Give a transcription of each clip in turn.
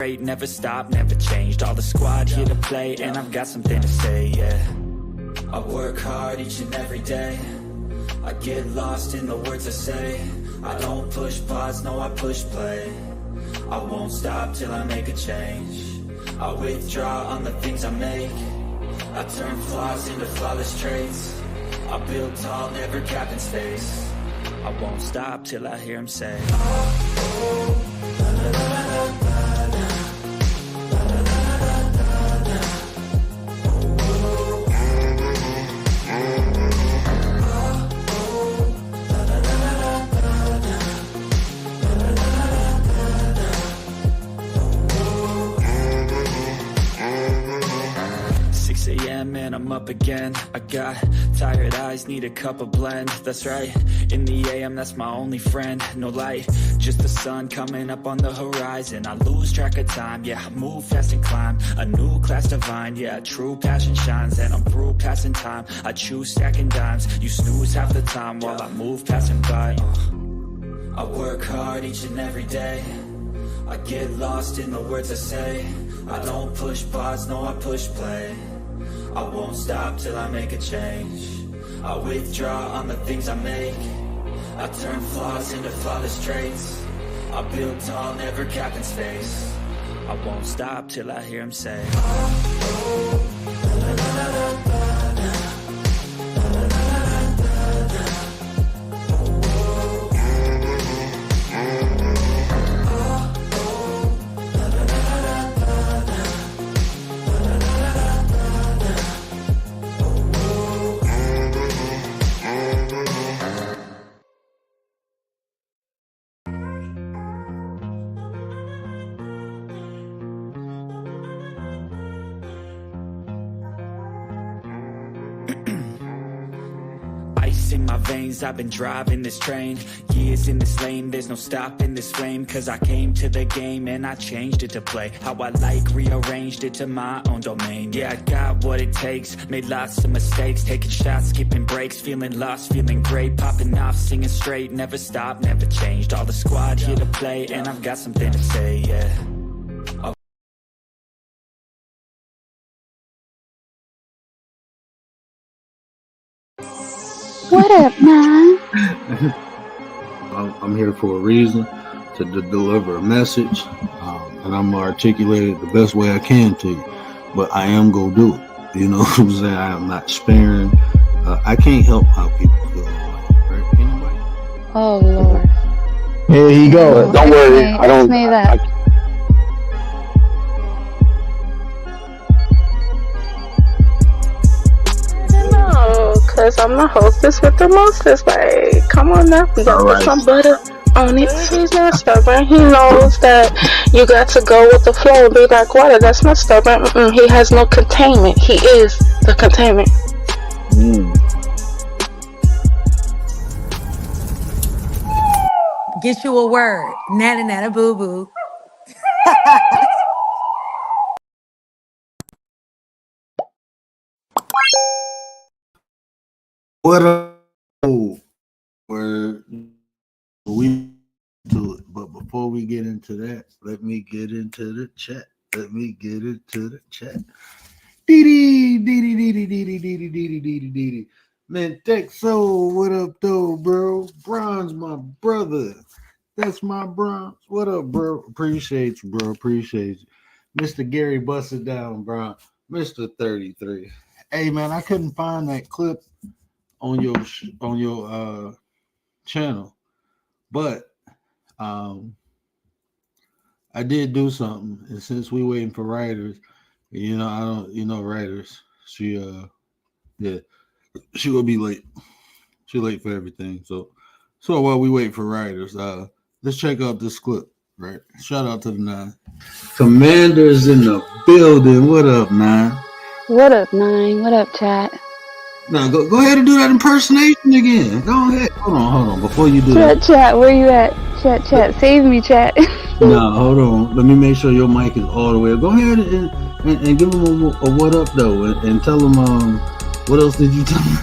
Never stopped, never changed. All the squad here to play, and I've got something to say, yeah. I work hard each and every day. I get lost in the words I say. I don't push pause, no, I push play. I won't stop till I make a change. I withdraw on the things I make. I turn flaws into flawless traits. I build tall, never capped in space. I won't stop till I hear him say, oh, la, la, la, la, la. And I'm up again. I got tired eyes, need a cup of blend. That's right, in the AM, that's my only friend. No light, just the sun coming up on the horizon. I lose track of time, yeah, I move fast and climb a new class divine, yeah, true passion shines. And I'm through passing time, I choose stacking dimes. You snooze half the time while I move passing by. I work hard each and every day. I get lost in the words I say. I don't push pause, no, I push play. I won't stop till I make a change. I withdraw on the things I make. I turn flaws into flawless traits. I build tall, never capped in space. I won't stop till I hear him say, oh, oh, la, la, la, la, la. In my veins, I've been driving this train. Years in this lane, there's no stopping this flame. Cause I came to the game and I changed it to play how I like, rearranged it to my own domain. Yeah, I got what it takes, made lots of mistakes. Taking shots, skipping breaks, feeling lost, feeling great. Popping off, singing straight, never stopped, never changed. All the squad here to play, and I've got something to say, yeah. What up, man? I'm here for a reason, to deliver a message, and I'm gonna articulate it the best way I can to you. But I am gonna do it. You know what I'm saying? I am not sparing. I can't help how people feel. Right? Anybody? Oh Lord. Here you go. Don't worry. I don't. Say that. Cause I'm the hostess with the mostest. Like, come on now, we gotta put some butter on it. He's not stubborn. He knows that you got to go with the flow and be like water. That's not stubborn. He has no containment. He is the containment. Get you a word. Nana nana boo boo. What up? Where we do it, but before we get into that, let me get into the chat. Dee dee. Man, Texo, what up though, bro? Bronze, my brother. That's my Bronze. What up, bro? Appreciate you, bro. Appreciate you. Mr. Gary busted down, bro. Mr. 33. Hey man, I couldn't find that clip on your channel, but I did do something, and since we waiting for writers, writers, she will be late. She's late for everything. So while we wait for writers, let's check out this clip. Right, shout out to the 9 Commanders in the building. What up, 9? What up, 9? What up, chat? Now go ahead and do that impersonation again. Go ahead. Hold on. Before you do that. Chat, where you at? Chat, save me, chat. No, hold on. Let me make sure your mic is all the way up. Go ahead and give them a what up though, and tell them what else did you tell them?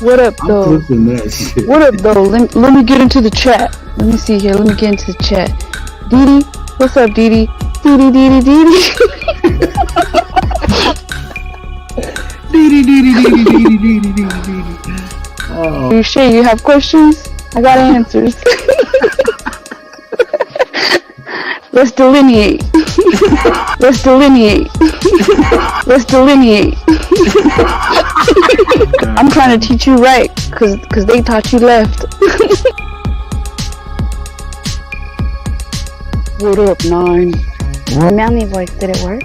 What up though? I'm flipping that shit. What up though? Let me get into the chat. Let me see here. Let me get into the chat. Dee Dee, what's up, Dee Dee? Dee dee dee dee. Oh, You sure you have questions? I got answers. Let's delineate. Let's delineate. Let's delineate. I'm trying to teach you right, cause they taught you left. What up, 9? Manly voice, did it work?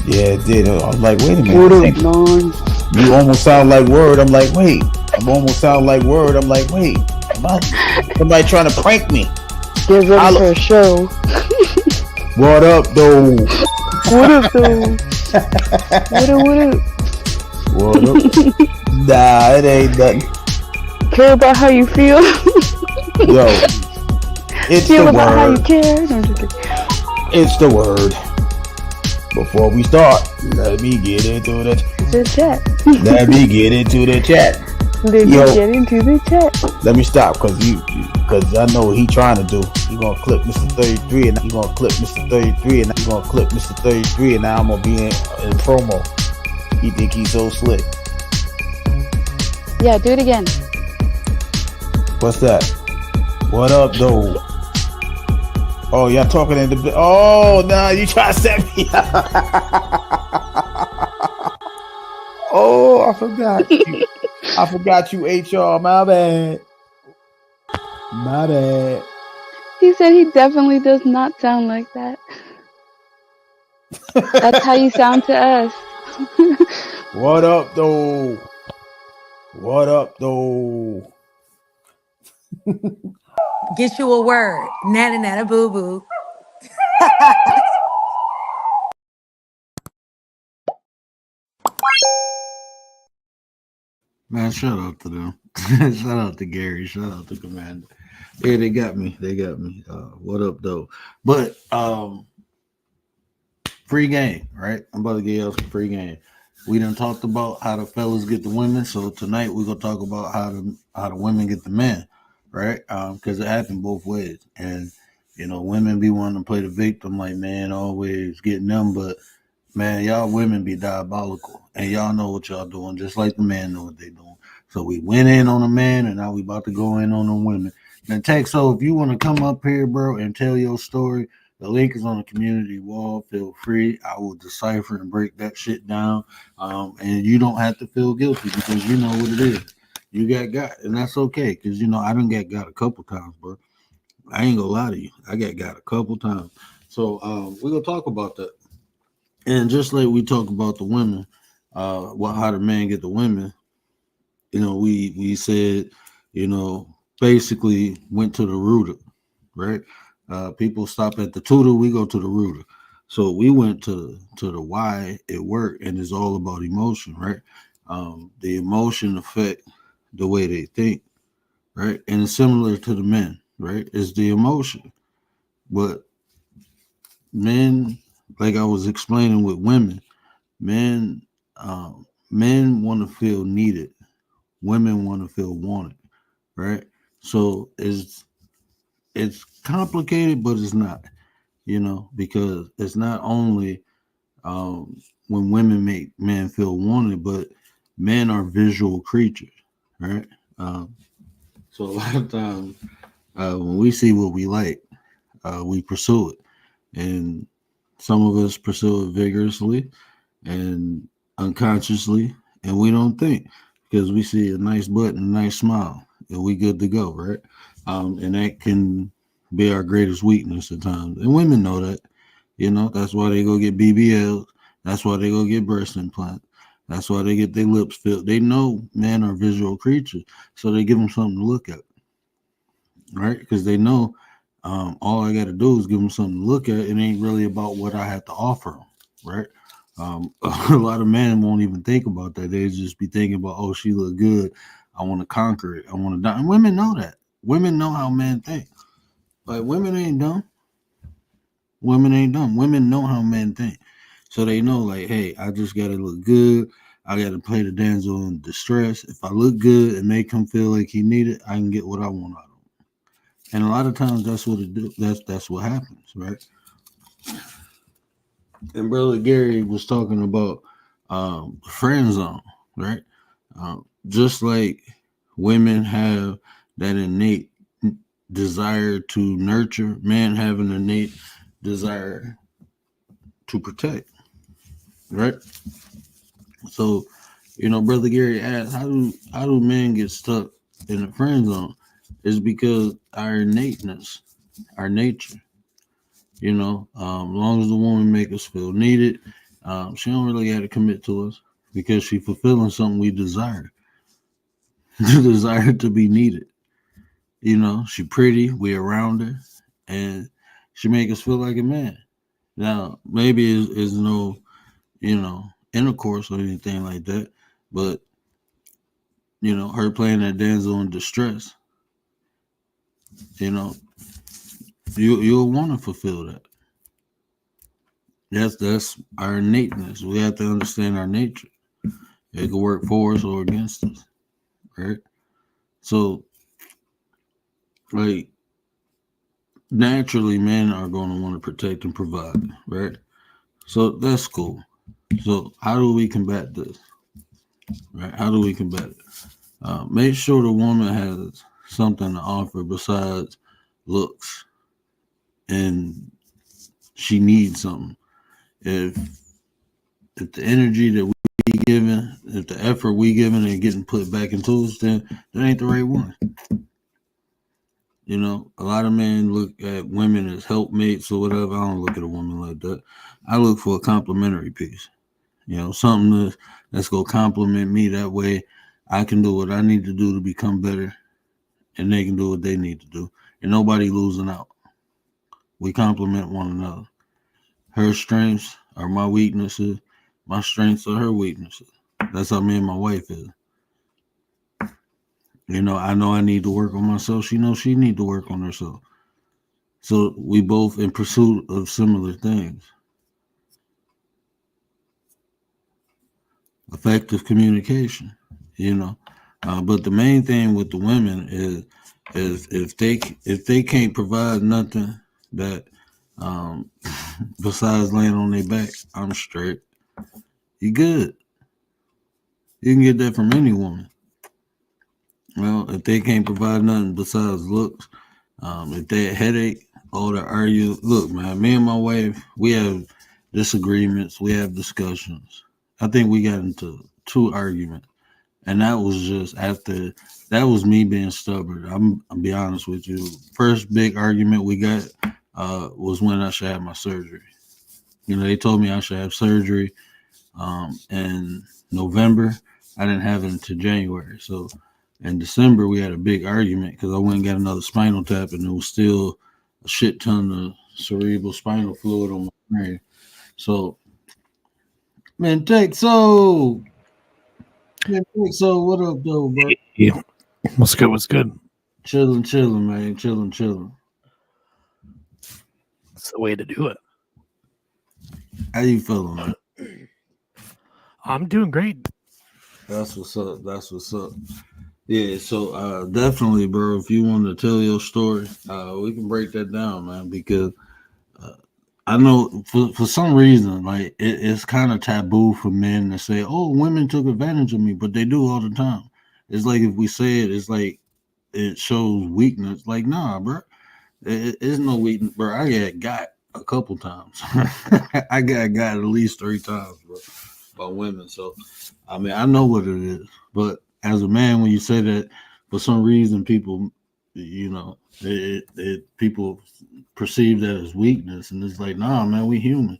Yeah, it did. I was like, wait a minute. What up, 9? You almost sound like Word. I'm like, wait. I'm almost sound like Word. I'm like, wait. Somebody trying to prank me. Get ready for a show. What up, though? What up, though? What up, what up? What up? Nah, it ain't nothing. Care about how you feel? Yo, it's Feel the about how you word. care? No, I'm just kidding. It's the word. Before we start, let me get into the chat. Let me get into the chat. Let me get into the chat. Let me stop, cause I know what he trying to do. He gonna clip Mr. 33, and he gonna clip Mr. 33, and he gonna clip Mr. 33, and now I'm gonna be in promo. He think he's so slick. Yeah, do it again. What's that? What up, though? Oh, y'all talking in the... Oh, nah, you try to set me up. Oh, I forgot you. I forgot you, HR. My bad. My bad. He said he definitely does not sound like that. That's how you sound to us. What up, though? What up, though? Get you a word. Nana nana boo boo. man, shout out to them. Shout out to Gary. Shout out to Commander. Yeah, they got me. What up, though? But free game, right? I'm about to give y'all some free game. We done talked about how the fellas get the women, so tonight we're gonna talk about how the women get the men, right? Because it happened both ways, and women be wanting to play the victim, like man, always getting them, but man, y'all women be diabolical, and y'all know what y'all doing, just like the men know what they doing. So we went in on the man, and now we about to go in on the women. Now, Texo, if you want to come up here, bro, and tell your story, the link is on the community wall. Feel free. I will decipher and break that shit down. And you don't have to feel guilty because you know what it is. You got, and that's okay. Because I done got a couple times, bro. I ain't gonna lie to you. I got a couple times. So we're gonna talk about that. And just like we talk about the women, how the men get the women. We said, basically went to the rooter, right? People stop at the tutor, we go to the rooter. So we went to the why it worked, and it's all about emotion, right? The emotion affect the way they think, right? And it's similar to the men, right? It's the emotion. But men, like I was explaining with women, men want to feel needed. Women want to feel wanted, right? So it's complicated, but it's not, because it's not only when women make men feel wanted, but men are visual creatures, right? So a lot of times when we see what we like, we pursue it, and some of us pursue it vigorously and unconsciously, and we don't think because we see a nice butt and a nice smile, and we good to go, right? And that can be our greatest weakness at times, and women know that. That's why they go get BBLs. That's why they go get breast implants. That's why they get their lips filled. They know men are visual creatures, so they give them something to look at, right? Because they know all I got to do is give them something to look at. It ain't really about what I have to offer them, right? A lot of men won't even think about that. They just be thinking about, oh, she look good. I want to conquer it. I want to die. And women know that. Women know how men think. Like, women ain't dumb. Women ain't dumb. Women know how men think. So they know, like, hey, I just got to look good. I got to play the damsel in distress. If I look good and make him feel like he need it, I can get what I want out of him. And a lot of times that's what it do. That's what happens, right? And brother Gary was talking about friend zone, right? Just like women have that innate desire to nurture, men have an innate desire to protect, right? So, brother Gary asked, how do men get stuck in the friend zone? It's because our innateness, our nature. As long as the woman make us feel needed, she don't really have to commit to us because she fulfilling something we desire. The desire to be needed. She pretty, we around her, and she make us feel like a man. Now, maybe it's no, intercourse or anything like that, but her playing that damsel in distress, you know, you'll want to fulfill that. That's our innateness. We have to understand our nature. It can work for us or against us, right? So, like, naturally, men are going to want to protect and provide, right? So that's cool. So how do we combat this? Right? How do we combat it? Make sure the woman has something to offer besides looks, and she needs something. If the energy that we giving, if the effort we giving and getting put back into us, then that ain't the right one. A lot of men look at women as helpmates or whatever. I don't look at a woman like that. I look for a complimentary piece. Something that's gonna compliment me. That way, I can do what I need to do to become better, and they can do what they need to do, and nobody losing out. We complement one another. Her strengths are my weaknesses. My strengths are her weaknesses. That's how me and my wife is. I know I need to work on myself. She knows she need to work on herself. So we both in pursuit of similar things. Effective communication, but the main thing with the women is if they can't provide nothing that besides laying on their back, I'm straight. You good. You can get that from any woman. Well, if they can't provide nothing besides looks, if they had headache or to argue, look, man, me and my wife, we have disagreements, we have discussions. I think we got into 2 arguments, and that was just after. That was me being stubborn. I'll be honest with you. First big argument we got was when I should have my surgery. They told me I should have surgery in November. I didn't have it until January. So in December, we had a big argument because I went and got another spinal tap, and there was still a shit ton of cerebral spinal fluid on my brain. So, man, so what up, though, bro? Yeah. What's good? Chilling, man. Chilling. That's the way to do it. How you feeling, man? I'm doing great. That's what's up. Yeah, so definitely, bro. If you want to tell your story, we can break that down, man. Because I know for some reason, like it's kind of taboo for men to say, "Oh, women took advantage of me," but they do all the time. It's like if we say it, it's like it shows weakness. Like, nah, bro, it's no weakness, bro. I got a couple times. I got at least 3 times, bro, by women. So, I mean, I know what it is. But as a man, when you say that, for some reason, people, people perceive that as weakness, and it's like, nah, man, we human.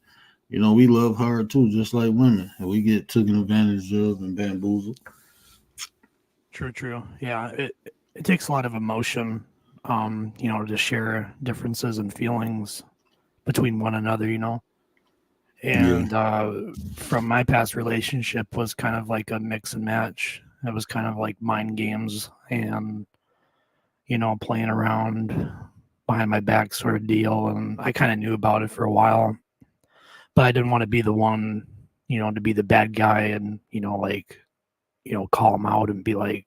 We love hard too, just like women, and we get taken advantage of and bamboozled. True. Yeah, it takes a lot of emotion, to share differences and feelings between one another, And from my past relationship was kind of like a mix and match. It was kind of like mind games and, playing around behind my back sort of deal. And I kind of knew about it for a while, but I didn't want to be the one, to be the bad guy and, call him out and be like,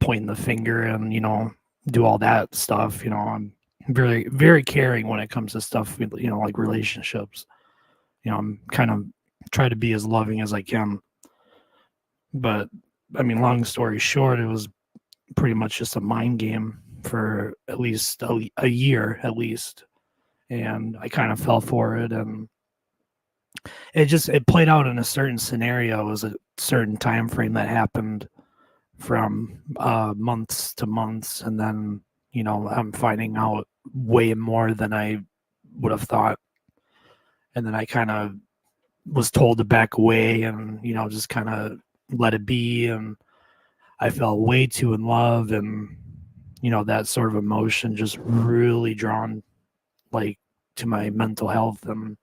pointing the finger and, do all that stuff. very, very caring when it comes to stuff, like relationships. I'm kind of try to be as loving as I can. But I mean, long story short, it was pretty much just a mind game for at least a year, at least. And I kind of fell for it, and it played out in a certain scenario. It was a certain time frame that happened from months to months, and then I'm finding out way more than I would have thought, and then I kind of was told to back away and just kind of let it be, and I fell way too in love, and that sort of emotion just really drawn like to my mental health, and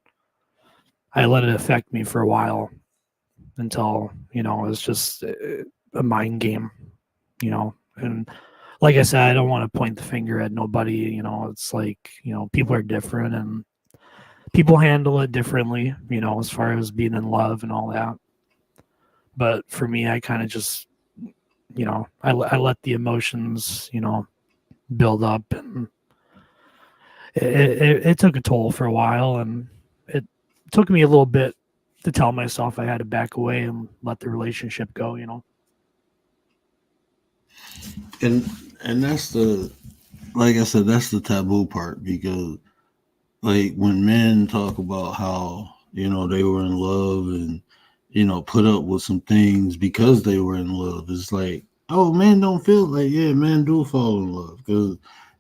I let it affect me for a while until it was just a mind game, and like I said, I don't want to point the finger at nobody. It's like people are different and people handle it differently, as far as being in love and all that. But for me, I kind of just I let the emotions build up, and it took a toll for a while, and it took me a little bit to tell myself I had to back away and let the relationship go, And that's the, like I said, that's the taboo part, because like when men talk about how they were in love and put up with some things because they were in love, it's like, oh, men don't feel like, yeah, men do fall in love, because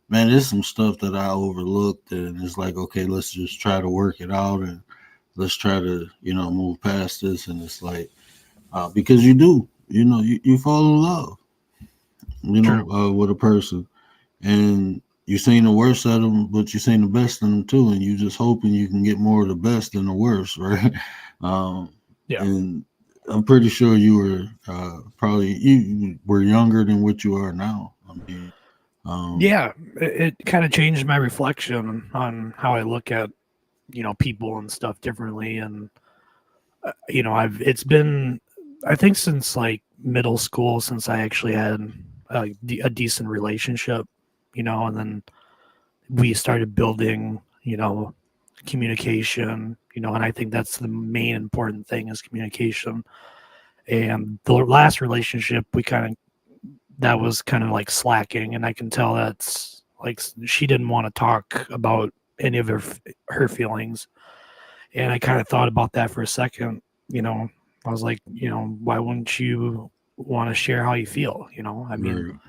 man, there's some stuff that I overlooked, and it's like, okay, let's just try to work it out, and let's try to move past this. And it's like, because you do, you fall in love with a person, and you've seen the worst of them, but you've seen the best in them too, and you just hoping you can get more of the best than the worst, right? Yeah. And I'm pretty sure you were you were younger than what you are now. I mean, yeah, it kind of changed my reflection on how I look at people and stuff differently, and it's been, I think, since like middle school since I actually had a decent relationship, and then we started building communication, and I think that's the main important thing is communication. And the last relationship that was kind of like slacking, and I can tell that's like she didn't want to talk about any of her feelings. And I kind of thought about that for a second. I was like, why wouldn't you want to share how you feel? I mean,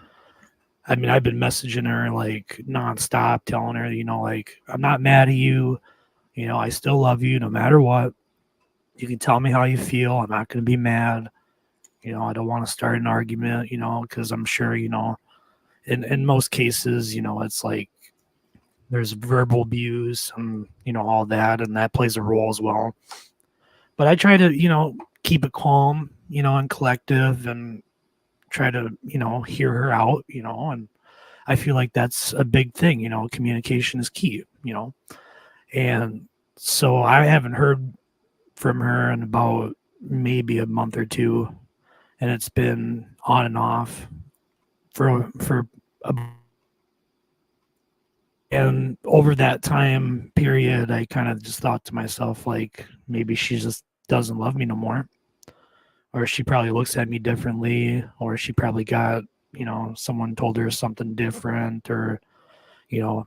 I've been messaging her like nonstop, telling her, like, I'm not mad at you. I still love you no matter what. You can tell me how you feel. I'm not going to be mad. I don't want to start an argument, because I'm sure, in most cases, it's like there's verbal abuse and, all that, and that plays a role as well. But I try to, keep it calm, and collective, and try to, hear her out, and I feel like that's a big thing, communication is key, and so I haven't heard from her in about maybe a month or two, and it's been on and off for and over that time period, I kind of just thought to myself, like, maybe she just doesn't love me no more, or she probably looks at me differently, or she probably got, someone told her something different, or,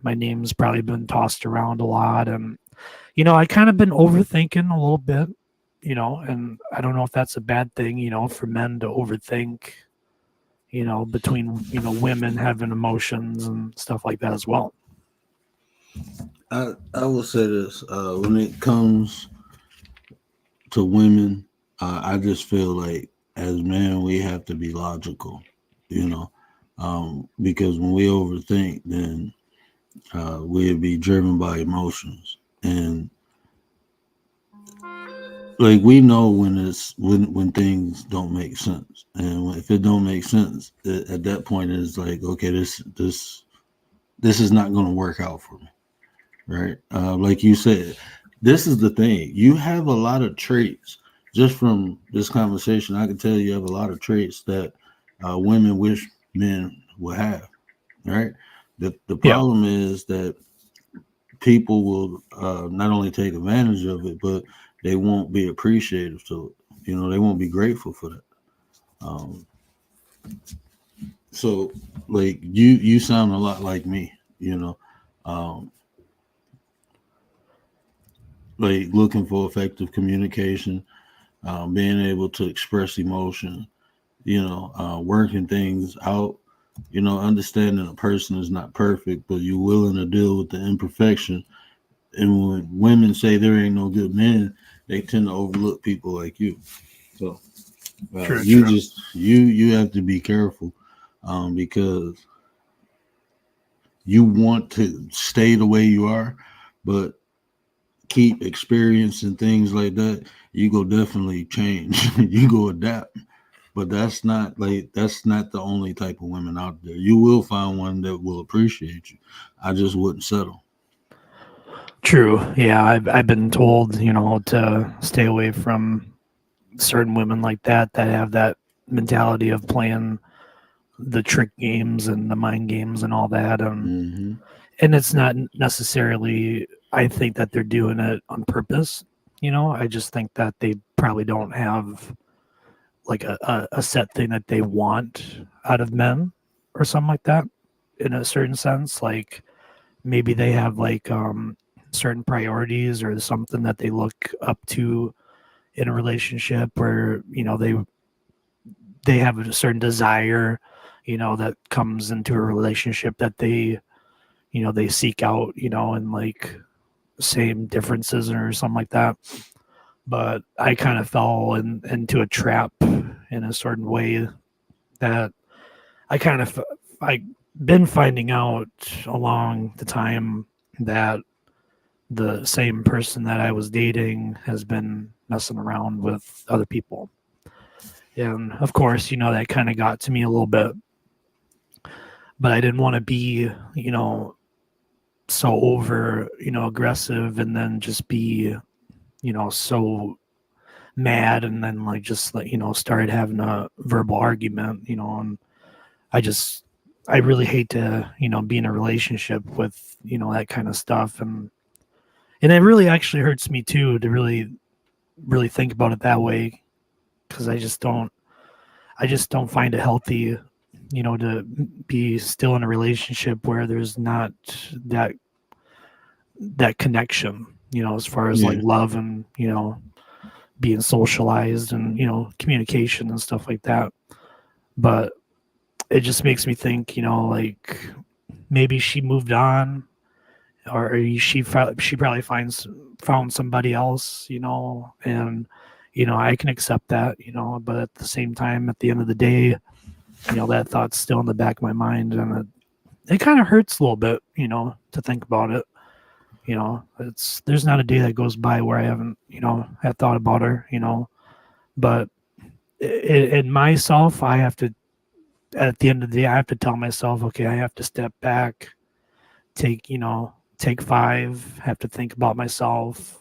my name's probably been tossed around a lot. And, I kind of been overthinking a little bit, and I don't know if that's a bad thing, for men to overthink, between, women having emotions and stuff like that as well. I will say this, when it comes to women, I just feel like as men we have to be logical, because when we overthink, then we'll be driven by emotions, and like we know when things don't make sense, and if it don't make sense, at that point it's like, okay, this is not going to work out for me, right? Like you said, this is the thing. You have a lot of traits. Just from this conversation, I can tell you have a lot of traits that women wish men would have, right? The problem is that people will not only take advantage of it, but they won't be appreciative to it. They won't be grateful for that. So like you sound a lot like me, like looking for effective communication, being able to express emotion, working things out, understanding a person is not perfect, but you're willing to deal with the imperfection. And when women say there ain't no good men, they tend to overlook people like you. So you have to be careful, because you want to stay the way you are, but keep experiencing things like that. You go definitely change. You go adapt. But that's not the only type of women out there. You will find one that will appreciate you. I just wouldn't settle. True. Yeah, I've been told, to stay away from certain women like that have that mentality of playing the trick games and the mind games and all that. And it's not necessarily, I think that they're doing it on purpose. I just think that they probably don't have like a set thing that they want out of men or something like that, in a certain sense. Like maybe they have like certain priorities or something that they look up to in a relationship, where they have a certain desire, that comes into a relationship that they seek out, and like same differences or something like that. But I kind of fell into a trap in a certain way that I been finding out along the time that the same person that I was dating has been messing around with other people. And of course, that kind of got to me a little bit, but I didn't want to be, so over, aggressive, and then just be, so mad, and then like just like, started having a verbal argument, and I really hate to, be in a relationship with, that kind of stuff. And it really actually hurts me too, to really, really think about it that way. Cause I just don't find it healthy, to be still in a relationship where there's not that connection, as far as like love and, being socialized and, communication and stuff like that. But it just makes me think, like maybe she moved on, or she probably found somebody else, and, I can accept that, but at the same time, at the end of the day, that thought's still in the back of my mind, and it kind of hurts a little bit, to think about it. There's not a day that goes by where I haven't, had thought about her, but in myself, I have to, at the end of the day, I have to tell myself, okay, I have to step back, take 5, have to think about myself,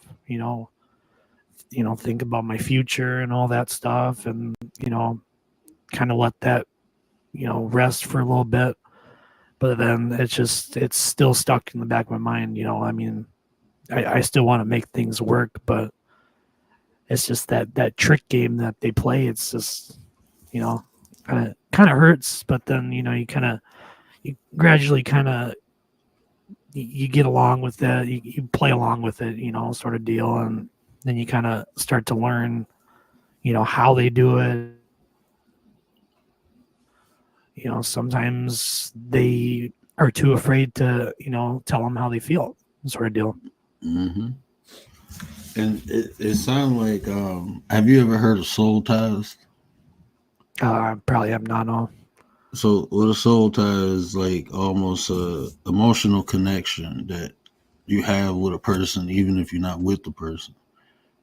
think about my future and all that stuff, and, kind of let that, rest for a little bit. But then it's still stuck in the back of my mind, I mean, I still want to make things work, but it's just that trick game that they play. It's just, kind of hurts, but then, you gradually you get along with it, you play along with it, sort of deal. And then you kind of start to learn, how they do it. Sometimes they are too afraid to, tell them how they feel, sort of deal. And it sounds like, have you ever heard of soul ties? Probably have not. No. So what a soul tie is, like almost a emotional connection that you have with a person, even if you're not with the person,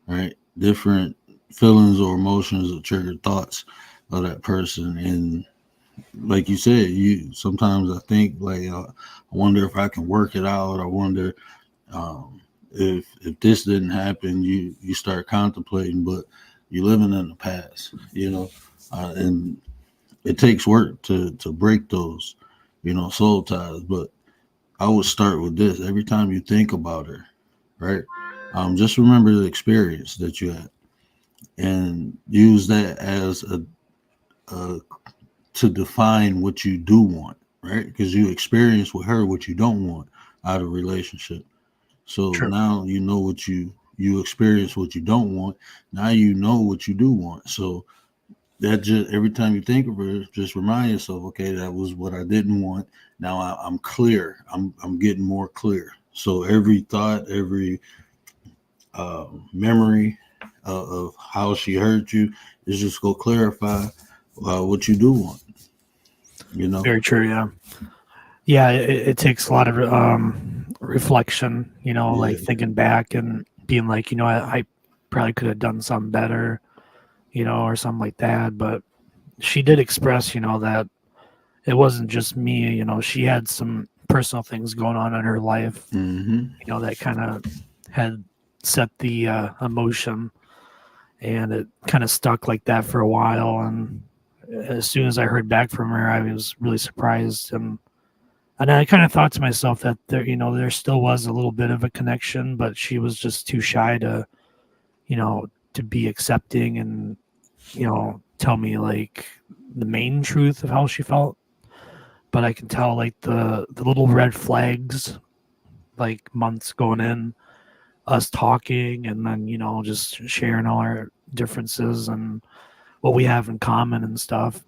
right? Different feelings or emotions will trigger thoughts of that person. And like you said, sometimes I think like, I wonder if I can work it out. I wonder if this didn't happen. You start contemplating, but you're living in the past, and it takes work to break those, soul ties. But I would start with this. Every time you think about her, right? Just remember the experience that you had and use that as a to define what you do want, right? Because you experience with her what you don't want out of a relationship. So True. now you know what you experience what you don't want. Now you know what you do want. So that just every time you think of her, just remind yourself, okay, that was what I didn't want. Now I'm clear. I'm getting more clear. So every thought, every memory of how she hurt you is just go clarify what you do want. You know. Very true. Yeah. Yeah. It takes a lot of reflection, like Yeah. thinking back and being like, I probably could have done something better, or something like that. But she did express, that it wasn't just me, she had some personal things going on in her life, Mm-hmm. that kind of had set the emotion, and it kind of stuck like that for a while. And as soon as I heard back from her, I was really surprised. And I kind of thought to myself that there still was a little bit of a connection, but she was just too shy to be accepting and, tell me like the main truth of how she felt. But I can tell like the little red flags, like months going in, us talking and then, just sharing all our differences and what we have in common and stuff.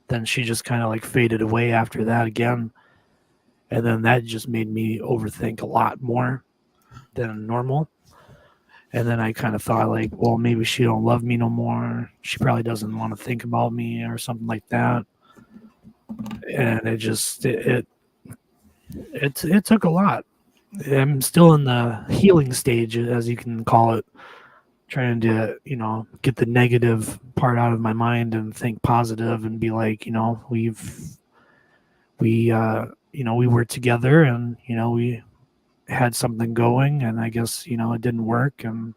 Then she just kind of like faded away after that again. And then that just made me overthink a lot more than normal. And then I kind of thought like, well, maybe she don't love me no more. She probably doesn't want to think about me or something like that. And it just it took a lot. I'm still in the healing stage, as you can call it, trying to get the negative part out of my mind and think positive and be like, we were together and we had something going, and I guess it didn't work. And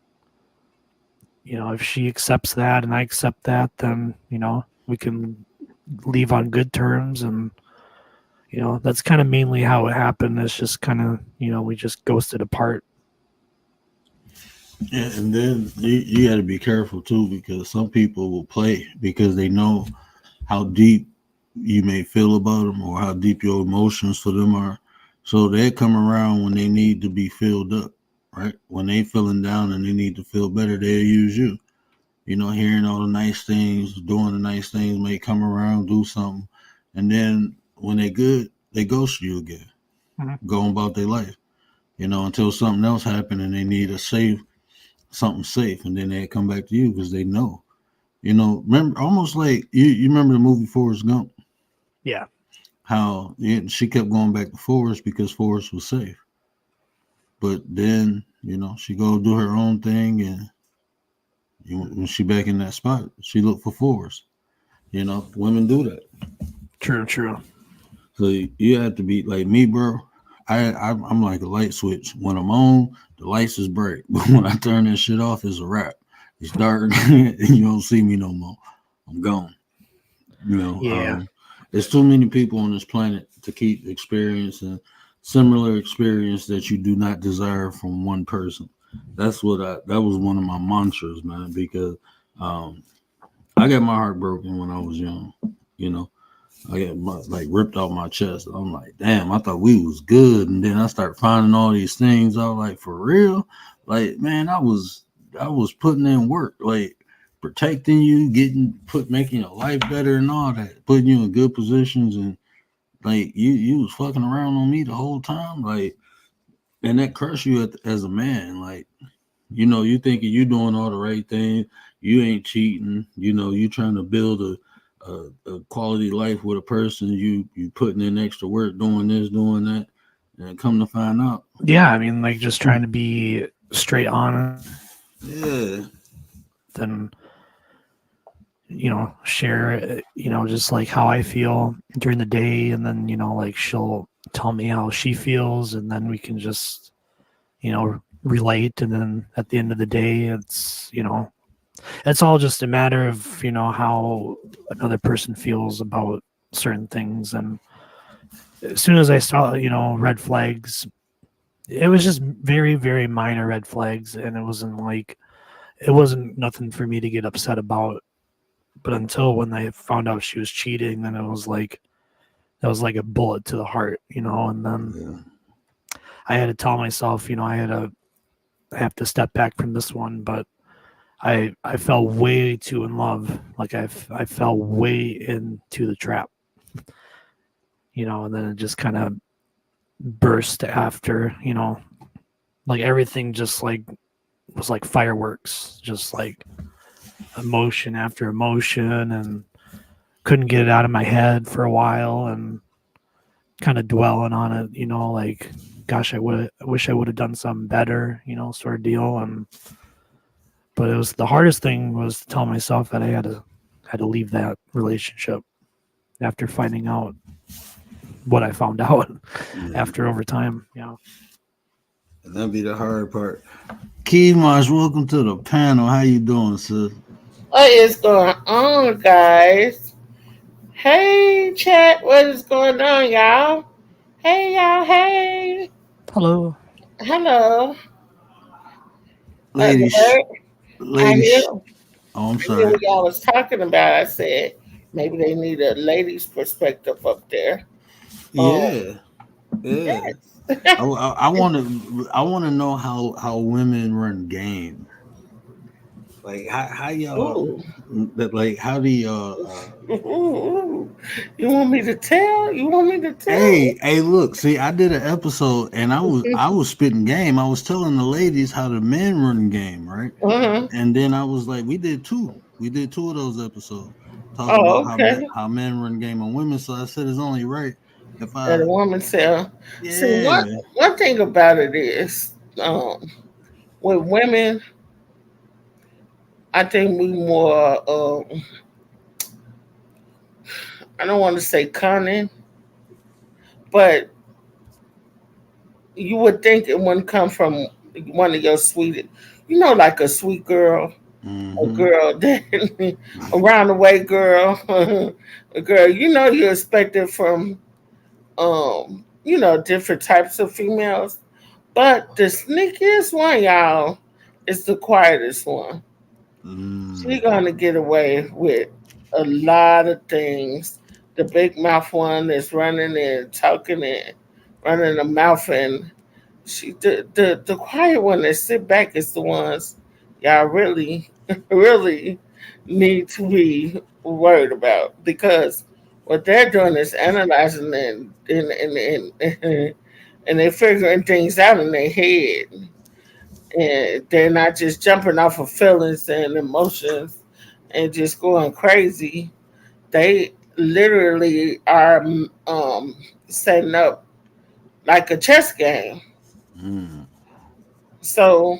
if she accepts that and I accept that, then we can leave on good terms. And that's kind of mainly how it happened. It's just kind of we just ghosted apart. Yeah, and then you got to be careful too, because some people will play because they know how deep you may feel about them or how deep your emotions for them are. So they come around when they need to be filled up, right? When they feeling down and they need to feel better, they'll use you. Hearing all the nice things, doing the nice things may come around, do something. And then when they good, they ghost you again, going about their life, until something else happened and they need something safe. And then they come back to you because they know. Remember, almost like you remember the movie Forrest Gump? Yeah. How she kept going back to Forrest because Forrest was safe. But then, she go do her own thing, and when she back in that spot, she look for Forrest. Women do that. True. So you have to be like me, bro. I'm like a light switch. When I'm on, the lights is bright. But when I turn that shit off, it's a wrap. It's dark, and you don't see me no more. I'm gone. Yeah. There's too many people on this planet to keep experiencing similar experience that you do not desire from one person. That was one of my mantras, man, because I got my heart broken when I was young. I got ripped off my chest. I'm like, damn, I thought we was good, and then I start finding all these things. I was like, for real, like, man, I was putting in work, like protecting you, making your life better and all that, putting you in good positions, and like you was fucking around on me the whole time, like, and that crushed you as a man, like, you thinking you doing all the right things, you ain't cheating, you trying to build a quality life with a person, you putting in extra work, doing this, doing that, and come to find out, Yeah, I mean, like just trying to be straight on. Yeah. Then share just like how I feel during the day, and then like she'll tell me how she feels, and then we can just relate. And then at the end of the day, it's all just a matter of how another person feels about certain things. And as soon as I saw, red flags, it was just very, very minor red flags, and it wasn't nothing for me to get upset about. But until when I found out she was cheating, then it was like that was like a bullet to the heart, and then I had to tell myself, I have to step back from this one, but I fell way too in love. Like I fell way into the trap, and then it just kind of burst after, like everything just like was like fireworks, just like emotion after emotion, and couldn't get it out of my head for a while, and kind of dwelling on it, like, gosh, I wish I would have done something better, sort of deal. But it was the hardest thing was to tell myself that I had to leave that relationship after finding out what I found out after over time. That'd be the hard part. Keymarsh, welcome to the panel. How you doing, sis? What is going on, guys? Hey, chat. What is going on, y'all? Hey, y'all. Hey. Hello. Hello. Ladies. I knew. Oh, I'm I sorry. knew what y'all was talking about. I said maybe they need a lady's perspective up there. Yeah. Yes. I want to know how women run game. Like how y'all like how do y'all You want me to tell? Hey, look, see, I did an episode and I was spitting game. I was telling the ladies how the men run game, right? And then I was like, we did two of those episodes talking about how men run game on women. So I said it's only right if a woman tell. Yeah. See, one thing about it is with women, I think we more I don't want to say cunning, but you would think it wouldn't come from one of your sweet, like a sweet girl, a girl that around the way girl, a girl, you expect it from different types of females. But the sneakiest one, y'all, is the quietest one. She's gonna get away with a lot of things. The big mouth one is running and talking and running the mouth, and the quiet one that sit back is the ones y'all really really need to be worried about, because what they're doing is analyzing and they're figuring things out in their head, and they're not just jumping off of feelings and emotions and just going crazy. They literally are setting up like a chess game. So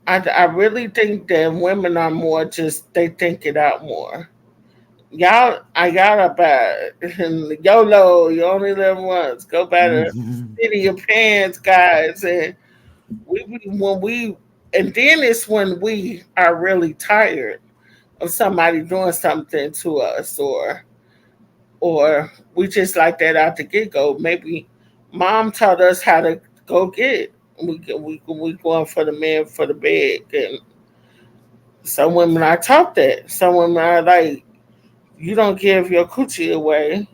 I really think that women are more just, they think it out more. Y'all about YOLO, you only live once. Go by the seat of your pants, guys. And and then it's when we are really tired of somebody doing something to us, or we just like that out the get go. Maybe mom taught us how to go get. We going for the man for the bed, and some women are taught that. Some women are like, you don't give your coochie away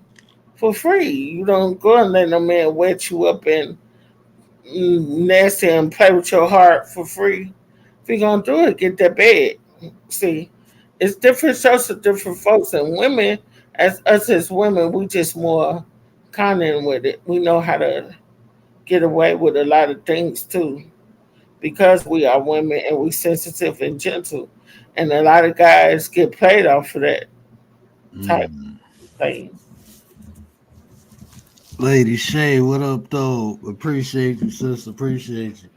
for free. You don't go and let no man wet you up and nasty and play with your heart for free. If you're gonna do it, get that bed. See, it's different strokes for different folks, and women, as us as women, we just more cunning with it. We know how to get away with a lot of things too, because we are women and we sensitive and gentle, and a lot of guys get played off of that type thing. Lady Shay, what up though? Appreciate you, sis. Appreciate you.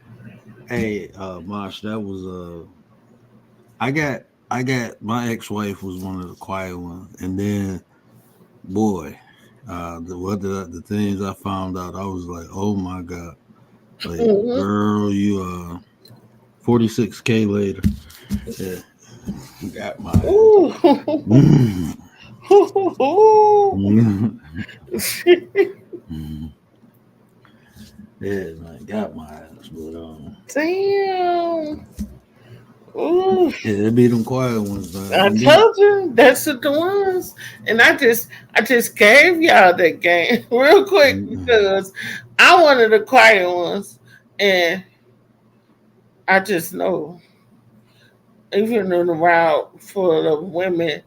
Hey, Mosh, that was I got my ex-wife was one of the quiet ones, and then boy, the things I found out, I was like, oh my god, like girl, you 46K later, yeah, got my Yeah, man, got my ass, but Damn. Ooh. yeah, it be them quiet ones, I and then told you that's the ones, and I just gave y'all that game real quick because I wanted the quiet ones, and I just know even in a route full of women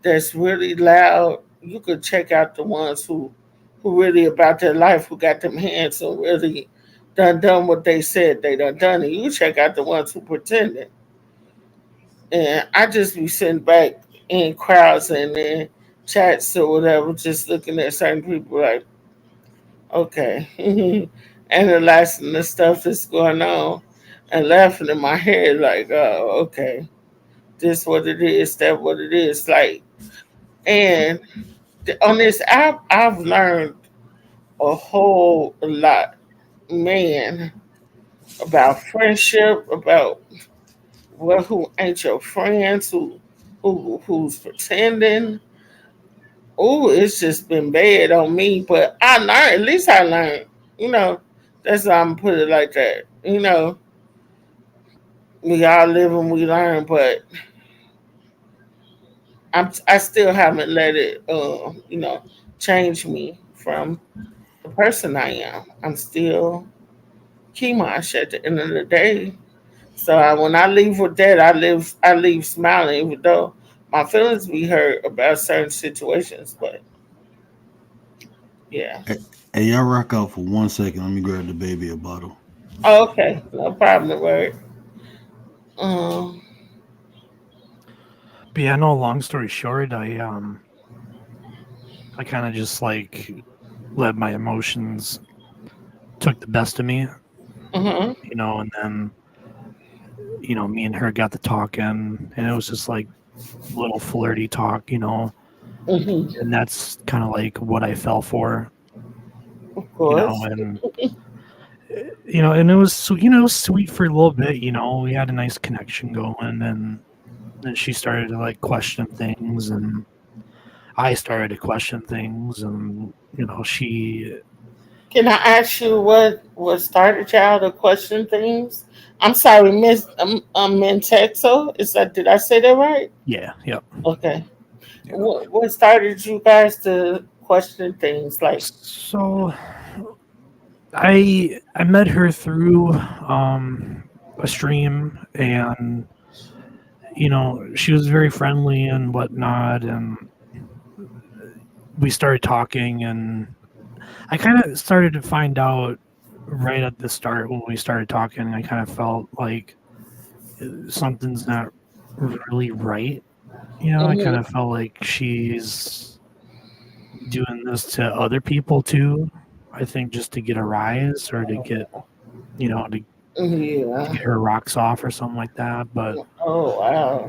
that's really loud, you could check out the ones who really about their life, who got them hands and really done what they said they done, and you check out the ones who pretended. And I just be sitting back in crowds and in chats or whatever, just looking at certain people like, okay, analyzing the stuff that's going on and laughing in my head like, oh, okay, this what it is, that what it is. Like, and on this app, I've learned a whole lot, man, about friendship, about who ain't your friends, who's pretending. Oh, it's just been bad on me, but I learned. At least I learned. You know, that's why I'm put it like that. You know, we all live and we learn, but I still haven't let it, change me from the person I am. I'm still Kimosh at the end of the day. So when I leave with that, I leave smiling, even though my feelings be hurt about certain situations. But yeah. hey, y'all rock out for 1 second. Let me grab the baby a bottle. Oh, okay, no problem. Right. Um. But yeah, no. Long story short, I kind of just like let my emotions took the best of me, Mhm. and then me and her got to talking, and it was just like little flirty talk, Mhm. and that's kind of like what I fell for, Of course. and and it was sweet for a little bit, we had a nice connection going, and then she started to like question things, and I started to question things, and she Can I ask you what started y'all to question things? I'm sorry, Miss Mentexo. Is that did I say that right? yeah, yep. Okay. Yeah. What started you guys to question things like? So I met her through a stream, and she was very friendly and whatnot, and we started talking, and I kind of started to find out right at the start when we started talking. I kind of felt like something's not really right. I kind Mhm. of felt like she's doing this to other people too. I think just to get a rise or to get to Yeah. get her rocks off or something like that. Oh wow.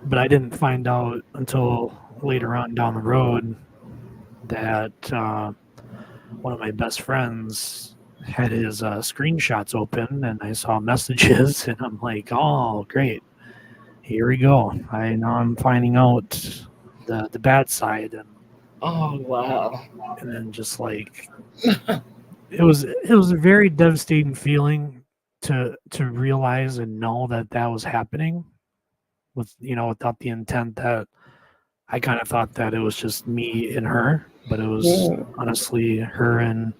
But I didn't find out until later on down the road that one of my best friends had his screenshots open, and I saw messages, and I'm like, oh great, here we go. Now I'm finding out the bad side, Oh wow. and then just like it was a very devastating feeling to realize and know that that was happening without the intent that I kind of thought that it was just me and her, but it was Mm. honestly her and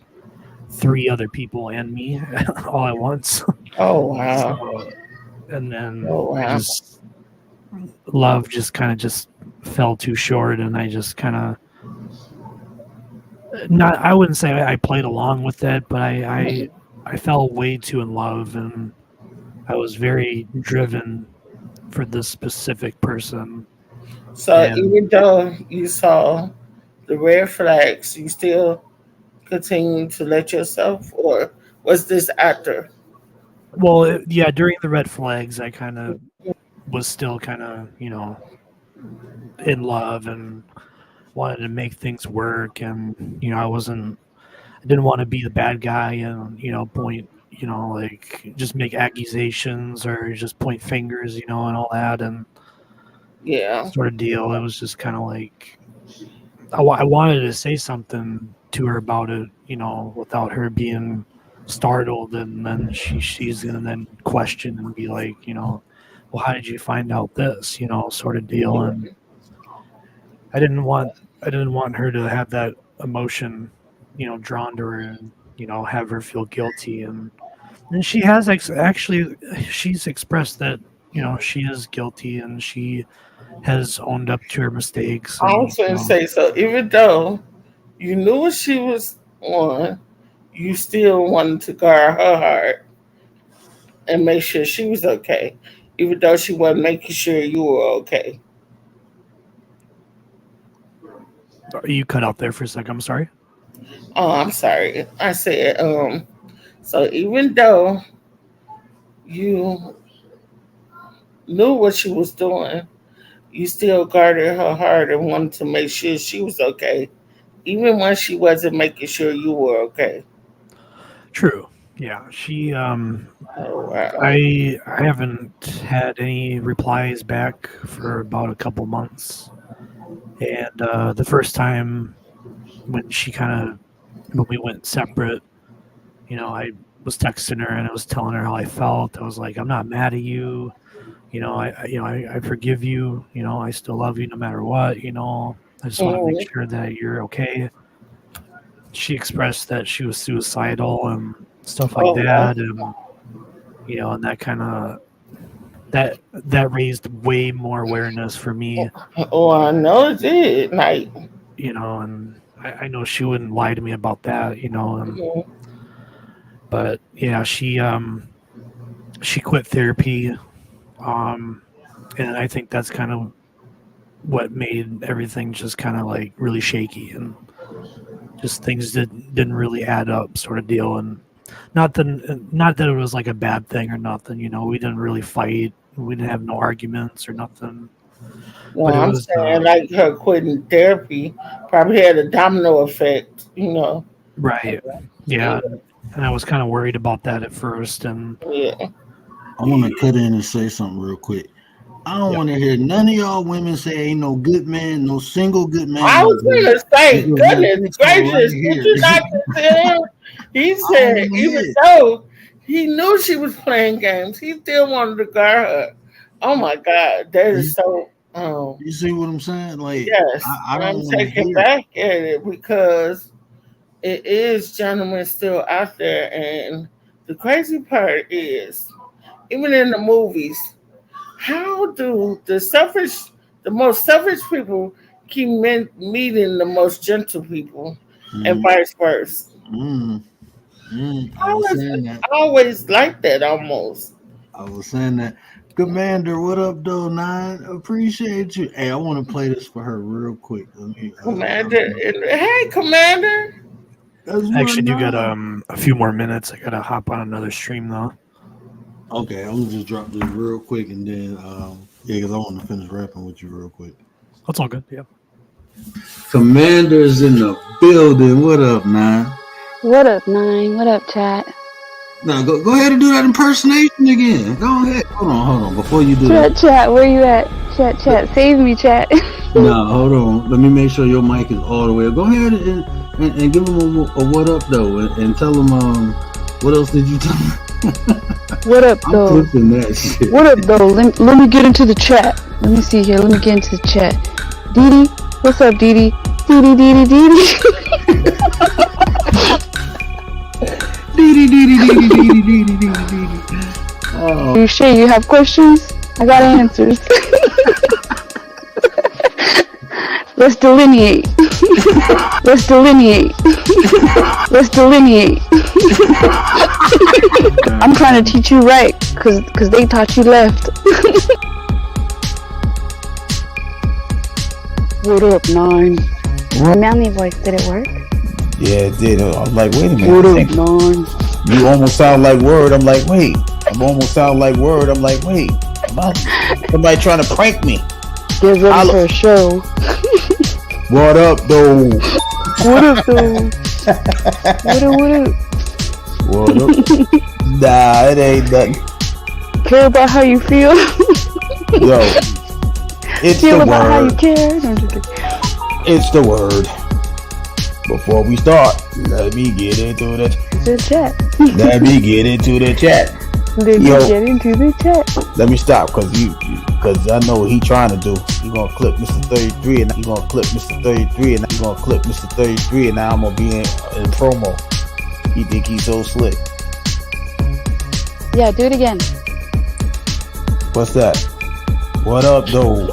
three other people and me all at once. Oh wow. So, and then Oh I wow. just love just kind of just fell too short, and I just kind of not I wouldn't say I played along with it, but I fell way too in love, and I was very driven for this specific person. So And even though you saw the red flags, you still continue to let yourself, or was this after? well, yeah, during the red flags, I kind of was still kind of in love and wanted to make things work, and I didn't want to be the bad guy and point like just make accusations or just point fingers and all that and Yeah. sort of deal. It was just kind of like I wanted to say something to her about it, without her being startled, and then she's gonna then question and be like, well, how did you find out this, sort of deal. And I didn't want her to have that emotion, drawn to her, and have her feel guilty. And she has actually she's expressed that she is guilty, and she has owned up to her mistakes. I And, was going to say, so even though you knew what she was on, you still wanted to guard her heart and make sure she was okay, even though she wasn't making sure you were okay. You cut out there for a second. I'm sorry. Oh, I'm sorry. I said, so even though you knew what she was doing, you still guarded her heart and wanted to make sure she was okay, even when she wasn't making sure you were okay. True. Yeah. She. Oh, wow. I haven't had any replies back for about a couple months, and the first time when we went separate, I was texting her and I was telling her how I felt. I was like, I'm not mad at you. I forgive you. I still love you no matter what. I just want to make sure that you're okay. She expressed that she was suicidal and stuff like that, and and that kind of that raised way more awareness for me. Oh, I know it did. Like, And I know she wouldn't lie to me about that. But yeah, she quit therapy. And I think that's kind of what made everything just kind of like really shaky, and just things that didn't really add up, sort of deal. And not that it was like a bad thing or nothing. We didn't really fight. We didn't have no arguments or nothing. well, I'm saying like her quitting therapy probably had a domino effect. Right. Yeah. And I was kind of worried about that at first. And Yeah. I want to cut in and say something real quick. I don't want to hear none of y'all women say ain't no good man, no single good man. I was going to say, goodness gracious, did you not just hear him? He said, even though he knew she was playing games, he still wanted to guard her. Oh my God, that is so. You see what I'm saying? Like, yes, I'm taking back at it because it is gentlemen still out there, and the crazy part is, even in the movies, how do the most selfish people keep meeting the most gentle people, and vice versa? I always like that almost. I was saying that. Commander, what up, though, 9? Appreciate you. Hey, I want to play this for her real quick. Commander, hey, Commander. I actually do got a few more minutes. I gotta hop on another stream though. Okay, I'm gonna just drop this real quick and then because I want to finish rapping with you real quick. That's all good. Yeah. Commander's in the building. What up, 9? What up, 9? What up, chat? Now go ahead and do that impersonation again. Go ahead. Hold on. Before you do that. Chat, where you at? Chat, save me, chat. No, hold on. Let me make sure your mic is all the way up. Go ahead and give them a what up, though, and tell them what else did you tell them? What up, though? That shit. What up, though? Let me get into the chat. Let me see here. Let me get into the chat. Dee, what's up, Dee? Oh. You sure you have questions? I got answers. Let's delineate. I'm trying to teach you right, cause they taught you left. What up, 9? The manly voice, did it work? Yeah, it did. I was like, wait a minute. What up, 9? You almost sound like Word. I'm like, wait. I'm almost sound like Word. I'm like, wait. Somebody trying to prank me. Get ready for a show. What up, though? What up, though? What up? What up? Nah, it ain't nothing. Care about how you feel? Yo, it's feel the about word. how you care? No, I'm just kidding. It's the word. Before we start, let me get into the chat. Let me get into the chat. Let me get into the chat. Let me stop because I know what he trying to do. He gonna clip Mr. 33 and he gonna clip Mr. 33 and he gonna clip Mr. 33 and now I'm gonna be in promo. He think he's so slick. Yeah, do it again. What's that? What up, though?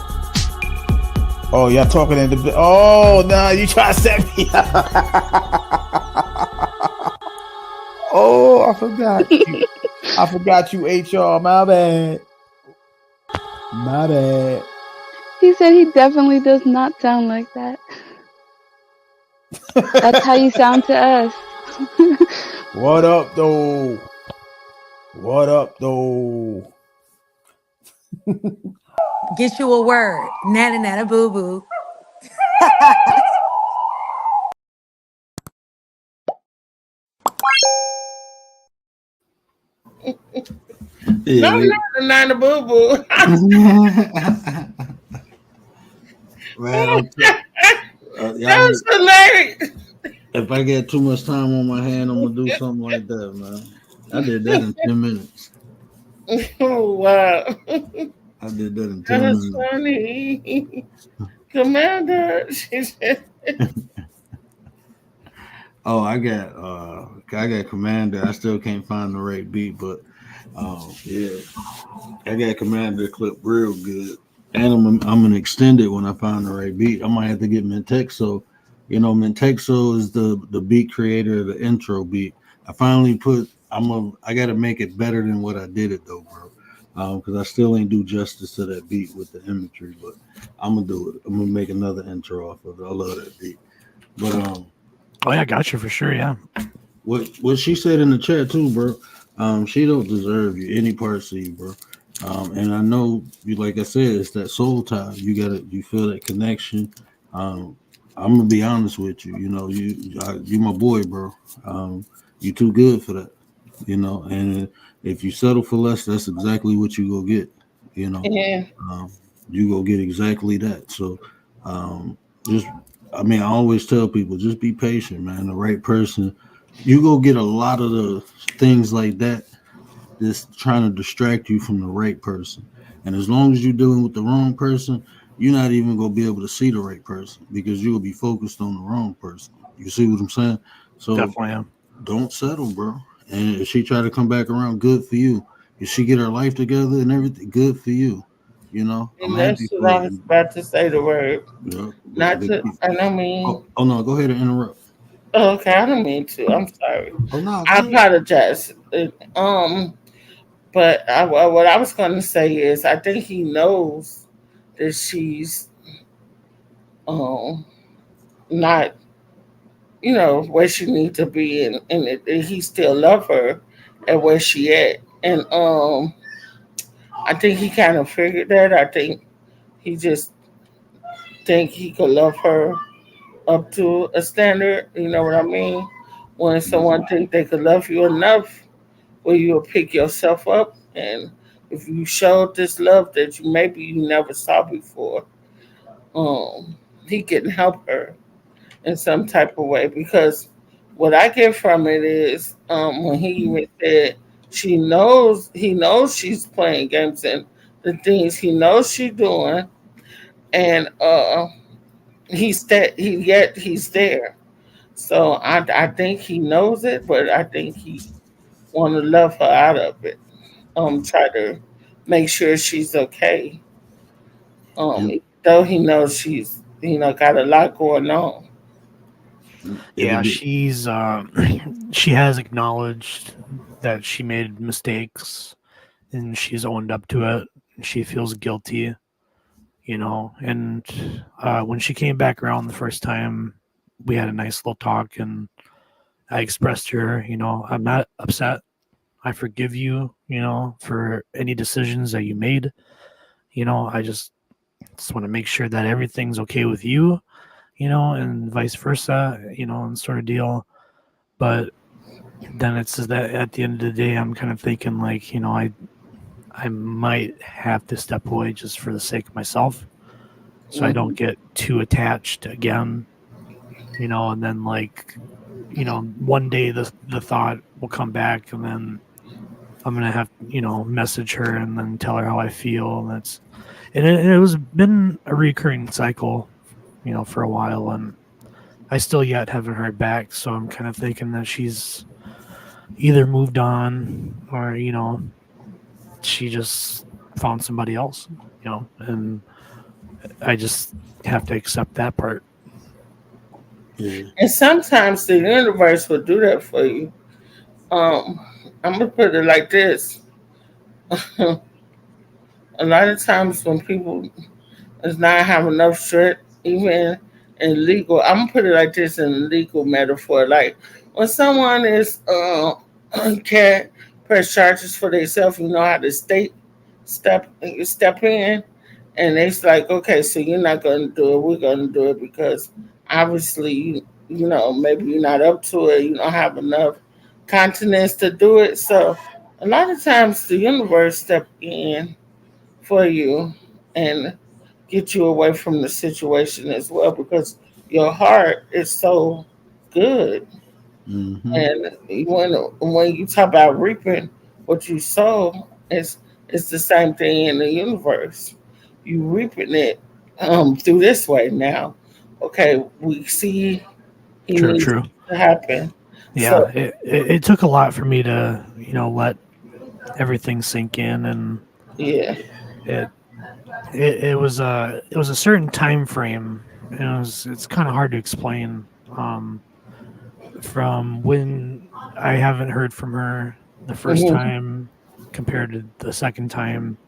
Oh, y'all talking in the... Oh, nah, you try to set me up. Oh, I forgot you. I forgot you, HR. My bad. My bad. He said he definitely does not sound like that. That's how you sound to us. What up, though? What up, though? Get you a word. Nana nana boo boo. No, not a boo boo. Man, That was hilarious. If I get too much time on my hand, I'm gonna do something like that, man. I did that in 10 minutes. Oh, wow. I did that in 10 minutes. That's funny. Commander, she said. Oh, I got Commander. I still can't find the right beat, but yeah, I got Commander clip real good, and I'm gonna extend it when I find the right beat. I might have to get Mentexo. You know, Mentexo is the beat creator of the intro beat. I finally I got to make it better than what I did it though, bro. Because I still ain't do justice to that beat with the imagery, but I'm gonna do it. I'm gonna make another intro off of it. I love that beat. But oh yeah, gotcha for sure. Yeah. What she said in the chat too, bro. She don't deserve you any parts of you, bro. And I know you, like I said, it's that soul tie. You feel that connection. I'm gonna be honest with you. You know, you my boy, bro. You too good for that. You know, and if you settle for less, that's exactly what you go get. You know, Yeah. You go get exactly that. So, just, I mean, I always tell people, just be patient, man. The right person, you go get a lot of the things like that that's trying to distract you from the right person. And as long as you're dealing with the wrong person, you're not even gonna be able to see the right person because you'll be focused on the wrong person. You see what I'm saying? So definitely am. Don't settle, bro. And if she try to come back around, good for you. If she get her life together and everything, good for you. You know, I'm And happy that's what for I you. was about to say the word. Yeah, Not to, I don't mean. Oh no, go ahead and interrupt. Okay, I don't mean to. I'm sorry. Oh no, I apologize. But what I was going to say is, I think he knows that she's not, where she needs to be, and he still love her at where she at, and I think he kind of figured that. I think he just think he could love her up to a standard. You know what I mean? When someone think they could love you enough, where you'll pick yourself up, and if you showed this love that you never saw before, he can help her in some type of way. Because what I get from it is, when he even said he knows she's playing games and the things he knows she's doing, and he's there. So I think he knows it, but I think he want to love her out of it. Try to make sure she's okay. Though he knows she's got a lot going on. Yeah, she's she has acknowledged that she made mistakes and she's owned up to it. She feels guilty, and when she came back around the first time, we had a nice little talk and I expressed to her, I'm not upset. I forgive you, for any decisions that you made. I just want to make sure that everything's okay with you, and vice versa, and sort of deal. But then it's that at the end of the day, I'm kind of thinking like, I might have to step away just for the sake of myself. so I don't get too attached again, and then one day the thought will come back, and then I'm gonna have message her and then tell her how I feel, and it was been a recurring cycle, for a while, and I still yet haven't heard back, so I'm kind of thinking that she's either moved on or she just found somebody else, and I just have to accept that part. Yeah. And sometimes the universe will do that for you. I'm gonna put it like this. A lot of times when people does not have enough strength, even in legal, I'm gonna put it like this in legal metaphor. Like when someone is can't press charges for themselves, you know how the state step in, and it's like, okay, so you're not gonna do it, we're gonna do it because obviously maybe you're not up to it, you don't have enough continence to do it. So a lot of times the universe step in for you and get you away from the situation as well because your heart is so good. Mm-hmm. And when you talk about reaping what you sow, it's the same thing in the universe. You reaping it through this way now. Okay, we see he needs True. to happen. Yeah, So it took a lot for me to let everything sink in, and yeah. it it was a certain time frame, and it's kind of hard to explain, from when I haven't heard from her the first Hmm. time compared to the second time.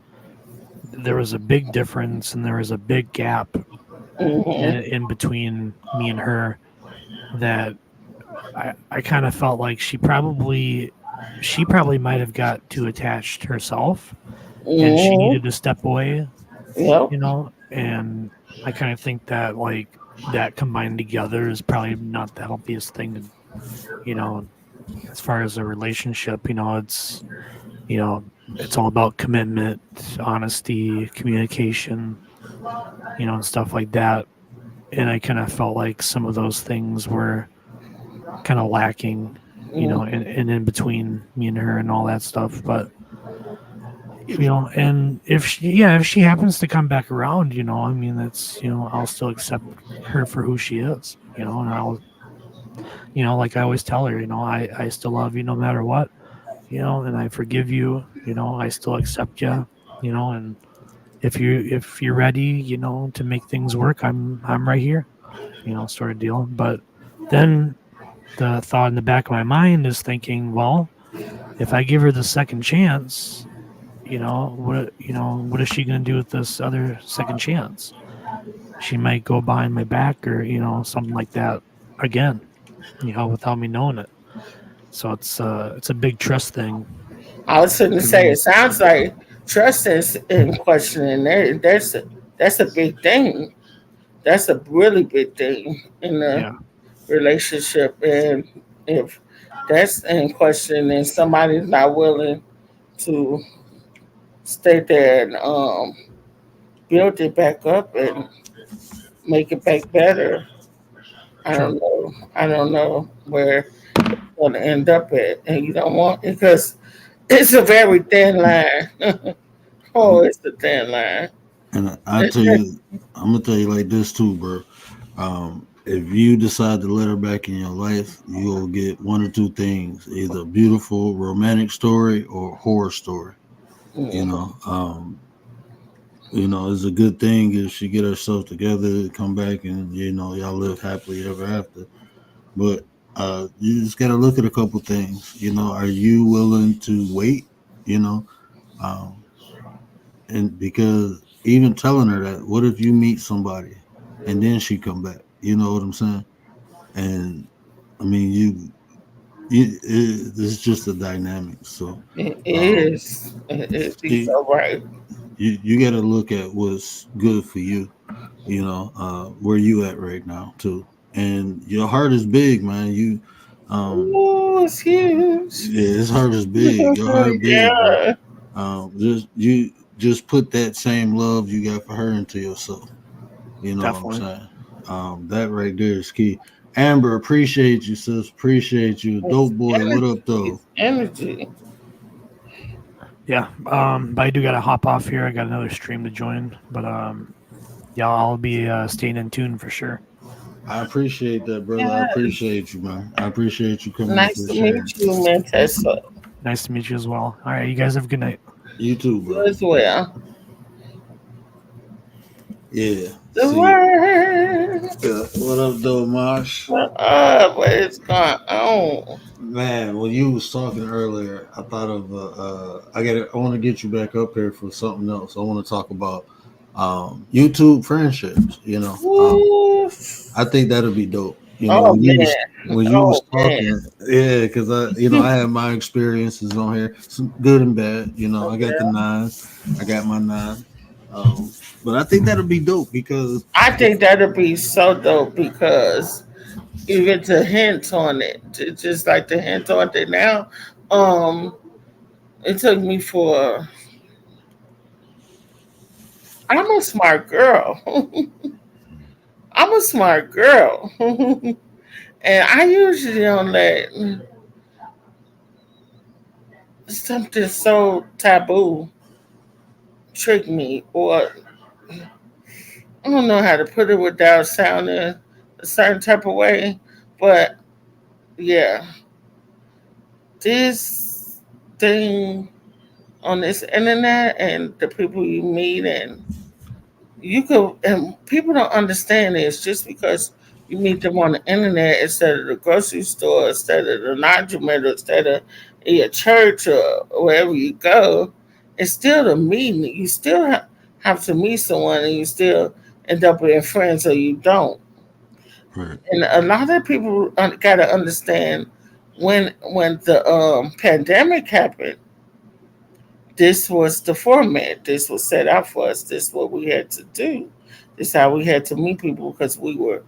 There was a big difference, and there was a big gap Hmm. in between me and her that I kind of felt like she probably might have got too attached herself, and she Hmm. needed to step away, Yep. and I kind of think that that combined together is probably not the healthiest thing to, you know as far as a relationship. It's all about commitment, honesty, communication, and stuff like that, and I kind of felt like some of those things were kind of lacking, Hmm. and in between me and her and all that stuff. But and if she happens to come back around, I mean, that's, I'll still accept her for who she is, and I'll, like I always tell her, I still love you no matter what, and I forgive you, I still accept you, and if you're ready, to make things work, I'm right here, sort of deal. But then the thought in the back of my mind is thinking, well, if I give her the second chance, what is she going to do with this other second chance? She might go behind my back, or something like that again, without me knowing it. So it's a big trust thing I was going to for say, it me. sounds like trust is in question, and that's a big thing. That's a really big thing in a Yeah, relationship, and if that's in question, and somebody's not willing to stay there and build it back up and make it back better, I true. don't know. I don't know where it's going to end up at, and you don't want because it's a very thin line. Oh, it's a thin line. And I tell you, I'm gonna tell you like this too, bro. If you decide to let her back in your life, you'll get one or two things: either a beautiful romantic story or a horror story. You Mm. know, um, it's a good thing if she get herself together, come back, and y'all live happily ever after. But you just got to look at a couple things. Are you willing to wait? You know, um, and because even telling her that, what if you meet somebody and then she come back? You know what I'm saying? And I mean, this is just a dynamic. So It um, is. It is. He's you so right. you got to look at what's good for you. Where you at right now too. And your heart is big, man. Oh, it's huge. Yeah, his heart is big. Your heart big, bro. Yeah. Just put that same love you got for her into yourself. You know what I'm Definitely. saying? That right there is key. Amber, appreciate you, sis. Appreciate you. It's Dope boy, what up, energy. though? It's energy. Yeah. But I do gotta hop off here. I got another stream to join. But yeah, I'll be staying in tune for sure. I appreciate that, brother. I Yes. appreciate you, man. I appreciate you coming up Nice and to sharing. meet you, Mantessa. Nice to meet you as well. All right, you guys have a good night. You too, You bro. as well. Yeah. The See, word. what up, though, Mosh? What is going on? Man, when you was talking earlier, I thought of I want to get you back up here for something else. I want to talk about YouTube friendships. Woof. I think that'll be dope. Oh man. When you was Oh man. talking, yeah, because I had my experiences on here, some good and bad. I got the nine, I got my nine, but I think that'll be dope because I think that'd be so dope because even to hint on it, just like to hint on it now. Um, it took me for. I'm a smart girl. I'm a smart girl, and I usually don't let something so taboo trick me, or I don't know how to put it without sounding a certain type of way. But yeah, this thing on this internet and the people you meet, and you could, and people don't understand this, just because you meet them on the internet instead of the grocery store, instead of the laundromat, or instead of in your church or wherever you go, it's still the meeting. You still have to meet someone, and you still end up being friends, or you don't. right, And a lot of people got to understand, when the pandemic happened, this was the format. This was set out for us. This is what we had to do. This is how we had to meet people, because we were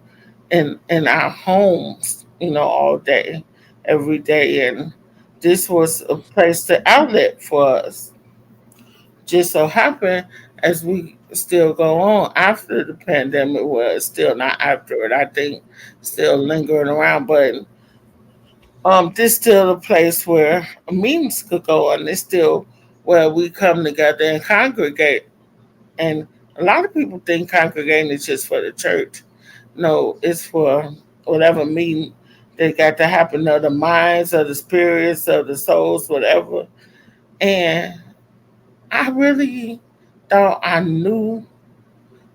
in our homes, all day, every day, and this was a place to outlet for us. Just so happened, as we still go on after the pandemic, was still not after it, I think, still lingering around, but this still a place where meetings could go on. It's still where we come together and congregate. And a lot of people think congregating is just for the church. No, it's for whatever meeting that got to happen, of the minds, of the spirits, of the souls, whatever. And I really thought I knew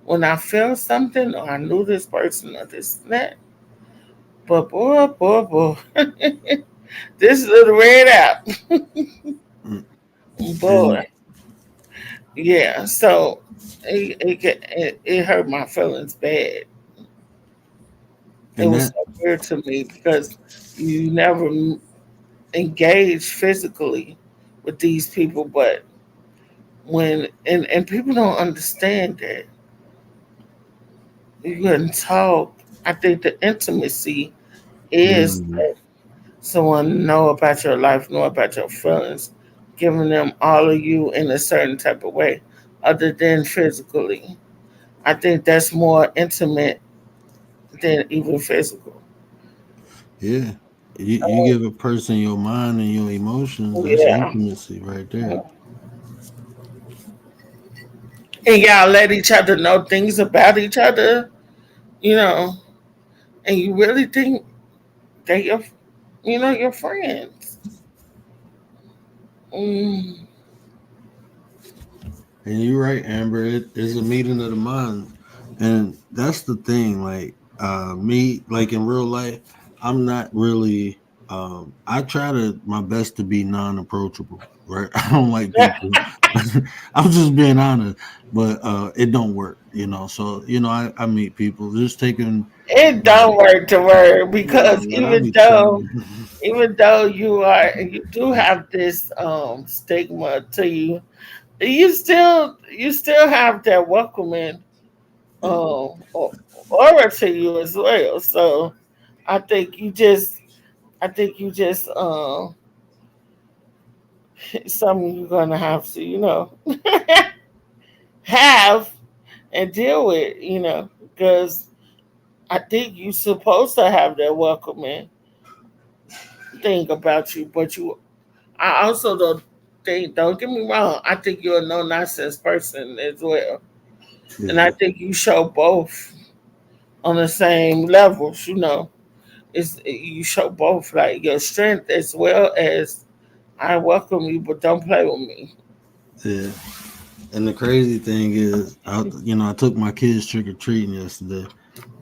when I felt something, or I knew this person, or this and that. But boy, boy, boy, this little red app, mm, boy, and yeah. So it hurt my feelings bad. It and was that so weird to me, because you never engage physically with these people, but and people don't understand that you can talk. I think the intimacy is mm, that someone know about your life, know about your feelings, giving them all of you in a certain type of way, other than physically. I think that's more intimate than even physical. yeah, you So, give a person your mind and your emotions. That's yeah. intimacy right there. And y'all let each other know things about each other, you know, and you really think that your friends. Mm, And you're right, Amber. It is a meeting of the minds, and that's the thing. Like me, like in real life, I'm not really. I try to my best to be non-approachable. Right, I don't like people. I'm just being honest, but it don't work. So I meet people just taking. it Uh, don't work to work, nah, because but I even be though trying. even though you do have this stigma to you, you still have that welcoming aura to you as well. So I think you just I think you just something you're gonna have to have, and deal with, because I think you're supposed to have that welcoming thing about you, but I also don't get me wrong, I think you're a no nonsense person as well. And I Yeah, think you show both on the same levels, It's you show both like your strength as well as I welcome you, but don't play with me. yeah. And the crazy thing is, I took my kids trick or treating yesterday,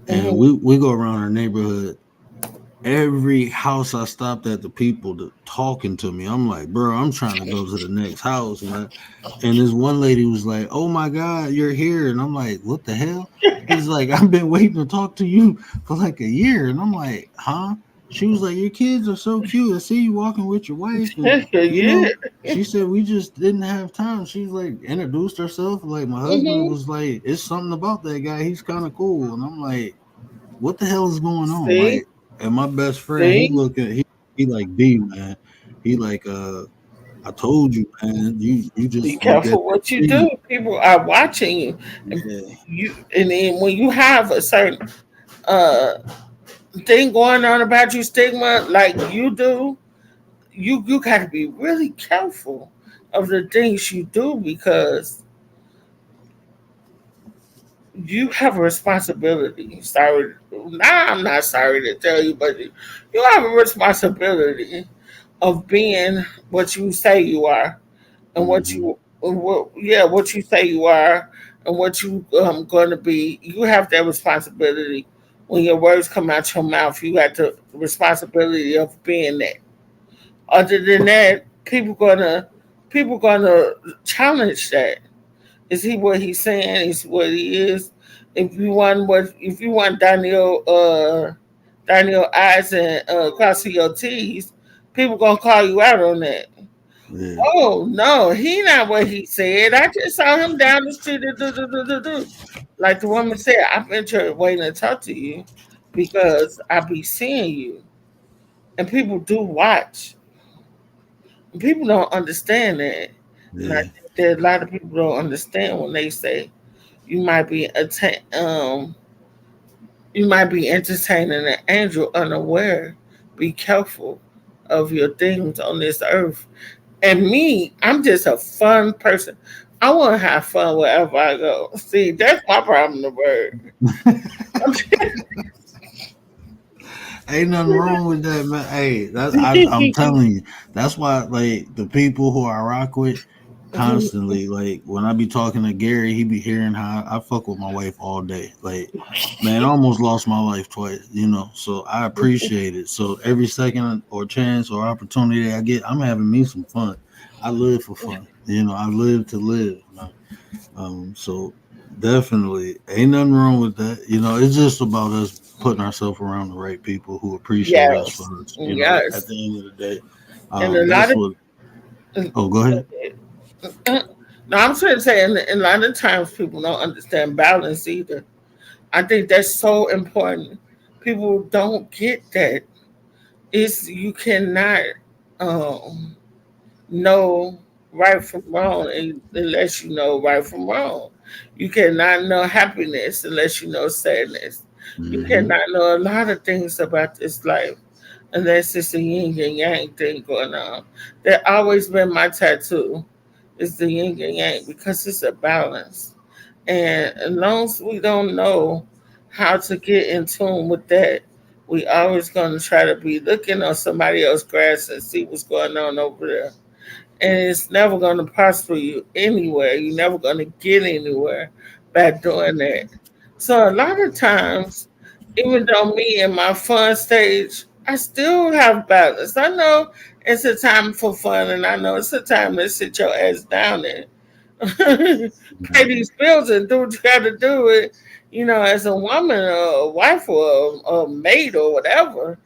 and Hmm. we go around our neighborhood. Every house I stopped at, the people talking to me. I'm like, bro, I'm trying to go to the next house, man. And this one lady was like, "Oh my God, you're here!" And I'm like, "What the hell?" He's like, "I've been waiting to talk to you for like a year." And I'm like, "Huh?" She was like, "Your kids are so cute. I see you walking with your wife, and you Yeah. know." She said we just didn't have time. She's like introduced herself. Like my husband Hmm. was like, "It's something about that guy. He's kind of cool." And I'm like, "What the hell is going on?" See, Like, and my best friend, he see, looking, he like B man. He like, I told you, man. You be just look at careful that what you tree. do. People are watching you, and Yeah, and then when you have a certain uh thing going on about you, stigma like you do, you got to be really careful of the things you do because you have a responsibility. Sorry, I'm not sorry to tell you, but you have a responsibility of being what you say you are and hmm, what you say you are and what you going to be. You have that responsibility. When your words come out your mouth, you got the responsibility of being that. Other than that, people gonna challenge that. Is he what he's saying? Is what he is? If you want Daniel eyes and crossing your T's, people gonna call you out on that. yeah, Oh no, he not what he said. I just saw him down the street. Do. Like the woman said, I've been waiting to talk to you because I be seeing you, and people do watch. People don't understand that, and I yeah, think that a lot of people don't understand when they say you might be you might be entertaining an angel unaware. Be careful of your things on this earth. And me, I'm just a fun person. I want to have fun wherever I go. See, that's my problem. The word. Ain't nothing wrong with that, man. Hey, I'm telling you, that's why like the people who I rock with constantly, like when I be talking to Gary, he be hearing how I fuck with my wife all day. Like, man, I almost lost my life twice. So I appreciate it. So every second or chance or opportunity I get, I'm having me some fun. I live for fun. I live to live, man. So definitely ain't nothing wrong with that. It's just about us putting ourselves around the right people who appreciate us for Yes, us. At yes, the end of the day, and a lot that's of what. Oh, go ahead. no, I'm trying to say, and a lot of times people don't understand balance either. I think that's so important. People don't get that. It's you cannot um, know right from wrong unless you know right from wrong. You cannot know happiness unless you know sadness. You Hmm. cannot know a lot of things about this life unless it's a yin and yang thing going on. That always been my tattoo. Is the yin and yang because it's a balance. And as long as we don't know how to get in tune with that, we always gonna try to be looking on somebody else's grass and see what's going on over there, and it's never going to prosper you anywhere. You're never going to get anywhere by doing that. So a lot of times, even though me in my fun stage, I still have balance. I know it's a time for fun, and I know it's a time to sit your ass down and pay these bills and do what you got to do. It, as a woman or a wife or a maid or whatever,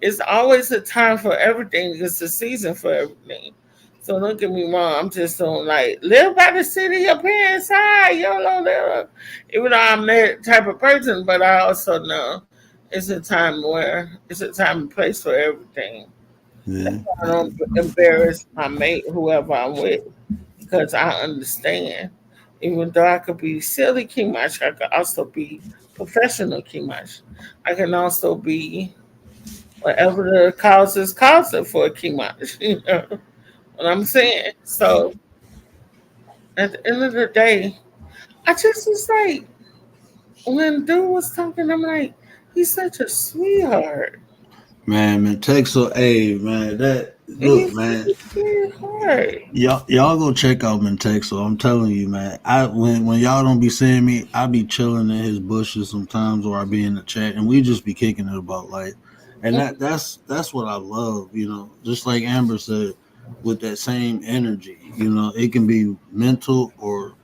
it's always a time for everything. It's a season for everything. So don't get me wrong. I'm just on like live by the city your parents high. YOLO live. Even though I'm that type of person, but I also know it's a time and place for everything. That's Yeah, why I don't embarrass my mate, whoever I'm with, because I understand. Even though I could be silly Kimash, I could also be professional Kimash. I can also be whatever the cause is causing for a Kimash. You know what I'm saying? So at the end of the day, I just was like, when dude was talking, I'm like, he's such a sweetheart. Man, Texas, hey, man, that look, He's such man, a sweetheart. y'all go check out Texas. I'm telling you, man. When y'all don't be seeing me, I be chilling in his bushes sometimes, or I be in the chat, and we just be kicking it about life, and that's what I love, Just like Amber said, with that same energy, it can be mental or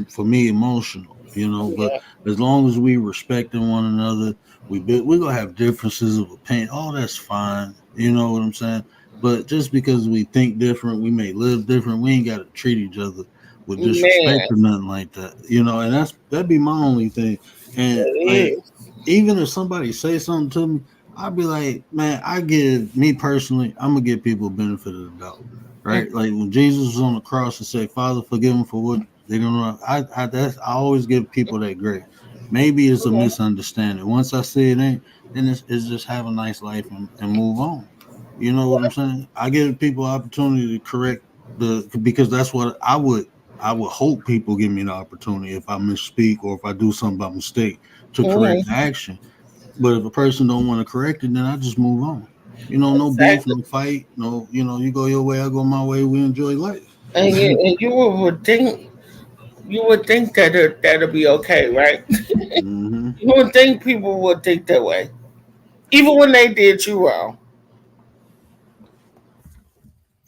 for me emotional, but Yeah. as long as we respecting one another, we gonna have differences of opinion. Oh, that's fine. You know what I'm saying? But just because we think different, we may live different. We ain't got to treat each other with disrespect Man, or nothing like that. And that'd be my only thing. And like, it is. even if somebody say something to me, I'd be like, man, I give me personally, I'm gonna give people benefit of the doubt, right? Like when Jesus was on the cross and said, "Father, forgive them for what they don't know." I always give people that grace. Maybe it's a Mhm. misunderstanding. Once I see it ain't, then it's just have a nice life and move on. You know what I'm saying? I give people opportunity to correct because that's what I would hope people give me the opportunity if I misspeak or if I do something by mistake to correct the Mhm. action. But if a person don't want to correct it, then I just move on. No beef, Exactly. no fight, no, you go your way, I go my way. We enjoy life. And you would think that that'll be okay, right? hmm You would think people would think that way, even when they did you wrong.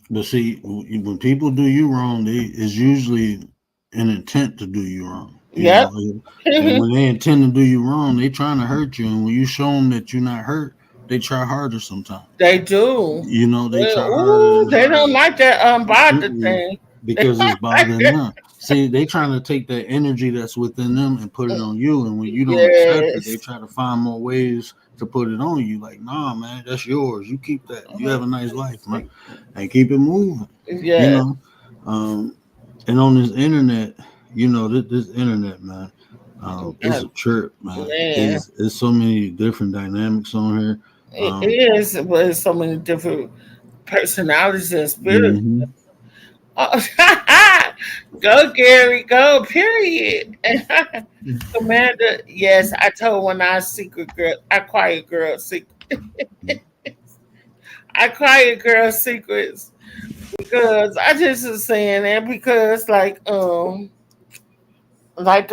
But see, when people do you wrong, it's usually an intent to do you wrong. Yep. And when they intend to do you wrong, they trying to hurt you. And when you show them that you're not hurt, they try harder sometimes. They do. They try harder Ooh, and they don't harder. like that unbothered Mm-mm, thing. They because it's don't like bothering that. them. See, they trying to take that energy that's within them and put it on you. And when you don't accept it, they Yes. try to find more ways to put it on you. Like, nah, man, that's yours. You keep that. You have a nice life, man, and keep it moving. You Yes. know, um, and on this internet, this internet, man, it's a trip, man. Man, It's so many different dynamics on here. it is, but it's so many different personalities and spirits. Mhm. Oh, go, Gary, go, period. Commander, yes, I told one of our secret girl, I quiet girl secret. I quiet girl secrets because I just was saying that because like the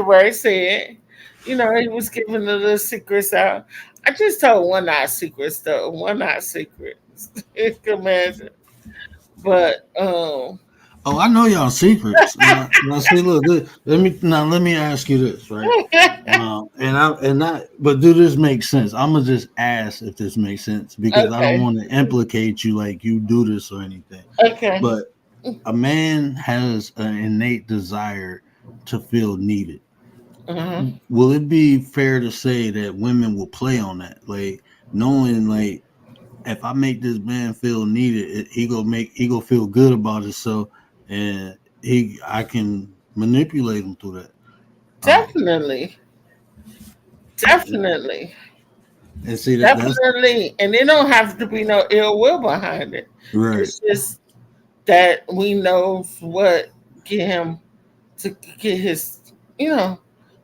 word said, he was giving the little secrets out. I just told one eye secrets though, one eye secrets. Commander. But Oh, I know y'all secrets. Now see, look, let me ask you this, right? But do this make sense? I'm gonna just ask if this makes sense because I don't okay. want to implicate you like you do this or anything. Okay. But a man has an innate desire to feel needed. Uh-huh. Will it be fair to say that women will play on that, like knowing, like if I make this man feel needed, he gonna feel good about himself, and I can manipulate him through that. Um, Definitely. Definitely. and see that's Definitely. And it don't have to be no ill will behind it. right. It's just that we know what get him to get his, you know,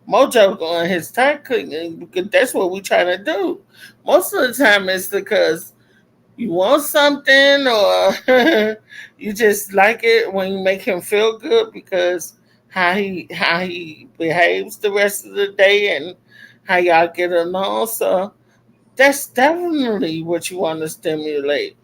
mojo going, his tire cooking, because that's what we trying to do. Most of the time it's because you want something or you just like it when you make him feel good because how he behaves the rest of the day and how y'all get along. So that's definitely what you want to stimulate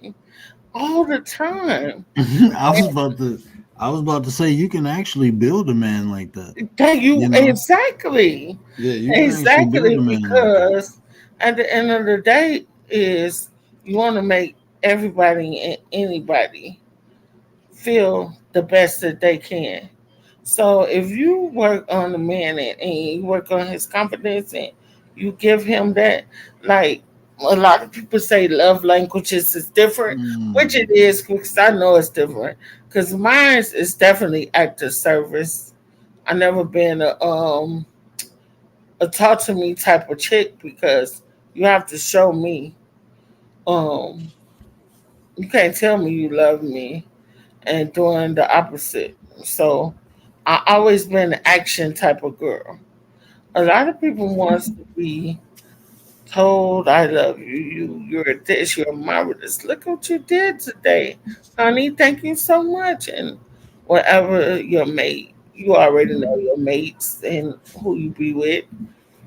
all the time. I was about to I was about to say you can actually build a man like that. That you You know, exactly, yeah, you can actually build exactly a man like that. because at the end of the day is you want to make everybody and anybody feel the best that they can. So if you work on the man and you work on his confidence and you give him that, like a lot of people say love languages is different, which it Mm, is because I know it's different. Because mine is definitely act of service. I never been a talk to me type of chick because you have to show me. Um, you can't tell me you love me and doing the opposite. So I always been an action type of girl. A lot of people wants to be told I love you. You're this, you're marvelous. Look what you did today. Honey, thank you so much. And whatever your mate, you already know your mates and who you be with.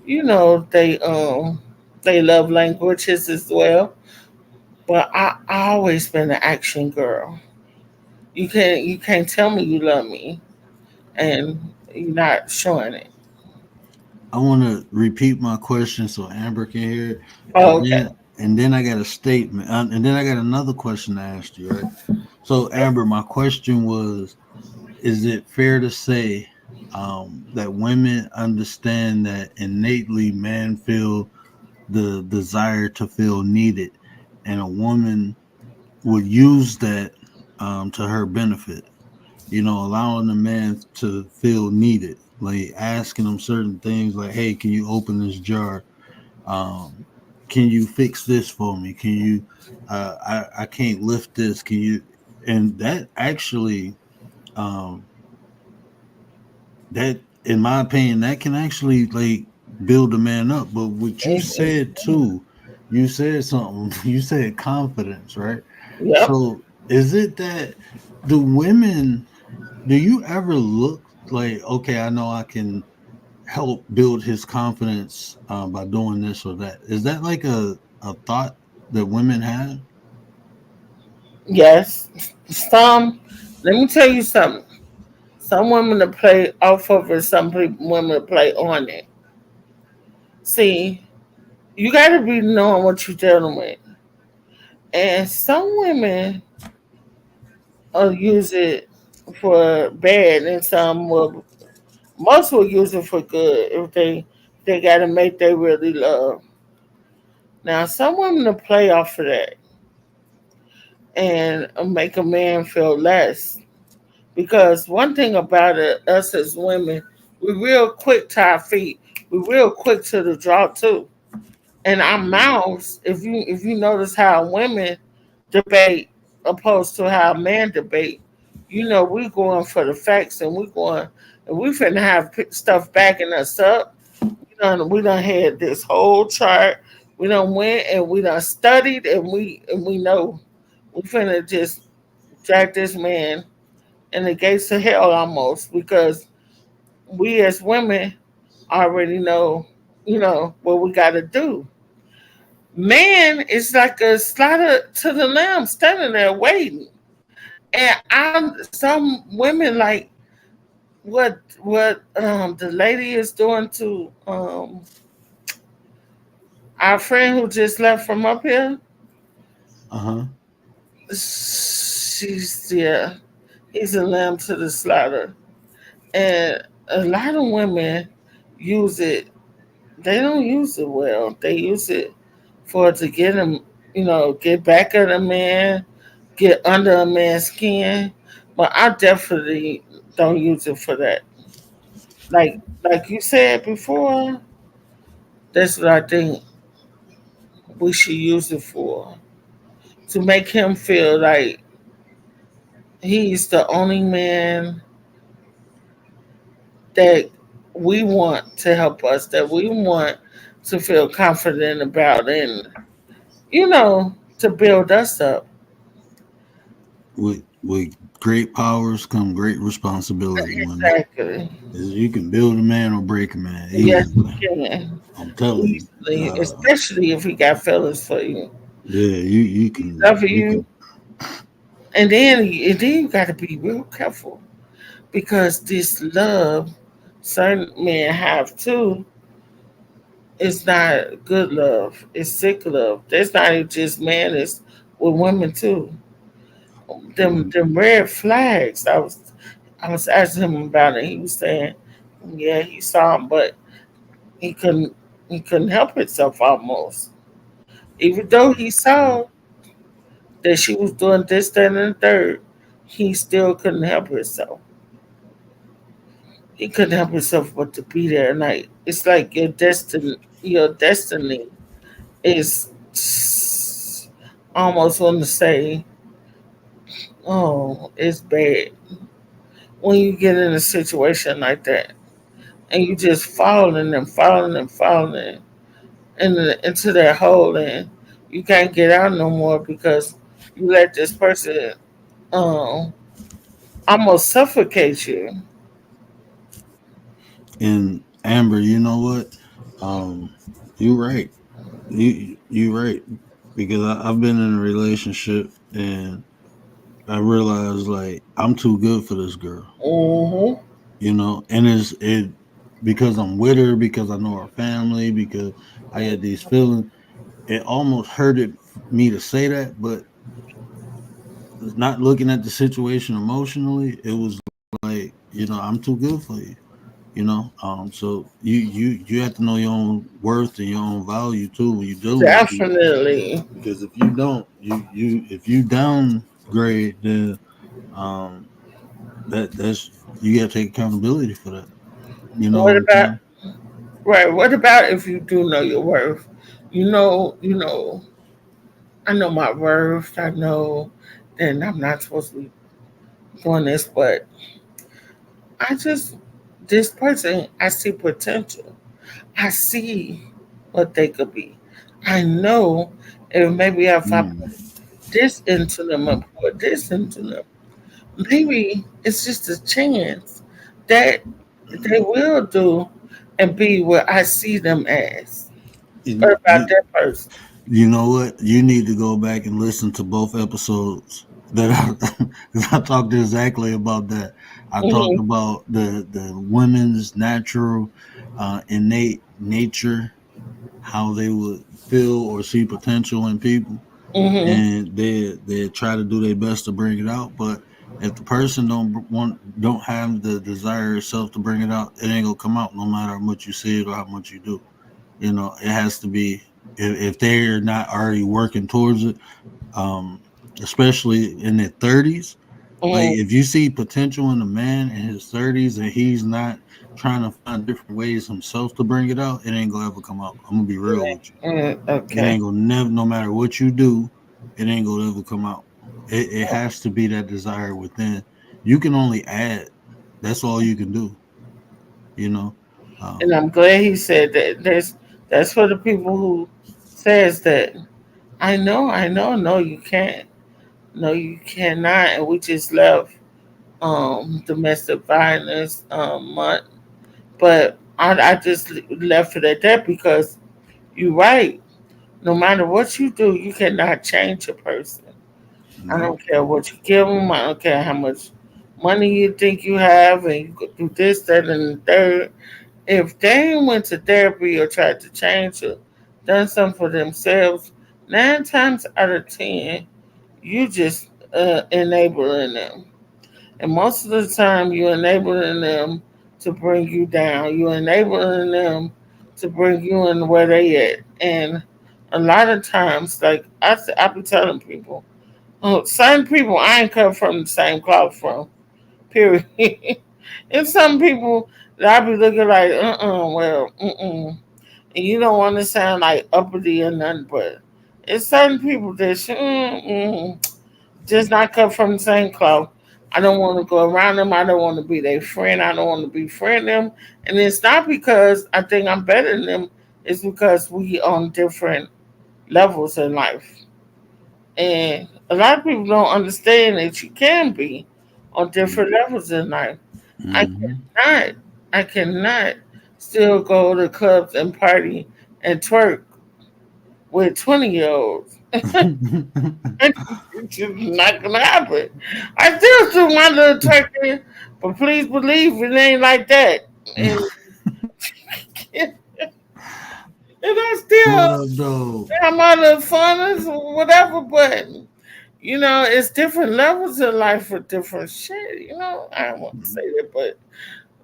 You know they love languages as well. But I always been an action girl. You can't tell me you love me and you're not showing it. I want to repeat my question so Amber can hear it, Oh, okay. and then I got a statement, and then I got another question to ask you. Right. So Amber, my question was: is it fair to say that women understand that innately men feel the desire to feel needed, and a woman would use that to her benefit? You know, allowing the man to feel needed, like asking him certain things, like, "Hey, can you open this jar? Um, can you fix this for me? Can you? I can't lift this. Can you?" And that actually, um, that in my opinion, that can actually like build a man up. But what you Mhm. said too, you said something. You said confidence, right? Yep. So is it that the women? Do you ever look like, okay, I know I can help build his confidence by doing this or that? Is that like a thought that women have? Yes. Some. Let me tell you something. Some women to play off of it. Some women to play on it. See, you got to be knowing what you're dealing with. And some women will use it for bad, and some will. Most will use it for good if they got to make they really love. Now, some women to play off of that and make a man feel less. Because one thing about it, us as women, we real quick to our feet. We real quick to the draw too. And our mouths, if you notice how women debate opposed to how men debate, you know we going for the facts and we finna have stuff backing us up. We done had this whole chart. We done went and we done studied and we know we finna just drag this man in the gates of hell almost because we as women already know what we gotta do. Man is like a slaughter to the lamb standing there waiting. And I'm some women like what the lady is doing to our friend who just left from up here. Uh huh. She's yeah, he's a lamb to the slaughter. And a lot of women use it. They don't use it well. They use it for to get him, get back at a man, get under a man's skin. But I definitely don't use it for that. Like you said before, that's what I think we should use it for. To make him feel like he's the only man that we want to help us, that we want to feel confident about, and to build us up. With great powers come great responsibility, women. Exactly. You can build a man or break a man Yes, we easily. can. I'm telling you. Easily, especially if he got feelings for you. Yeah, you He can love you you. can And then you got to be real careful because this love certain men have too is not good love. It's sick love. That's not even just men. It's with women too. Them red flags. I was asking him about it. He was saying, yeah, he saw him, but he couldn't he couldn't help himself almost. Even though he saw that she was doing this, that, and the third, he still couldn't help himself. you couldn't help yourself but to be there. Like it's like your destiny is almost want to say, oh, it's bad when you get in a situation like that and you just falling and falling and falling into that hole and you can't get out no more because you let this person um almost suffocate you. And Amber, you know what? Um, you right. You right because I've been in a relationship and I realized like I'm too good for this girl, Mm-hmm. and it because I'm with her because I know her family because I had these feelings. It almost hurted me to say that, but not looking at the situation emotionally, it was like I'm too good for you. So you have to know your own worth and your own value too when you're dealing with people. Definitely. Because if you don't, if you downgrade, then um that's you got to take accountability for that. You know what What I'm about saying? right? What about if you do know your worth? You know, I know my worth. I know that I'm not supposed to be doing this, but I just this person I see potential. I see what they could be. I know if maybe if I Mm. put this into them or put this into them, maybe it's just a chance that they will do and be what I see them as. And What about that person? you know what? You need to go back and listen to both episodes that I, 'cause I talked exactly about that. I talked Hmm. about the women's natural, innate nature, how they would feel or see potential in people, Hmm. and they try to do their best to bring it out. But if the person don't have the desire itself to bring it out, it ain't gonna come out no matter how much you say it or how much you do. It has to be if they're not already working towards it, um, especially in their 30s. Like Hmm. if you see potential in a man in his 30s and he's not trying to find different ways himself to bring it out, it ain't gonna ever come out. I'm gonna be real with you. It Okay. ain't gonna never, no matter what you do, it ain't gonna ever come out. It has to be that desire within. You can only add. That's all you can do. You know. And Um, I'm glad he said that. That's for the people who says that. I know. No, you can't. No, you cannot. And we just left domestic violence month, but I just left it at that because you're right. No matter what you do, you cannot change a person. I nope. don't care what you give them. I don't care how much money you think you have, and you could do this, that, and the third. If they went to therapy or tried to change it, done something for themselves, 9 times out of 10, you just enabling them. And most of the time, you're enabling them to bring you down. You're enabling them to bring you in where they at. And a lot of times, like I be telling people, oh, certain people I ain't cut from the same cloth from. Period. And some people that I be looking like, well, and you don't want to sound like uppity or nothing, but it's certain people that just not cut from the same cloth. I don't want to go around them. I don't want to be their friend. I don't want to befriend them. And it's not because I think I'm better than them. It's because we on different levels in life. And a lot of people don't understand that you can be on different levels in life. I Mm-hmm. cannot, I cannot still go to clubs and party and twerk with 20-year-olds. It's just not gonna happen. I still do my little twerking, but please believe it ain't like that. And, and I still What up, though? have my little fun or whatever, but it's different levels in life for different shit. I don't want to say that, but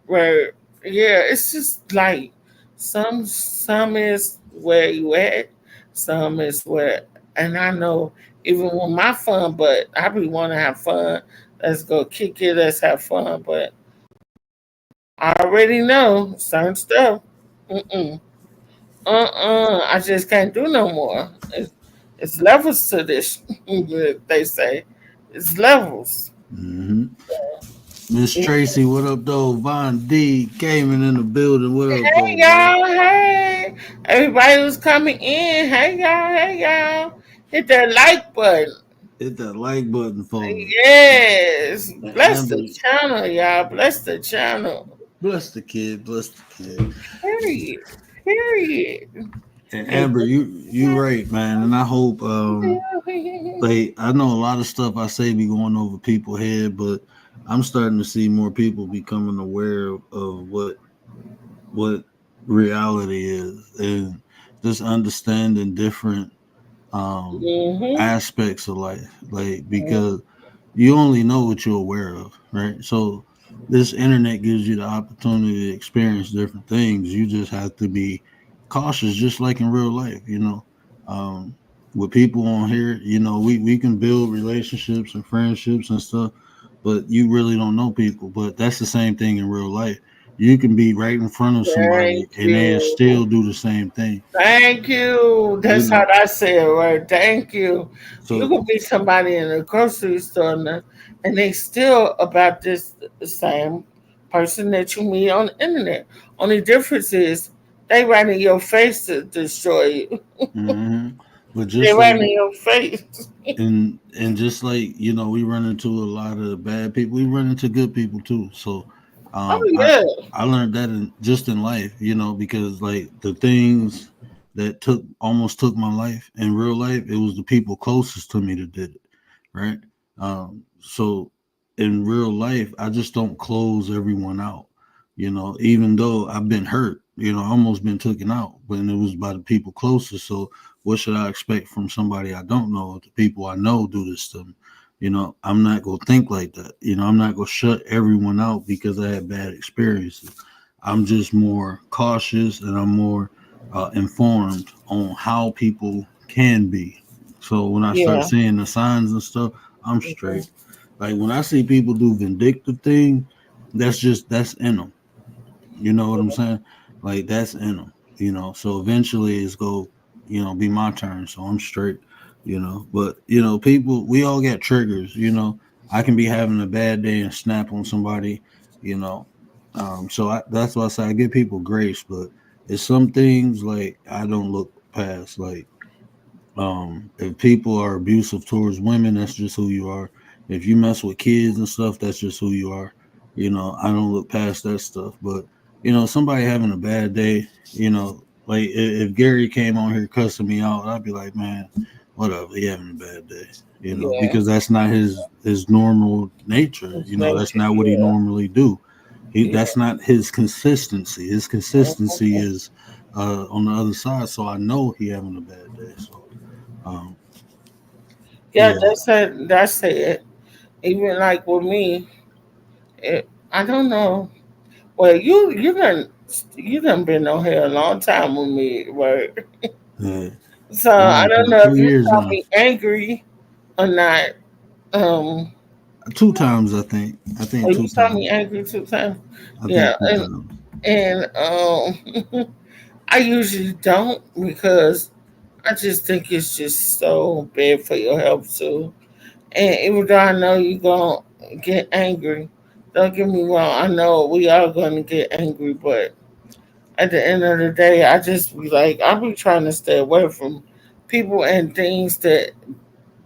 where yeah, it's just like some is where you at, some is where, and I know even with my fun, but I be want to have fun. Let's go kick it. Let's have fun, but I already know certain stuff. Mm-mm. I just can't do no more. It's levels to this. They say it's levels. Hmm. Miss Yeah. Tracy, what up, though? Von D came in the building. What up, Hey though, bro? y'all, hey everybody who's coming in. Hey y'all, hit that like button. Hit that like button for me. Yes, And bless Amber, the channel, y'all. Bless the channel. bless the kid, bless the kid. Period. Period. And And Amber, you right, man. And I hope like I know a lot of stuff I say be going over people's head, but I'm starting to see more people becoming aware of what reality is and just understanding different mm-hmm. aspects of life. Like because you only know what you're aware of, right? So this internet gives you the opportunity to experience different things. You just have to be cautious, just like in real life, you know. Um, with people on here, you know, we can build relationships and friendships and stuff, but you really don't know people. But that's the same thing in real life. You can be right in front of somebody Thank and they you. still do the same thing, Thank you. you That's how know. I say it, right? Thank you. You So could be somebody in a grocery store and they still about this the same person that you meet on the internet. Only difference is they right in your face to destroy you. mhm. But They just right like in your face. and just like you know we run into a lot of bad people, we run into good people too. So Oh I yeah. I learned that just in life, you know, because like the things that took almost took my life in real life, it was the people closest to me that did it, right? So in real life I just don't close everyone out, you know, even though I've been hurt, you know, almost been taken out, but it was by the people closest. So what should I expect from somebody I don't know? If the people I know do this to me, you know, I'm not gonna think like that. You know, I'm not gonna shut everyone out because I had bad experiences. I'm just more cautious and I'm more informed on how people can be. So when I start Yeah. seeing the signs and stuff, I'm straight. Like when I see people do vindictive things, that's in them. You know what I'm saying? Like that's in them. You know. So eventually it's go, you know, be my turn. So I'm straight. You know. But you know, people, we all got triggers. You know, I can be having a bad day and snap on somebody. You know. That's why I say I give people grace, but it's some things like I don't look past. Like if people are abusive towards women, that's just who you are. If you mess with kids and stuff, that's just who you are. You know, I don't look past that stuff. But you know, somebody having a bad day, you know, like if Gary came on here cussing me out, I'd be like, man, whatever, he having a bad day. You know, Yeah. because that's not his normal nature. It's You know, that's nature. not what he Yeah. normally do. He Yeah. That's not his consistency. His consistency Mhm. is on the other side. So I know he having a bad day. So um, Yeah, yeah, that's it. That's it. Even like with me, I don't know. Well, you done been on here a long time with me, right? yeah. So Been I on don't for know if two you years saw now. me angry or not. Um, Two times, I think. I or think you two saw me times. angry 2 times. I Yeah, think two times. and I usually don't because I just think it's just so bad for your health too. And even though I know you're gonna get angry, don't get me wrong. I know we are gonna get angry, but at the end of the day, I just be like, I be trying to stay away from people and things that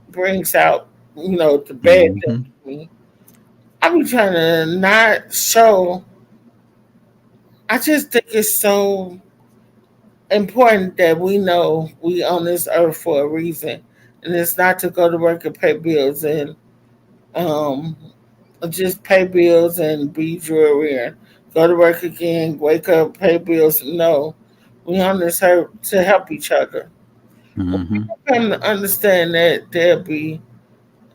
brings out, the bad things Hmm. in me. I be trying to not show. I just think it's so important that we know we on this earth for a reason, and it's not to go to work and pay bills and um just pay bills and be jewelry and go to work again, wake up, pay bills. No, we on this earth to help each other. Hmm. Come to understand that there'll be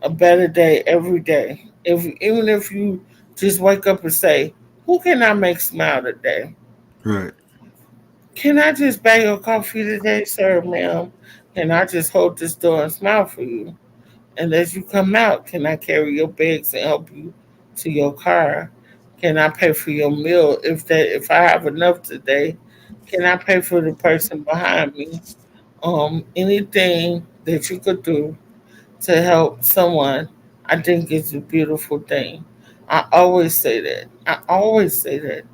a better day every day. If even if you just wake up and say, "Who can I make smile today? Right. Can I just buy your coffee today, sir, ma'am? Can I just hold this door and smile for you? And as you come out, can I carry your bags and help you to your car? Can I pay for your meal? If I have enough today, can I pay for the person behind me? Anything that you could do to help someone, I think is a beautiful thing. I always say that. I always say that.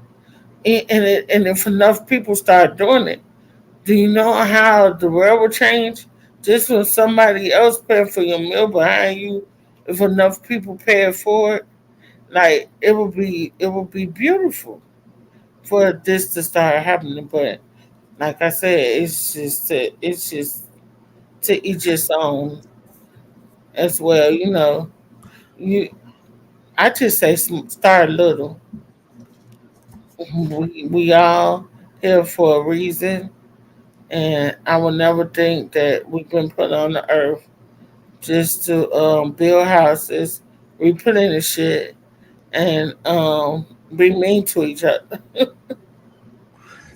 And if enough people start doing it, do you know how the world will change? Just when somebody else paying for your meal behind you, if enough people pay it for it, like it will be beautiful for this to start happening. But like I said, it's just to each its own as well. You I just say start little. We all here for a reason, and I will never think that we've been put on the earth just to build houses, replenish shit, and be mean to each other.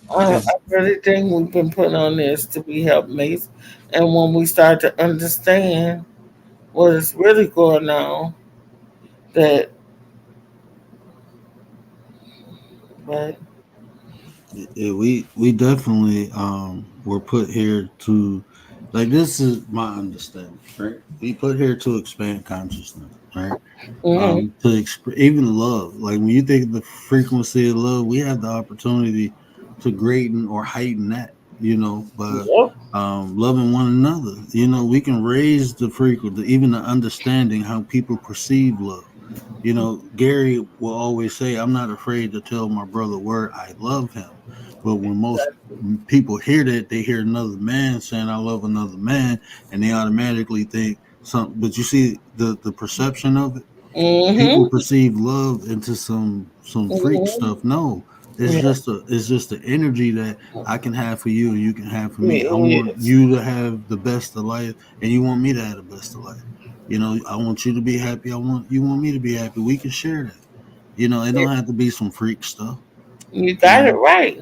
I It's, really think we've been put on this to be helpmates, and when we start to understand what is really going on, that but we definitely were put here to, like, this is my understanding, right? We put here to expand consciousness, right? mm-hmm, Even love. Like when you think of the frequency of love, we have the opportunity to greaten or heighten that, by yep, loving one another. We can raise the frequency, even the understanding how people perceive love. Gary will always say, I'm not afraid to tell my brother where I love him. But when most people hear that, they hear another man saying, I love another man, and they automatically think something. But you see the perception of it. People mm-hmm, perceive love into some freak mm-hmm, stuff. No, yeah, it's just the energy that I can have for you and you can have for me. I want yes, you to have the best of life and you want me to have the best of life. I want you to be happy. You want me to be happy. We can share that. It yeah, don't have to be some freak stuff. you You got it know. right.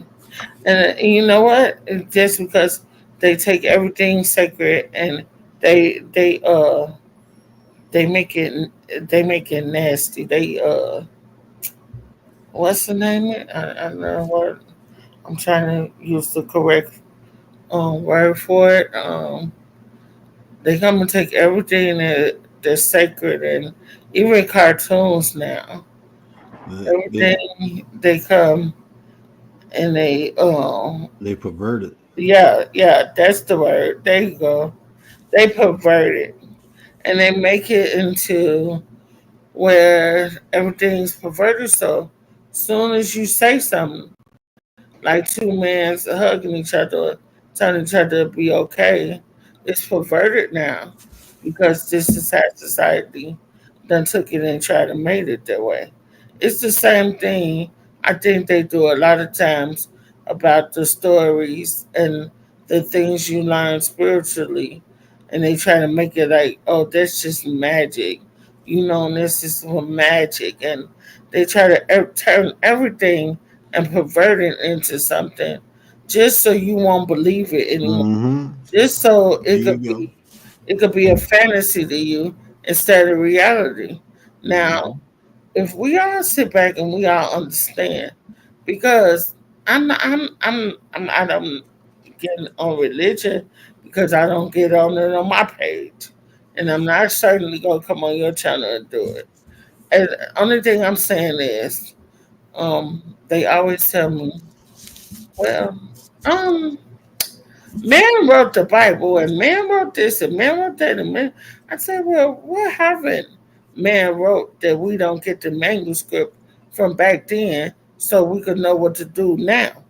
And you know what? It's just because they take everything sacred and they they uh they make it they make it nasty. What's the name? I don't know what I'm trying to use the correct word for it. They come and take everything that's sacred, and even cartoons now. They Everything they come and they pervert it. yeah, that's the word. There you go. They pervert it and they make it into where everything's perverted. So soon as you say something, like two men hugging each other, telling each other to be okay, it's perverted now because this is how society done took it and tried to make it that way. It's the same thing I think they do a lot of times about the stories and the things you learn spiritually, and they try to make it like, oh, that's just magic. This is for magic, and they try to turn everything and pervert it into something just so you won't believe it anymore. Mm-hmm. Just so There you go. it could be a fantasy to you instead of reality. Now, Mm-hmm. if we all sit back and we all understand, because I don't get on religion because I don't get on it on my page, and I'm not certainly gonna come on your channel and do it. And the only thing I'm saying is, they always tell me, well, um, man wrote the Bible and man wrote this and man wrote that and man. I said, well, what haven't man wrote that we don't get the manuscript from back then so we could know what to do now?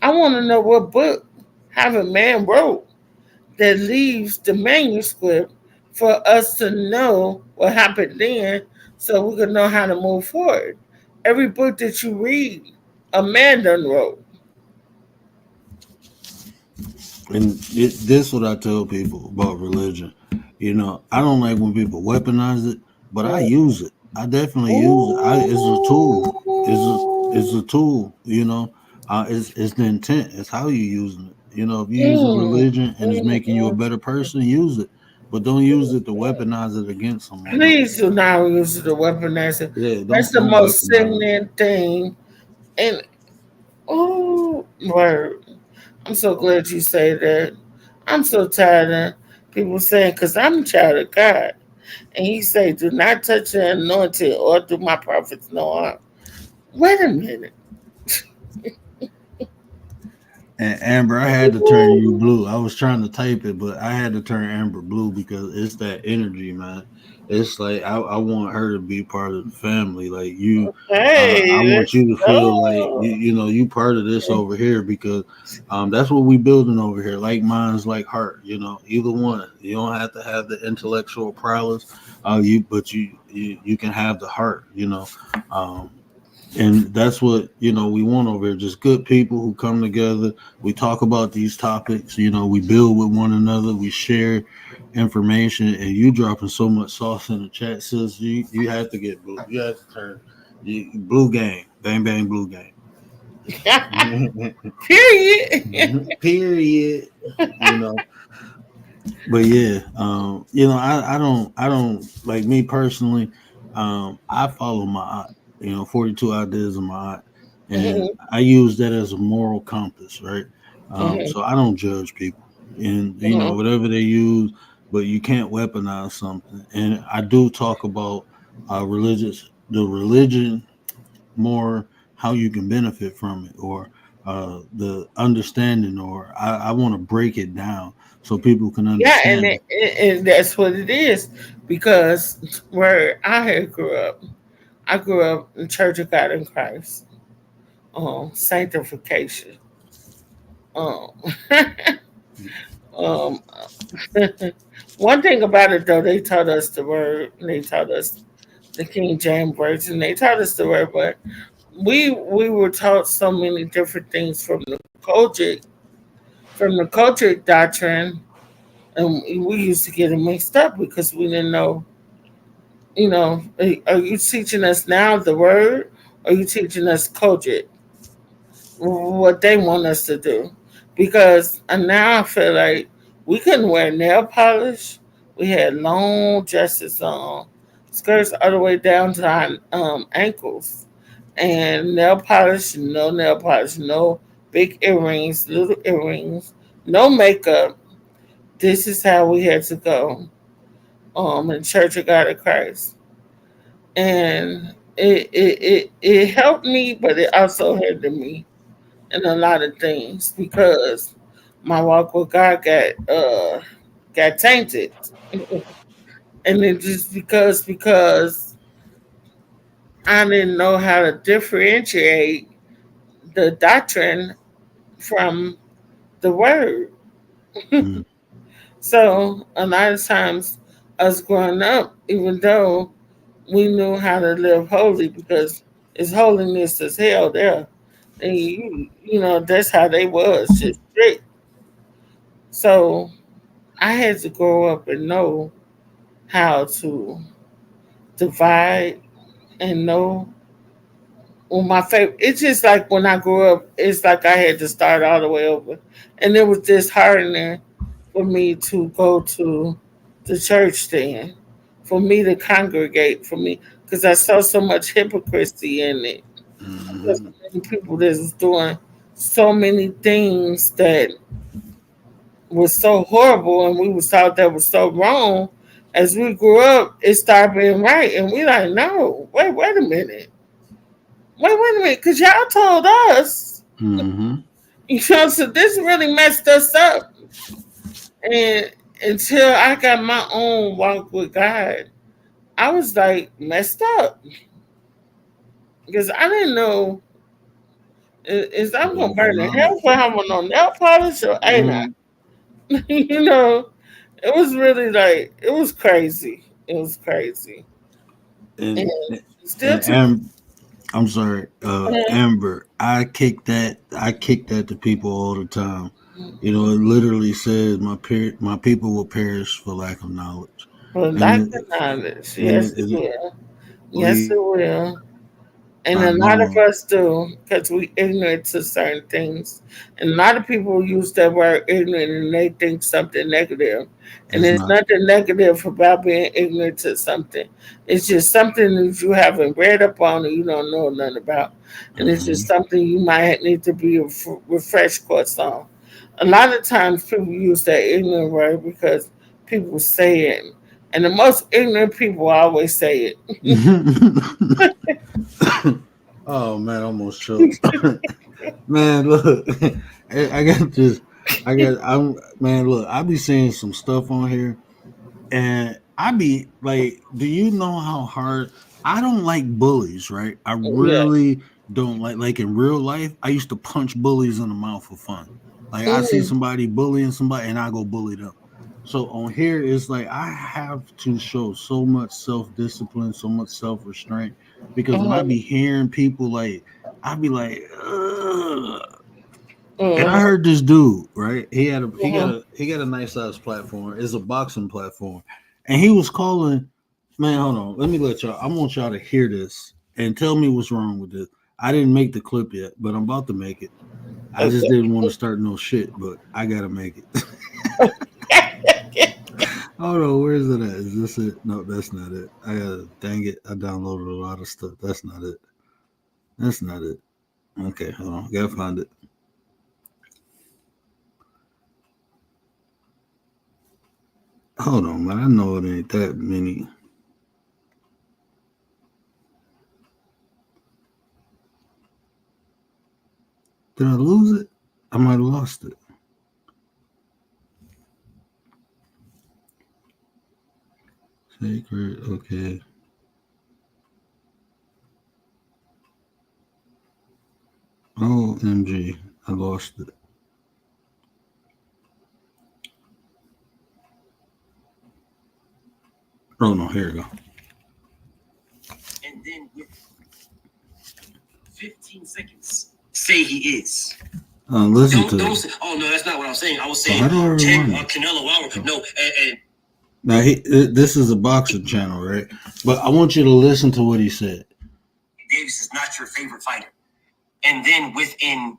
I want to know what book haven't man wrote that leaves the manuscript for us to know what happened then so we can know how to move forward. Every book that you read, a man done wrote. And this what I tell people about religion. I don't like when people weaponize it, but I Mm. use it. I definitely use it. It's a tool. It's a tool. It's the intent. It's how you using it. If you're using Mm. religion and it's making you a Mm. better person, use it. but don't use it to weaponize it against someone else. Please do not use the weaponizer. Yeah, That's the don't most weaponize it. sickening thing. And oh, word. I'm so glad you say that. I'm so tired of people saying, because I'm a child of God. And he say, do not touch the anointing or do my prophets no harm. Wait a minute. And Amber, I had to turn you blue. I was trying to type it, but I had to turn Amber blue because it's that energy, man. It's like I want her to be part of the family. Like you, I Hey, want let's you to feel like go. you part of this over here because that's what we building over here. Like minds, like heart. Either one. You don't have to have the intellectual prowess. You can have the heart. Um, and that's what we want over here, just good people who come together. We talk about these topics, we build with one another, we share information. And you dropping so much sauce in the chat, sis, you have to get blue. You have to turn blue game, bang bang blue game. Period. Period. you know but yeah, I don't like me personally. I follow my aunt, 42 ideas of my aunt, and Mhm, I use that as a moral compass, right? mhm, So I don't judge people, and mhm. whatever they use, but you can't weaponize something. And I do talk about the religion more, how you can benefit from it, or the understanding, or I want to break it down so people can Yeah, and, understand it. and that's what it is. Because where I had grew up, I grew up in Church of God in Christ, sanctification. Um, um, one thing about it though, they taught us the word. They taught us the King James version. They taught us the word, but we were taught so many different things from the culture doctrine, and we used to get it mixed up because we didn't know. Are you teaching us now the word? Or are you teaching us culture? What they want us to do? Because now I feel like we couldn't wear nail polish. We had long dresses on, skirts all the way down to our ankles, and nail polish, no big earrings, little earrings, no makeup. This is how we had to go in Church of God of Christ. And it helped me, but it also hindered me in a lot of things because my walk with God got tainted. And it just because I didn't know how to differentiate the doctrine from the word. Mm, So a lot of times us growing up, even though we knew how to live holy because it's holiness as hell there. And that's how they was, just strict. So I had to grow up and know how to divide and know my favorite. It's just like when I grew up, it's like I had to start all the way over. And it was disheartening for me to go to the church then, for me to congregate, for me, because I saw so much hypocrisy in it. There's so mhm, many people that was doing so many things that was so horrible and we was taught that was so wrong. As we grew up, it started being right. And we like, no, wait a minute. Wait a minute, because y'all told us. mhm. So this really messed us up. And until I got my own walk with God, I was like messed up. Because I didn't know is I'm What gonna was burn in going on? hell for having no nail polish or ain't I? Mm, you know, it was really like it was crazy. It was crazy. And and still and to I'm sorry, Amber. I kick that to people all the time. It literally says my people will perish for lack of knowledge, for and lack of knowledge. and Yes, it will. Yes, it we will. And I a lot of know. us do because we ignorant to certain things. And a lot of people use that word ignorant and they think something negative. And It's there's not. nothing negative about being ignorant to something. It's just something that you haven't read up on and you don't know nothing about. And it's just something you might need to be a refresh course on. A lot of times people use that ignorant word because people say it. And the most ignorant people always say it. Oh man, I almost choked. Man, look, I got this. I'm man. Look, I be seeing some stuff on here, and I be like, do you know how hard? I don't like bullies, right? I Yeah. really don't like in real life. I used to punch bullies in the mouth for fun. Like I see Mhm. somebody bullying somebody, and I go bully them. So on here, it's like I have to show so much self discipline, so much self restraint, because when I Mhm. be hearing people like, I be like, ugh. And I Mhm. heard this dude, right? Mhm. He got a nice size platform. It's a boxing platform. And he was calling, man, hold on. Let me let y'all I want y'all to hear this and tell me what's wrong with this. I didn't make the clip yet, but I'm about to make it. I just Okay. didn't want to start no shit, but I gotta make it. Hold on, where is it at? Is this it? No, that's not it. I gotta dang it. I downloaded a lot of stuff. That's not it. That's not it. Okay, hold on. Gotta find it. Hold on, man. I know it ain't that many. Did I lose it? I might have lost it. Sacred, okay. OMG, I lost it. Oh no, here we go. And then with 15 seconds, say he is. Listen don't, to don't say, oh no, that's not what I was saying. I was saying Canelo Álvarez. No, and now this is a boxing channel, right? But I want you to listen to what he said. Davis is not your favorite fighter, and then within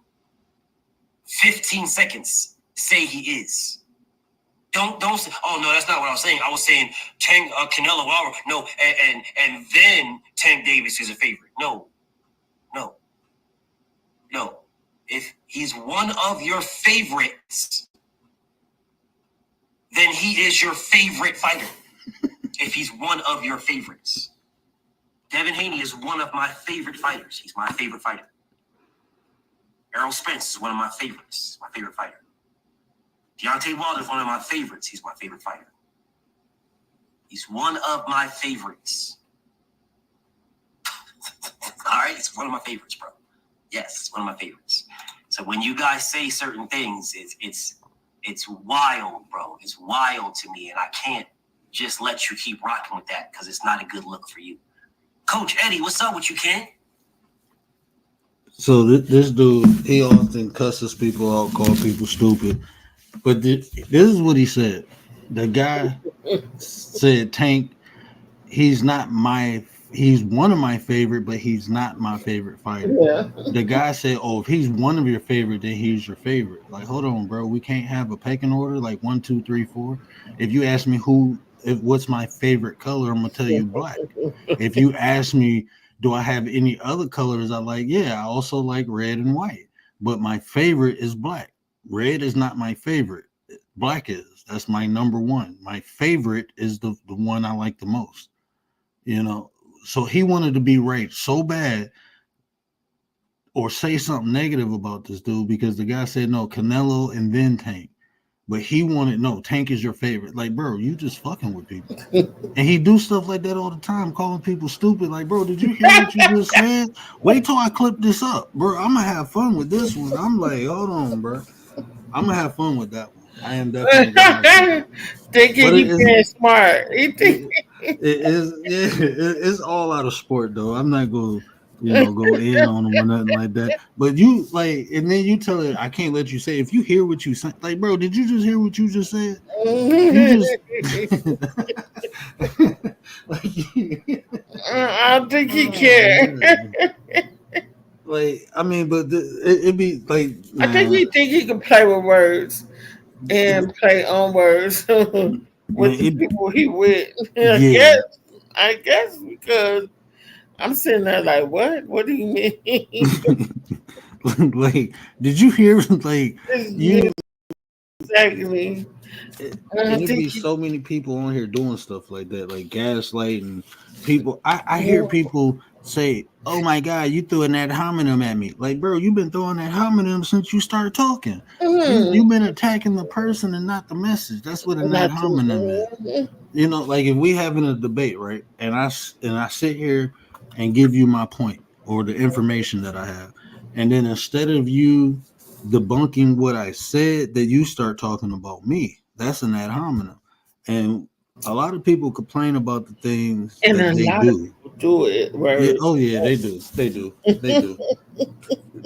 15 seconds, say he is. Don't say, oh no, that's not what I was saying. I was saying Tank Canelo Álvarez. No, and then Tank Davis is a favorite. No. If he's one of your favorites, then he is your favorite fighter. If he's one of your favorites. Devin Haney is one of my favorite fighters. He's my favorite fighter. Errol Spence is one of my favorites. My favorite fighter. Deontay Wilder is one of my favorites. He's my favorite fighter. He's one of my favorites. All right? It's one of my favorites, bro. Yes, it's one of my favorites. So when you guys say certain things, it's wild, bro. It's wild to me, and I can't just let you keep rocking with that because it's not a good look for you. Coach Eddie, what's up with you, Ken? So this dude, he often cusses people out, call people stupid. But this is what he said. The guy said, Tank, he's one of my favorite, but he's not my favorite fighter. Yeah. The guy said, oh, if he's one of your favorite, then he's your favorite. Like, hold on, bro. We can't have a pecking order like 1, 2, 3, 4. If you ask me what's my favorite color, I'm gonna tell you black. If you ask me, do I have any other colors I like? Yeah, I also like red and white. But my favorite is black. Red is not my favorite. Black is. That's my number one. My favorite is the one I like the most. You know, so he wanted to be right so bad or say something negative about this dude because the guy said no, Canelo and then Tank. But he wanted no, Tank is your favorite. Like, bro, you just fucking with people. And he do stuff like that all the time, calling people stupid. Like, bro, did you hear what you just said? Wait till I clip this up, bro. I'm gonna have fun with this one. I'm like, hold on, bro. I'm gonna have fun with that one. I am definitely gonna have fun. Thinking he being smart. It's all out of sport though. I'm not gonna go in on him or nothing like that. But you like, and then you tell it, I can't let you say. If you hear what you say, like, bro, did you just hear what you just said? You just I don't think he cared. Like, I mean, but it be like, I man, think he can play with words and play on words with man, the people he with. yeah. I guess because I'm sitting there like, what? What do you mean? Like, did you hear? Like, Yeah, you exactly. I and don't it think be he. so many people on here doing stuff like that, like gaslighting people. I hear people say, "Oh my God, you threw an ad hominem at me." Like, bro, you've been throwing that hominem since you started talking. You've been attacking the person and not the message. That's what an ad Not hominem is. to, You know, like if we having a debate, right? And I sit here and give you my point or the information that I have, and then instead of you debunking what I said, that you start talking about me. That's an ad hominem, and a lot of people complain about the things and that a they lot of do. people do it. Yeah, Word. oh yeah, they do. They do. They do.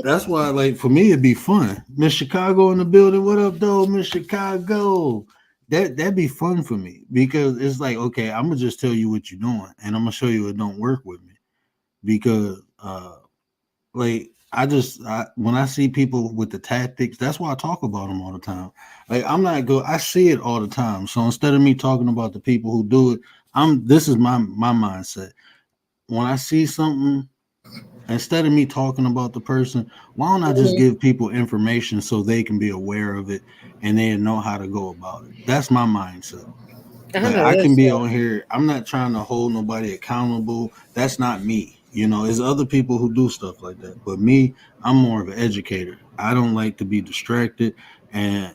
That's why, like, for me, it'd be fun. Miss Chicago in the building. What up, though, Miss Chicago? That'd be fun for me because it's like, okay, I'm gonna just tell you what you're doing, and I'm gonna show you it don't work with me because, like, when I see people with the tactics, that's why I talk about them all the time. Like, I'm not go. I see it all the time. So instead of me talking about the people who do it, this is my mindset. When I see something, instead of me talking about the person, why don't I just give people information so they can be aware of it and they know how to go about it? That's my mindset. I Like, know I can that's be right. on here. I'm not trying to hold nobody accountable. That's not me. You know, there's other people who do stuff like that. But me, I'm more of an educator. I don't like to be distracted. And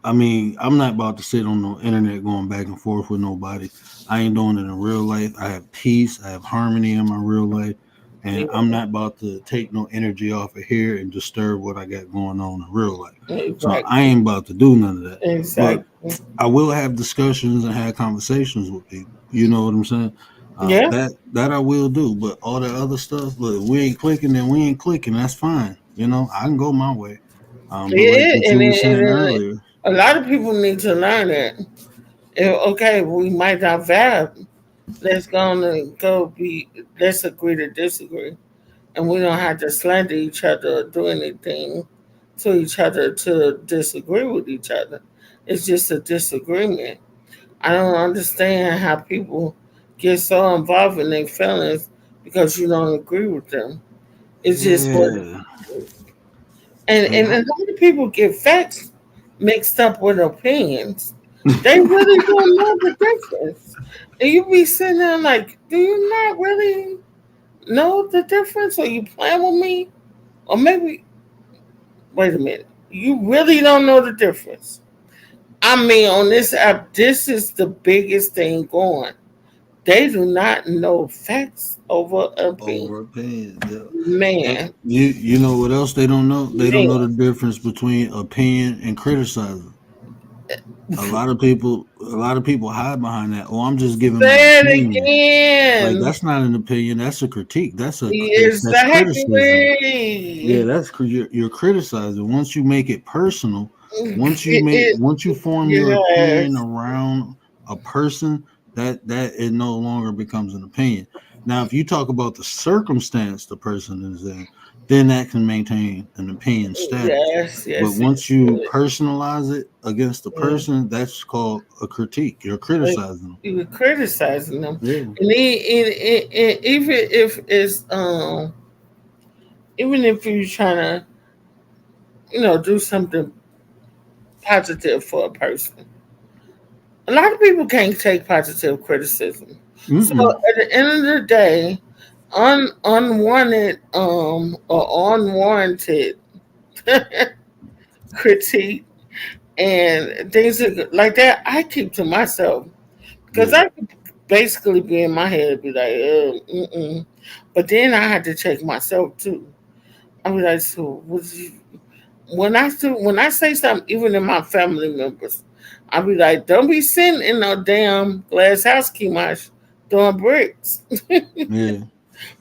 I mean, I'm not about to sit on the internet going back and forth with nobody. I ain't doing it in real life. I have peace. I have harmony in my real life. And I'm Yeah, not about to take no energy off of here and disturb what I got going on in real life. So I exactly. ain't about to do none of that. But Exactly. I will have discussions and have conversations with people. You know what I'm saying? Yeah. That I will do. But all that other stuff, look, we ain't clicking, then we ain't clicking. That's fine. You know, I can go my way. But like Yeah, what you were saying earlier, a lot of people need to learn it. Okay, we might not vibe. Let's let's agree to disagree. And we don't have to slander each other or do anything to each other to disagree with each other. It's just a disagreement. I don't understand how people get so involved in their feelings because you don't agree with them. It's just what it yeah. is. Like, And a lot of people get facts mixed up with opinions. They really don't know the difference. And you be sitting there like, do you not really know the difference? Or you playing with me? Or maybe, wait a minute, you really don't know the difference. I mean, on this app, this is the biggest thing going. They do not know facts over opinion. over opinion. Yeah. And Man, you know what else they don't know? They don't know man. the difference between opinion and criticizing. A lot of people hide behind that. Oh, I'm just giving my Say it opinion. Like, again. that's not an opinion. That's a critique. That's criticism. Yeah, Exactly. you're criticizing. Once you make it personal, It, once you form your opinion yes. around a person, that it no longer becomes an opinion. Now, if you talk about the circumstance the person is in, then that can maintain an opinion status. Yes, But yes, once yes. you personalize it against the Yeah. person, that's called a critique. You're Like, criticizing them. you were criticizing them. Yeah. And even if it's even if you're trying to, do something positive for a person. A lot of people can't take positive criticism. So Mm-mm. at the end of the day, unwanted or unwarranted critique and things like that, I keep to myself because Yeah. I could basically be in my head and be like, mm-mm. But then I had to check myself too. I be like, so was you, when I say something, even in my family members, I be like, don't be sitting in no damn glass house, Kimash, doing bricks. Yeah.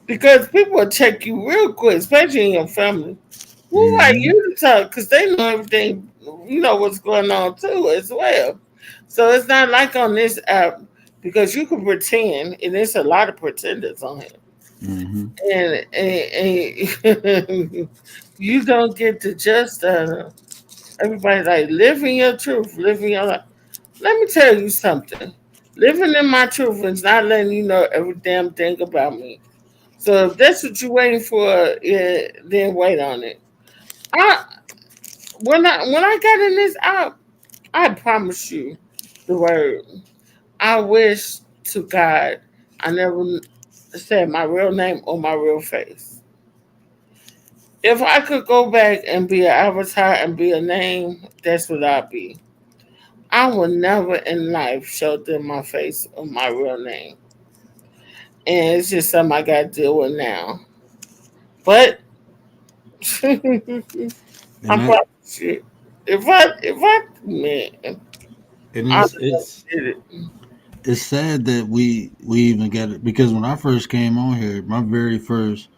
Because people will check you real quick, especially in your family. Who are Mm-hmm. you to talk? Because they know everything, what's going on too, as well. So it's not like on this app, because you can pretend, and there's a lot of pretenders on here. Mm-hmm. and you don't get to just everybody's like living your truth, living your life. Let me tell you something. Living in my truth is not letting you know every damn thing about me. So if that's what you're waiting for, yeah, then wait on it. I when I got in this app, I promise you the word. I wish to God I never said my real name or my real face. If I could go back and be an avatar and be a name, that's what I'd be. I will never in life show them my face or my real name. And it's just something I got to deal with now. But And I that promise you, if I man, and I it's did it. it's sad that we even got it because when I first came on here, my very first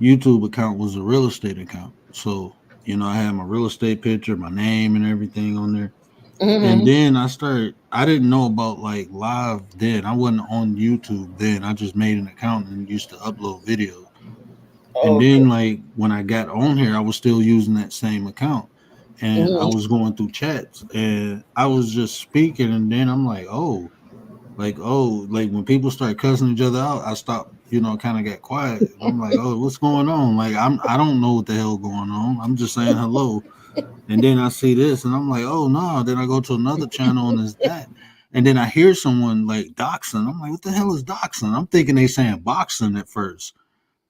YouTube account was a real estate account. So I had my real estate picture, my name, and everything on there. And Mm-hmm. then I didn't know about like live then. I wasn't on YouTube then. I just made an account and used to upload videos. And Okay. then like when I got on here, I was still using that same account. And I Mm-hmm. was going through chats and I was just speaking and then I'm like when people start cussing each other out, I stopped, kind of got quiet. And I'm like, oh, what's going on? Like I don't know what the hell going on. I'm just saying hello. And then I see this and I'm like, oh no. Then I go to another channel and it's that. And then I hear someone like doxing. I'm like, what the hell is doxing? I'm thinking they saying boxing at first.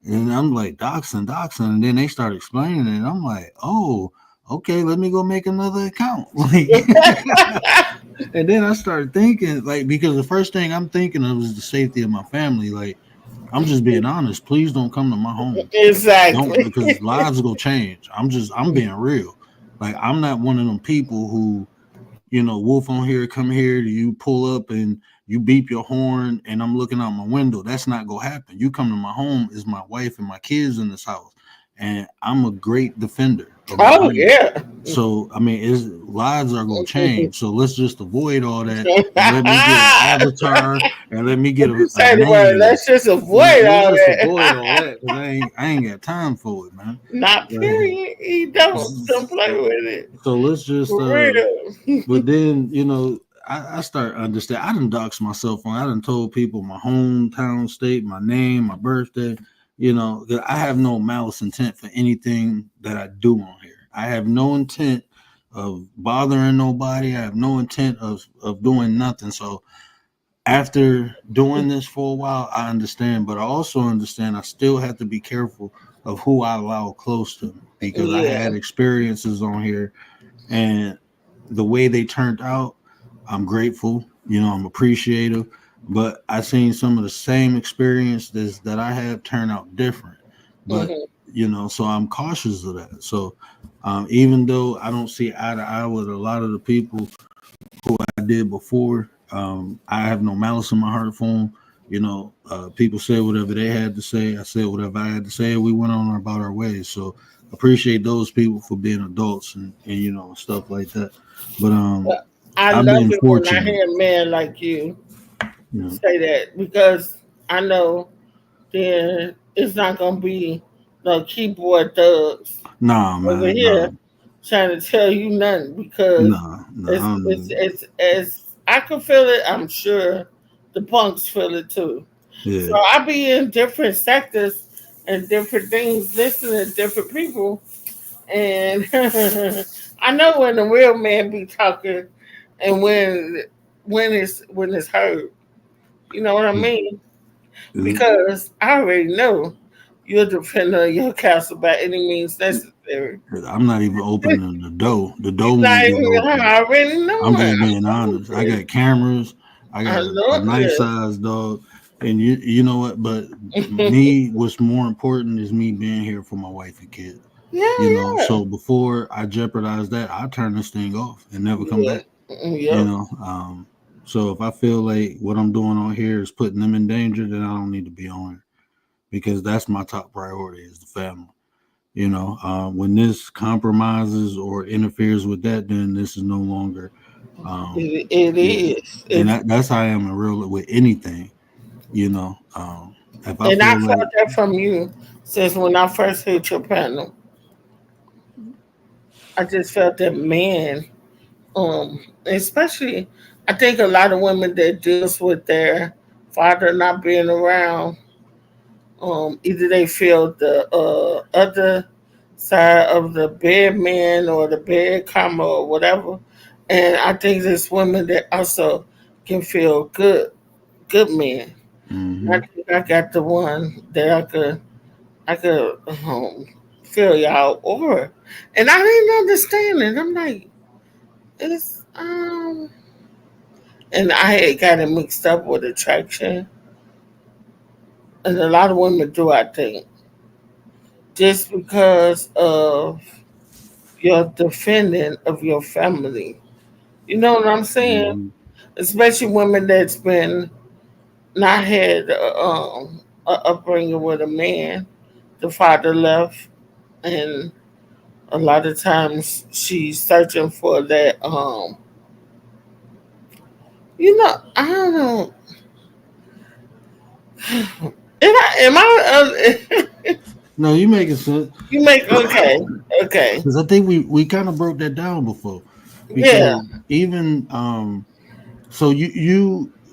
And I'm like, doxing. And then they start explaining it. And I'm like, oh, okay, let me go make another account. Like, and then I started thinking, like, because the first thing I'm thinking of is the safety of my family. Like, I'm just being honest. Please don't come to my home. Don't, Exactly. because lives will change. I'm being real. Like, I'm not one of them people who, wolf on here, come here, you pull up and you beep your horn and I'm looking out my window. That's not gonna happen. You come to my home, is my wife and my kids in this house. And I'm a great defender of my Oh home. yeah. So I mean, lives are gonna change. So let's just avoid all that and let me get an avatar and let me get What you a say the word? name. Let's just avoid Let's all just avoid that. all that because I ain't got time for it, man. Not Like, period. You don't play with it. so let's just For real. but then I start understand. I done doxed myself on. I done told people my hometown, state, my name, my birthday. That I have no malice intent for anything that I do on here. I have no intent of bothering nobody. I have no intent of doing nothing. So after doing this for a while, I understand, but I also understand I still have to be careful of who I allow close to me because I Yeah. had experiences on here and the way they turned out, I'm grateful. I'm appreciative, but I seen some of the same experiences that I have turn out different. But Hmm. so I'm cautious of that. So even though I don't see eye to eye with a lot of the people who I did before, I have no malice in my heart for them. People said whatever they had to say. I said whatever I had to say. We went on about our ways. So appreciate those people for being adults and stuff like that. But I I've love been it when I fortunate. hear a man like you You know, say that because I know then it's not gonna be no keyboard thugs nah, over man, here nah, trying to tell you nothing because nah. I don't, it's I can feel it. I'm sure the punks feel it too. So yeah, I be in different sectors and different things, listening to different people, and I know when the real man be talking and when it's heard. You know what I mean? yeah. Because I already know you're a defender of your castle by any means necessary. I'm not even opening the door. The You're door not won't get even. open. I already I'm know it. just being I know honest. I this. got cameras. I I got a know nice size dog, and you know what? But this. me, what's more important is me being here for my wife and kids. Yeah, yeah, So before I jeopardize that, I turn this thing off and never come yeah. back. You Yep. know, so if I feel like what I'm doing on here is putting them in danger, then I don't need to be on here because that's my top priority is the family. When this compromises or interferes with that, then this is no longer, um, It yeah. is. And It's that's how I am in real with anything, you know. If I And I feel felt like, that from you since when I first hit your panel. I just felt that man, especially I think a lot of women that deals with their father not being around, either they feel the other side of the bed man or the bed karma or whatever. And I think there's women that also can feel good men. I hmm think I got the one that I could feel y'all over. And I didn't understand it. I'm like, it's and I had got it mixed up with attraction. And a lot of women do, I think, just because of your defending of your family. You know what I'm saying? hmm Especially women that's been not had a upbringing with a man. The father left, and a lot of times she's searching for that. I don't know. no, you making sense. You make okay, okay, Because I think we kind of broke that down before. yeah, Because even so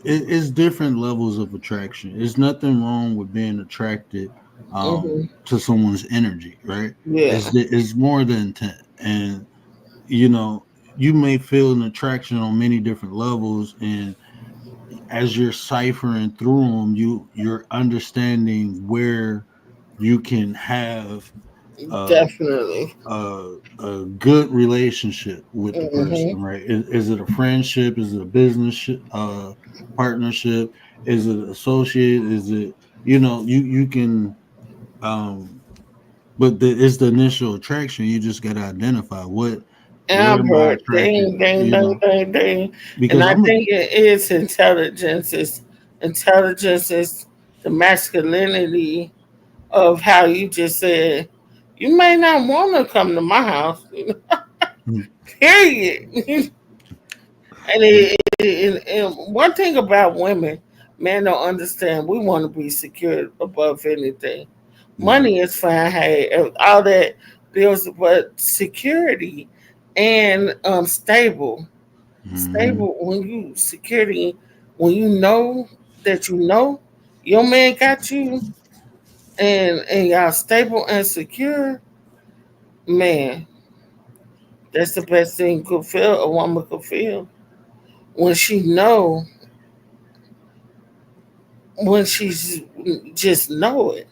it's different levels of attraction. There's nothing wrong with being attracted to someone's energy, right? yeah, It's more than intent, and you know you may feel an attraction on many different levels, and as you're ciphering through them, you're understanding where you can have uh, definitely. a good relationship with the person, Hmm. right? Is it a friendship? Is it a business partnership? Is it associate? Is it you can um but it's the initial attraction. You just got to identify what am I Albert, attracted, ding, ding, ding, ding, ding. And because I I'm a think it is intelligence. Intelligence is the masculinity of how you just said. You may not want to come to my house, period. And one thing about women, men don't understand. We want to be secure above anything. yeah. Money is fine, hey, all that bills, but security and hmm stable. When you security, when you know that you know your man got you, and y'all stable and secure, man, that's the best thing could feel. A woman could feel when she know when she's just know it.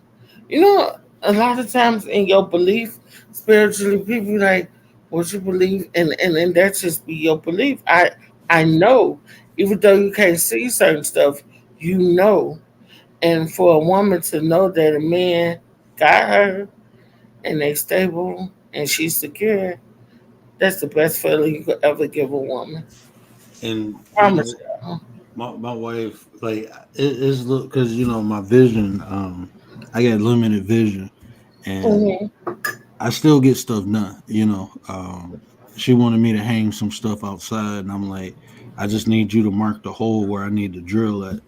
You know, a lot of times in your belief, spiritually, people like what you believe, and that just be your belief. I know, even though you can't see certain stuff, you know. And for a woman to know that a man got her and they stable and she's secure, that's the best feeling you could ever give a woman. And Promise you. my wife like it's because my vision, I got limited vision, and Hmm. I still get stuff done. She wanted me to hang some stuff outside, and I'm like, I just need you to mark the hole where I need to drill at,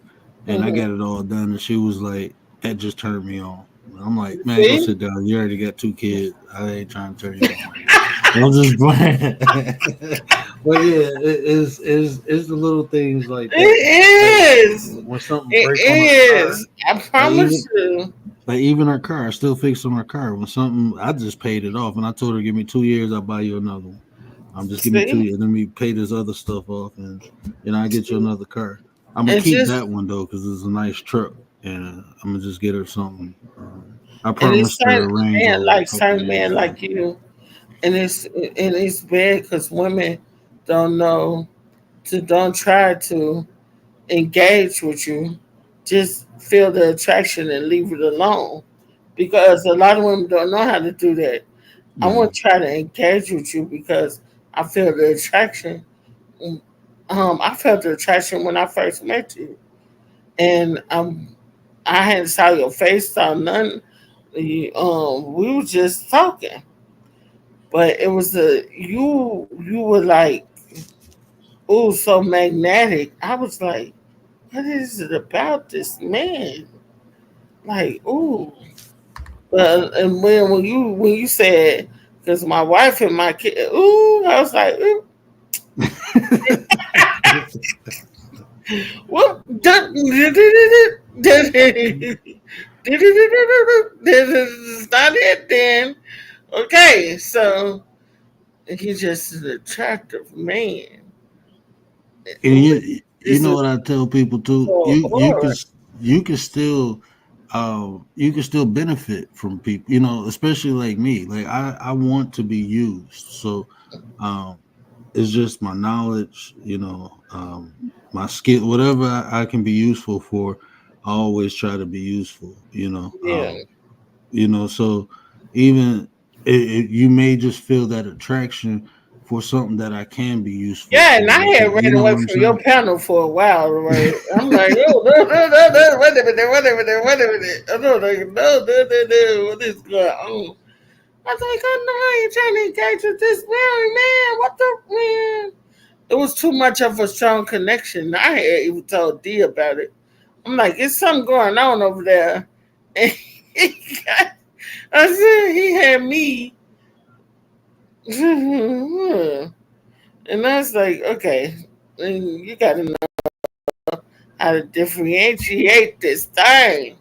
and I Hmm. got it all done. And she was like, that just turned me on. I'm like, man, go See? sit down. You already got two kids. I ain't trying to turn you on right now. I'm just playing. But yeah, it's the little things like that. Like It is. when something It break on our car, is. I like promise you. even our car, I still fixing our car. When something, I just paid it off, and I told her, give me 2 years, I'll buy you another one. Just give me two See? years, let me pay this other stuff off, and I get you another car. I'm gonna And keep just that one though because it's a nice truck, and I'm gonna just get her something. I and it's promised her a certain Range men Rover a like couple certain years men ago. like you, and it's bad because women don't know to don't try to engage with you. Just feel the attraction and leave it alone because a lot of women don't know how to do that. I Yeah. want to try to engage with you because I feel the attraction. I felt the attraction when I first met you, and I hadn't saw your face, saw none. We were just talking, but it was you were like, oh, so magnetic. I was like, what is it about this man? Like, ooh. And when you said, because my wife and my kid, ooh, I was like, ooh, what? This is not it then. Okay, so he's just an attractive man. And you This know is what I tell people too. for horror. You can still you can still benefit from people. You know, especially like me. Like I want to be used. So um, it's just my knowledge. You know, my skill, whatever I can be useful for. I always try to be useful. Yeah. You know, so even you may just feel that attraction for something that I can be useful Yeah, and for. I had You ran know what away I'm from your saying? panel for a while, right? I'm like, oh, no, no, no, no, wait a minute, wait a minute, wait a minute. I don't like, no, no, no, no, what is going on? I was like, oh, no, I ain't trying to engage with this man. What the, man? It was too much of a strong connection. I had even told D about it. I'm like, it's something going on over there. And I said, he had me. And I was like, okay, you got to know how to differentiate this thing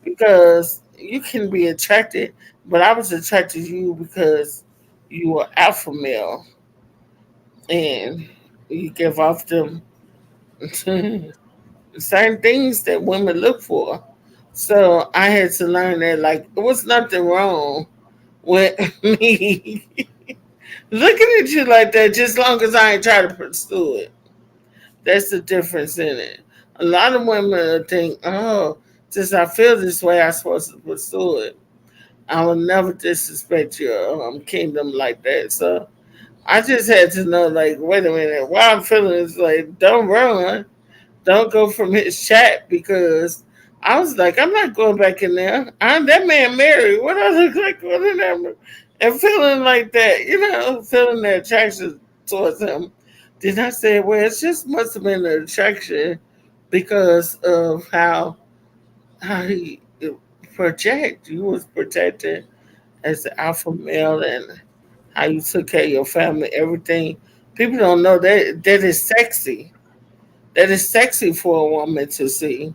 because you can be attracted, but I was attracted to you because you were alpha male and you give off them certain things that women look for. So I had to learn that like it was nothing wrong with me looking at you like that just long as I ain't try to pursue it. That's the difference in it. A lot of women think, oh, since I feel this way, I'm supposed to pursue it. I will never disrespect your kingdom like that. So I just had to know, like, wait a minute, why I'm feeling is like, don't run. Don't go from his chat because I was like, I'm not going back in there. I'm that man married. What I look like going in there and feeling like that, feeling that attraction towards him. Then I said, well, it just must have been an attraction because of how he project. You was protected as the alpha male and how you took care of your family, everything. People don't know that is sexy. That is sexy for a woman to see.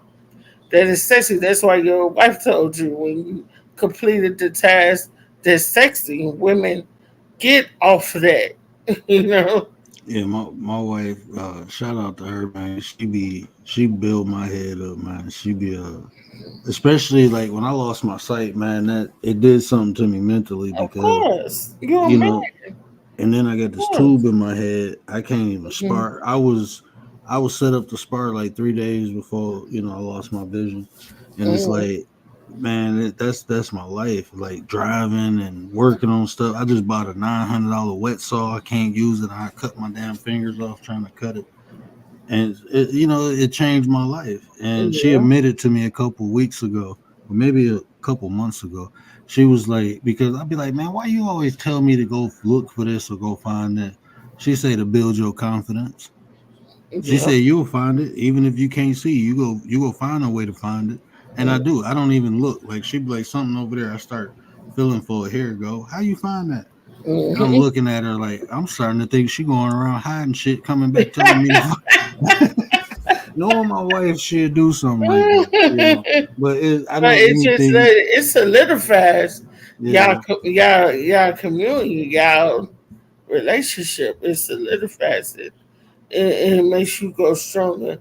That is sexy. That's why your wife told you when you completed the task. That's sexy. Women get off of that. you know. Yeah, my wife, shout out to her, man. She build my head up, man. She be especially like when I lost my sight, man, that it did something to me mentally Of because, course, you're a you man. know, and then I got Of this course. tube in my head. I can't even Mhm. spar. I was set up to spar like 3 days before, I lost my vision. And it's Mhm. like, man, that's my life. Like driving and working on stuff. I just bought a $900 wet saw. I can't use it. I cut my damn fingers off trying to cut it, and it changed my life. And she Yeah. admitted to me a couple weeks ago, or maybe a couple months ago. She was like, because I'd be like, man, why you always tell me to go look for this or go find that? She say to build your confidence. She Yeah. said you'll find it even if you can't see. You go find a way to find it. And I do. I don't even look. Like she'd be like something over there. I start feeling for it. Here it go. How you find that? And I'm Mhm. looking at her like I'm starting to think she going around hiding shit, coming back telling me to. Knowing my wife, she'd do something like that. But I But know it just anything. it solidifies Yeah, y'all community, y'all relationship. It solidifies it. It makes you go stronger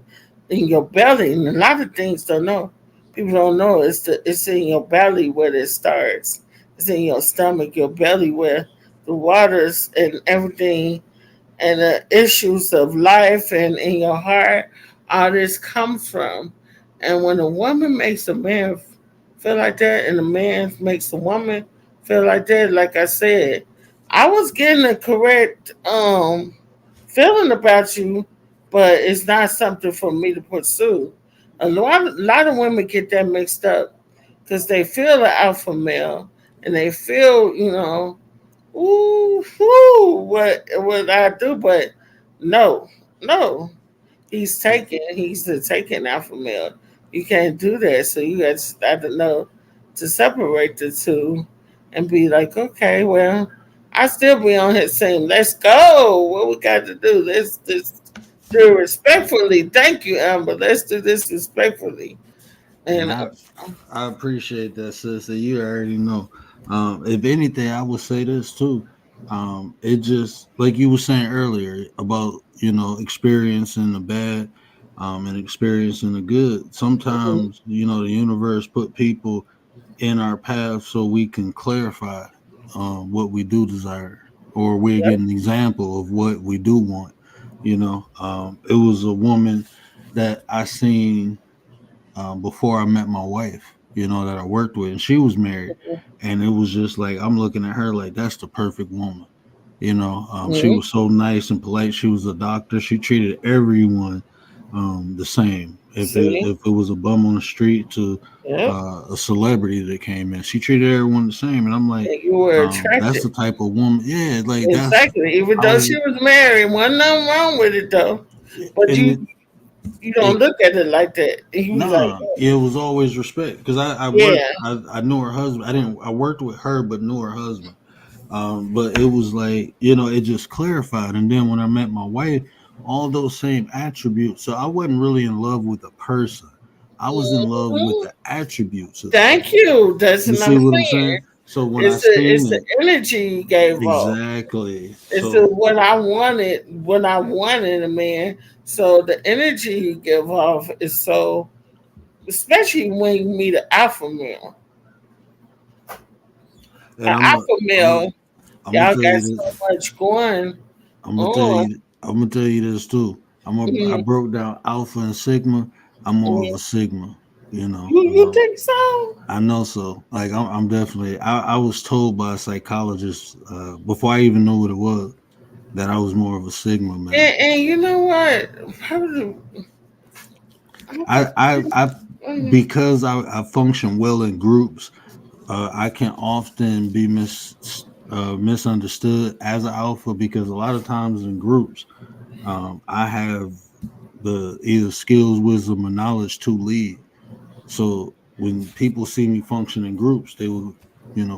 in your belly. And a lot of things don't know. People don't know it's in your belly where it starts. It's in your stomach, your belly where the waters and everything and the issues of life and in your heart, all this comes from. And when a woman makes a man feel like that, and a man makes a woman feel like that, like I said, I was getting the correct feeling about you, but it's not something for me to pursue. A lot of women get that mixed up because they feel the alpha male and they feel, ooh, whoo, what I do, but no, no. He's the taken alpha male. You can't do that. So you got to start to know to separate the two and be like, okay, well, I still be on his team. Let's go. What we got to do? Let's just do it respectfully. Thank you, Amber. Let's do this respectfully. And And I appreciate that, sister. You already know. If anything, I would say this too. It just like you were saying earlier about experiencing the bad, and experiencing the good. mhm, Sometimes the universe put people in our path so we can clarify what we do desire, or we get yep, an example of what we do want. It was a woman that I seen before I met my wife, that I worked with, and she was married. And it was just like, I'm looking at her like, that's the perfect woman. She mhm. was so nice and polite. She was a doctor. She treated everyone the same. See, If it was a bum on the street to yep. a celebrity that came in, she treated everyone the same. And I'm like, And you were that's attracted. the type of woman. Yeah, like that's. Exactly. Even I though was, she was married, wasn't nothing wrong with it though. But and you don't it look at it like that. And you was like, Nah, oh, it was always respect because I worked. yeah. I knew her husband. I didn't. I worked with her, but knew her husband. But it was like it just clarified. And then when I met my wife, all those same attributes. So I wasn't really in love with the person. I was in love with Mhm. the attributes of the Thank person. you. That's You what see I'm what I'm saying. saying? So when I seen It's the it, energy you gave off. exactly. It's the So what I wanted in a man. So the energy you give off is so, especially when you meet an alpha male. and An alpha male, I'm gonna y'all tell got you so this. much going on. I'm gonna tell you this too. I Mhm. broke down alpha and sigma. I'm more of Mhm. a sigma. You know, You think so? I know so. Like I'm definitely. I was told by a psychologist before I even knew what it was that I was more of a sigma male. And you know what? How do I because I function well in groups. I can often be misunderstood as an alpha because a lot of times in groups, I have the either skills, wisdom, or knowledge to lead. So when people see me function in groups, they will,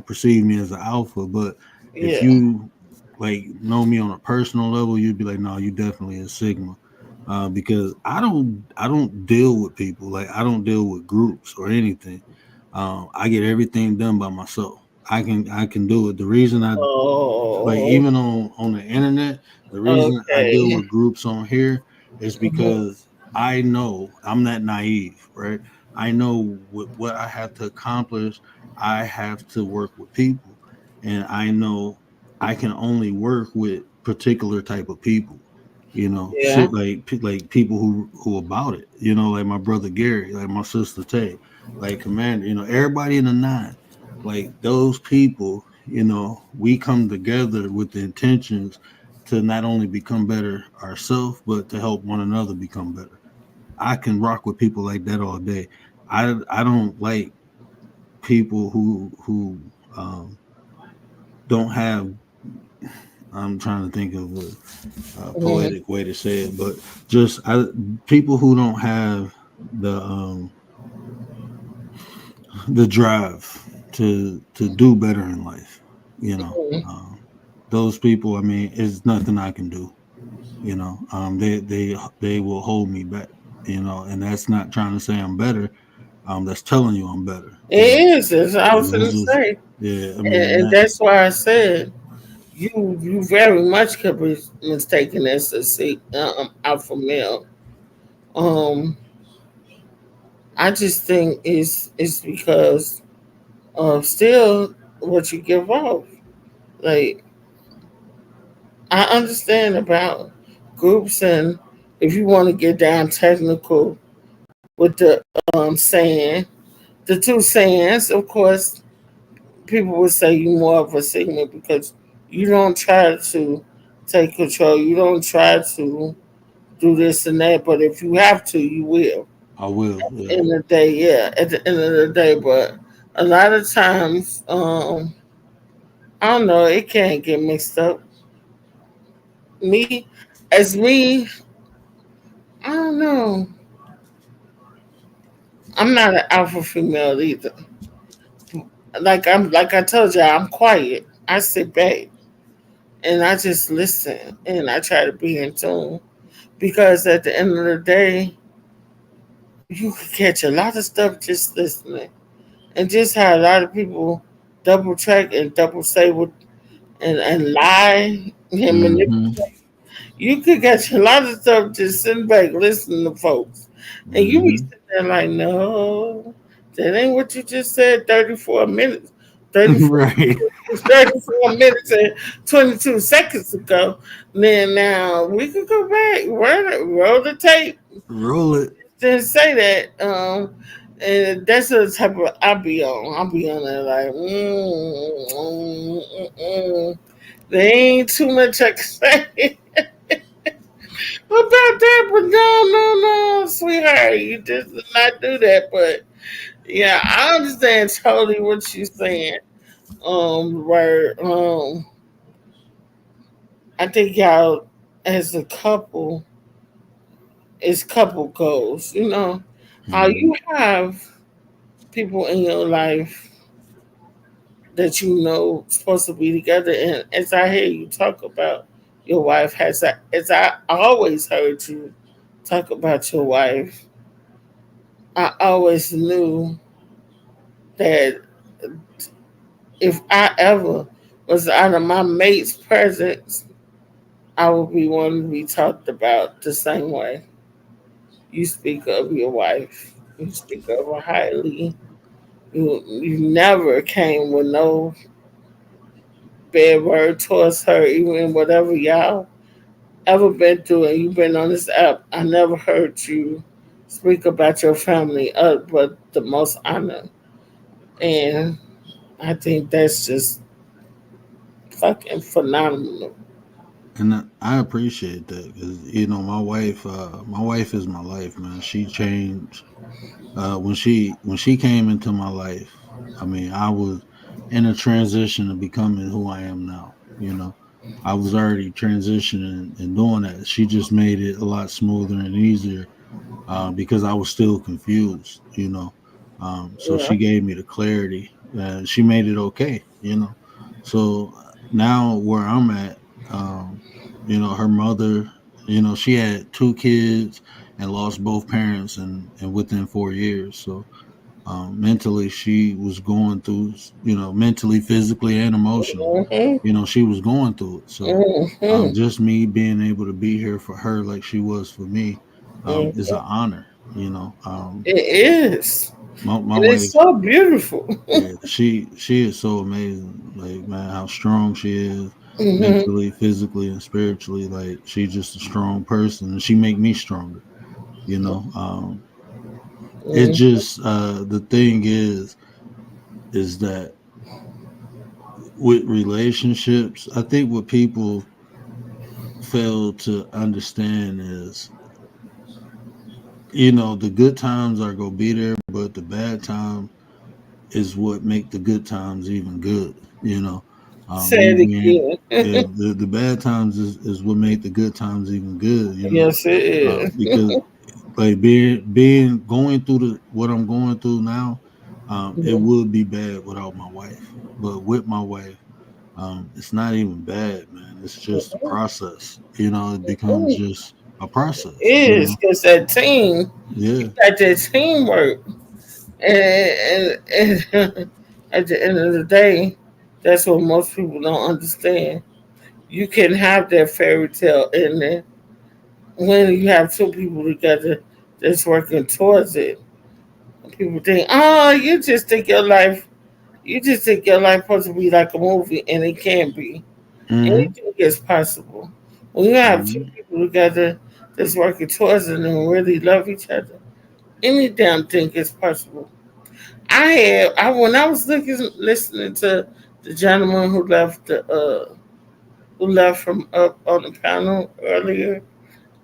perceive me as an alpha. But if yeah. you like know me on a personal level, you'd be like, no, you definitely a sigma. Because I don't deal with people, like I don't deal with groups or anything. I get everything done by myself. I can do it. The reason I like Oh, even on the internet, the reason I deal okay. with groups on here is Mhm. because I know I'm not naive, right? I know what I have to accomplish. I have to work with people, and I know I can only work with particular type of people. Yeah. Shit like people who about it. Like my brother Gary, like my sister Tay, like Commander. Everybody in the nine, like those people. We come together with the intentions to not only become better ourselves, but to help one another become better. I can rock with people like that all day. I don't like people who don't have. I'm trying to think of a Mhm. poetic way to say it, but just people who don't have the um, the drive to do better in life. You know, Mhm. those people. I mean, it's nothing I can do. They will hold me back. And that's not trying to say I'm better. That's telling you I'm better. It is. As I was It's going to just say, yeah. I mean and that that's why I said you very much could be mistaken as a alpha male. Um, I just think it's because of still what you give off. Like I understand about groups, and if you want to get down technical with the saying, the two sayings, of course, people would say you more of a sigma because you don't try to take control. You don't try to do this and that, but if you have to, you will. I will. Yeah. In the day, yeah, at the end of the day, but a lot of times, I don't know, it can't get mixed up. Me, as me, I don't know. I'm not an alpha female either. Like I told you, I'm quiet. I sit back and I just listen and I try to be in tune because at the end of the day, you can catch a lot of stuff just listening, and just how a lot of people double check and double say what and lie and Mm-hmm. manipulate. You could catch a lot of stuff just sitting back listening to folks, and you be Mm-hmm. sitting there like, no, that ain't what you just said. 34 minutes, 34 Right. 34 minutes and 22 seconds ago. Then now we could go back, roll the tape, Roll it. didn't say that. And that's the type of I be on. I'll be on there like, there ain't too much I can say about that, but no, sweetheart, you just did not do that. But yeah, I understand totally what you're saying. Where I think y'all as a couple, as couple goals, how Mm-hmm. you have people in your life that supposed to be together. And as I hear you talk about your wife, as I always heard you talk about your wife, I always knew that if I ever was out of my mate's presence, I would be one to be talked about the same way. You speak of your wife. You speak of her highly. You never came with no bad word towards her, even whatever y'all ever been through, and you've been on this app. I never heard you speak about your family, but the most honor. And I think that's just fucking phenomenal. And I appreciate that because my wife is my life, man. She changed when she came into my life. I mean, I was in a transition of becoming who I am now. I was already transitioning and doing that. She just made it a lot smoother and easier because I was still confused. So Yeah. she gave me the clarity. She made it okay. So now where I'm at, her mother, she had two kids and lost both parents and within 4 years. So mentally, she was going through, mentally, physically, and emotionally. Hmm. She was going through it. So Hmm. just me being able to be here for her like she was for me is an Hmm. honor. It is. My And it's wife, so beautiful. yeah, she is so amazing. Like, man, how strong she is Hmm. mentally, physically, and spiritually. Like, she's just a strong person, and she make me stronger. You know, it just the thing is that with relationships, I think what people fail to understand is, the good times are gonna be there, but the bad time is what make the good times even good. Say Me it being again. the bad times is what make the good times even good. Yes, it is. Because like being going through what I'm going through now, it Mhm. would be bad without my wife, but with my wife, it's not even bad, man. It's just a process. It becomes Mhm. just a process. It is because that team, you Yeah. got that teamwork, and at the end of the day, that's what most people don't understand. You can have that fairy tale in there when you have two people together that's working towards it. People think, oh, you just think your life supposed to be like a movie, and it can be. Mm-hmm. Anything is possible. When you have two Mm-hmm. people together that's working towards it and really love each other, any damn thing is possible. I when I was listening to the gentleman who left from up on the panel earlier,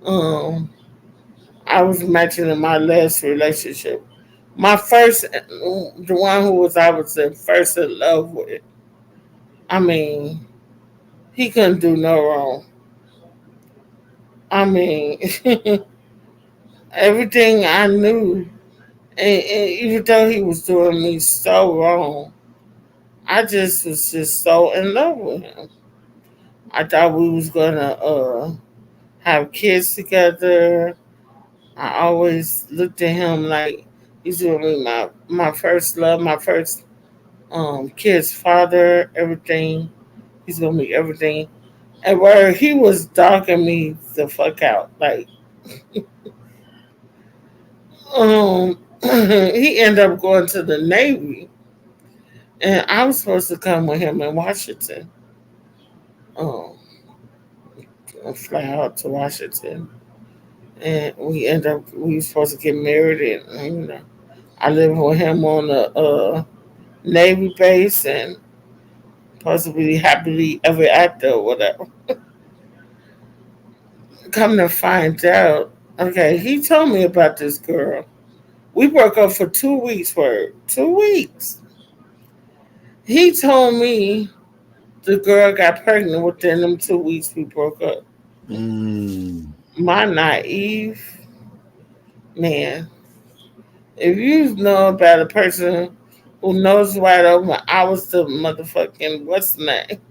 um, I was mentioning my last relationship. My first, the one who was I was in first in love with. I mean, he couldn't do no wrong. I mean, everything I knew And even though he was doing me so wrong, I just was just so in love with him. I thought we was gonna have kids together. I always looked at him like he's gonna be my first love, my first kid's father, everything. He's gonna be everything. And where he was dogging me the fuck out. Like he ended up going to the Navy, and I was supposed to come with him in Washington. Um fly out to Washington. And we were supposed to get married, and I lived with him on the Navy base, and supposed to be happily ever after or whatever. Come to find out, okay, he told me about this girl. We broke up for 2 weeks. For 2 weeks, he told me the girl got pregnant within them 2 weeks we broke up. Mm. My naive man. If you know about a person who knows wide open, I was the motherfucking what's the name?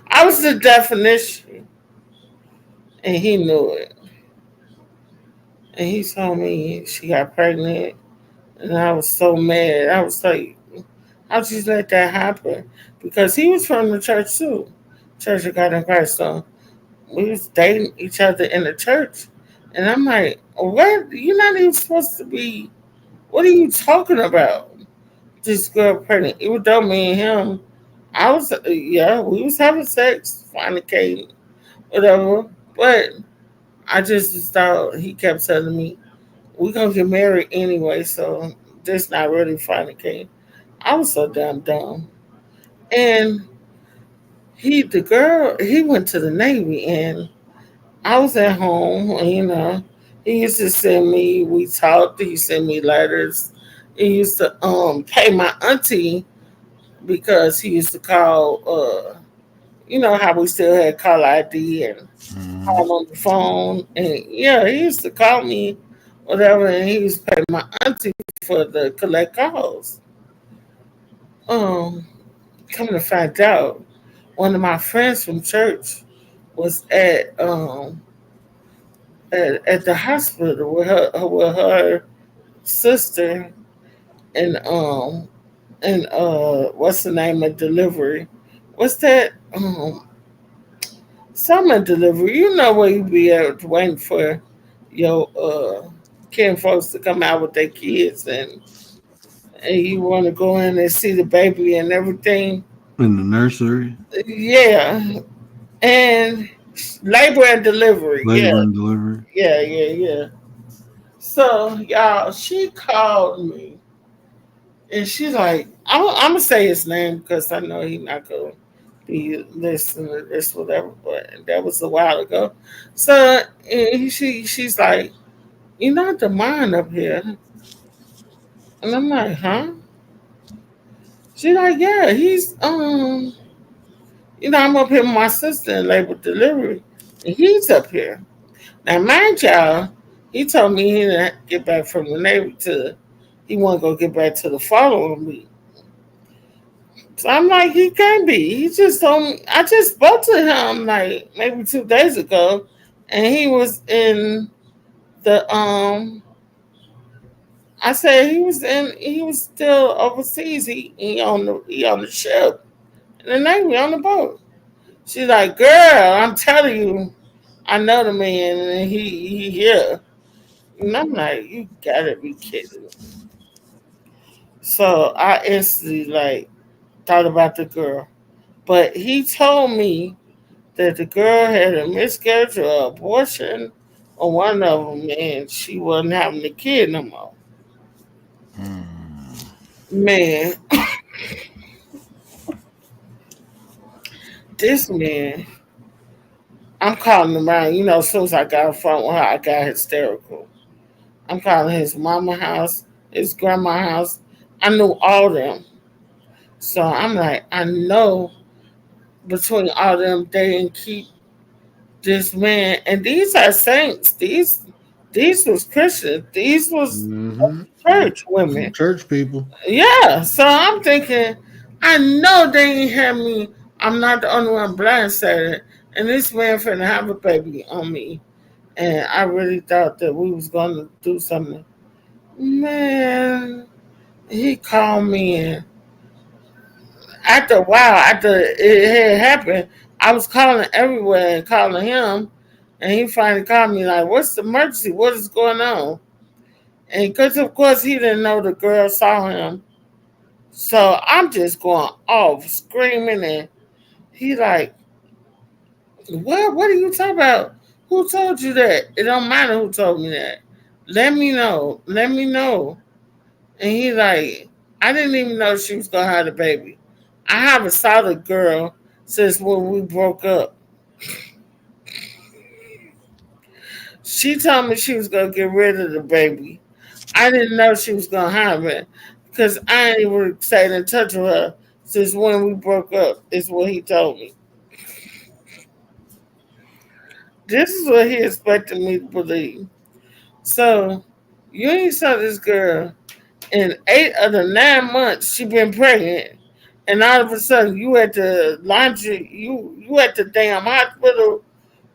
I was the definition, and he knew it. And he told me she got pregnant, and I was so mad. I was like, how'd you let that happen? Because he was from the church too, Church of God in Christ. So we was dating each other in the church, and I'm like, what? You're not even supposed to be. What are you talking about? This girl pregnant. Even though me and him, I was yeah, we was having sex, fornicating, whatever. But I just thought he kept telling me we gonna get married anyway, so this not really fornicating. I was so damn dumb. And the girl, he went to the Navy, and I was at home. And, he used to send me. We talked. He sent me letters. He used to pay my auntie because he used to call. How we still had call ID and Mm. call on the phone, and yeah, he used to call me, whatever, and he used to pay my auntie for the collect calls. Um, Coming to find out, one of my friends from church was at the hospital with her sister, and what's the name of delivery? What's that? Summer delivery. You know where you be at waiting for your kin folks to come out with their kids, and you want to go in and see the baby and everything. In the nursery, Yeah, and labor and delivery. Yeah, labor and delivery. yeah. So y'all, she called me, and she's like, I'm gonna say his name because I know he not gonna be listening to this, whatever. But that was a while ago. So she's like, you're not the mind up here, and I'm like, huh? She's like, yeah, he's I'm up here with my sister in labor delivery, and he's up here. Now, mind y'all, he told me he didn't get back from the Navy to, he want to go get back to the following week. So I'm like, he can't be. He just told me, I just spoke to him like maybe 2 days ago, and he was in the, I said he was still overseas. He on the ship, in the Navy, on the boat. She's like, girl, I'm telling you, I know the man, and he here. And I'm like, you gotta be kidding me. So I instantly like thought about the girl. But he told me that the girl had a miscarriage or abortion on one of them, and she wasn't having the kid no more. Mm. Man, this man, I'm calling him around. As soon as I got a phone with her, I got hysterical. I'm calling his mama house, his grandma house. I knew all them. So I'm like, I know between all them, they didn't keep this man. And these are saints. These These was Christians. These was Mm-hmm. church women. Church people. Yeah. So I'm thinking, I know they ain't had me. I'm not the only one blindsided. And this man finna have a baby on me. And I really thought that we was gonna do something. Man, he called me and after a while, after it had happened, I was calling everywhere and calling him, and he finally called me like, "What's the emergency? What is going on?" And because of course he didn't know the girl saw him, so I'm just going off screaming, and he like, "What? What are you talking about? Who told you that? It don't matter who told me that. Let me know. Let me know." And he like, I didn't even know she was gonna have a baby. I haven't saw the girl since when we broke up. She told me she was gonna get rid of the baby. I didn't know she was gonna have it because I ain't even stayed in touch with her since when we broke up. Is what he told me. This is what he expected me to believe. So you ain't saw this girl in 8 of the 9 months she been pregnant, and all of a sudden you at the laundry, you at the damn hospital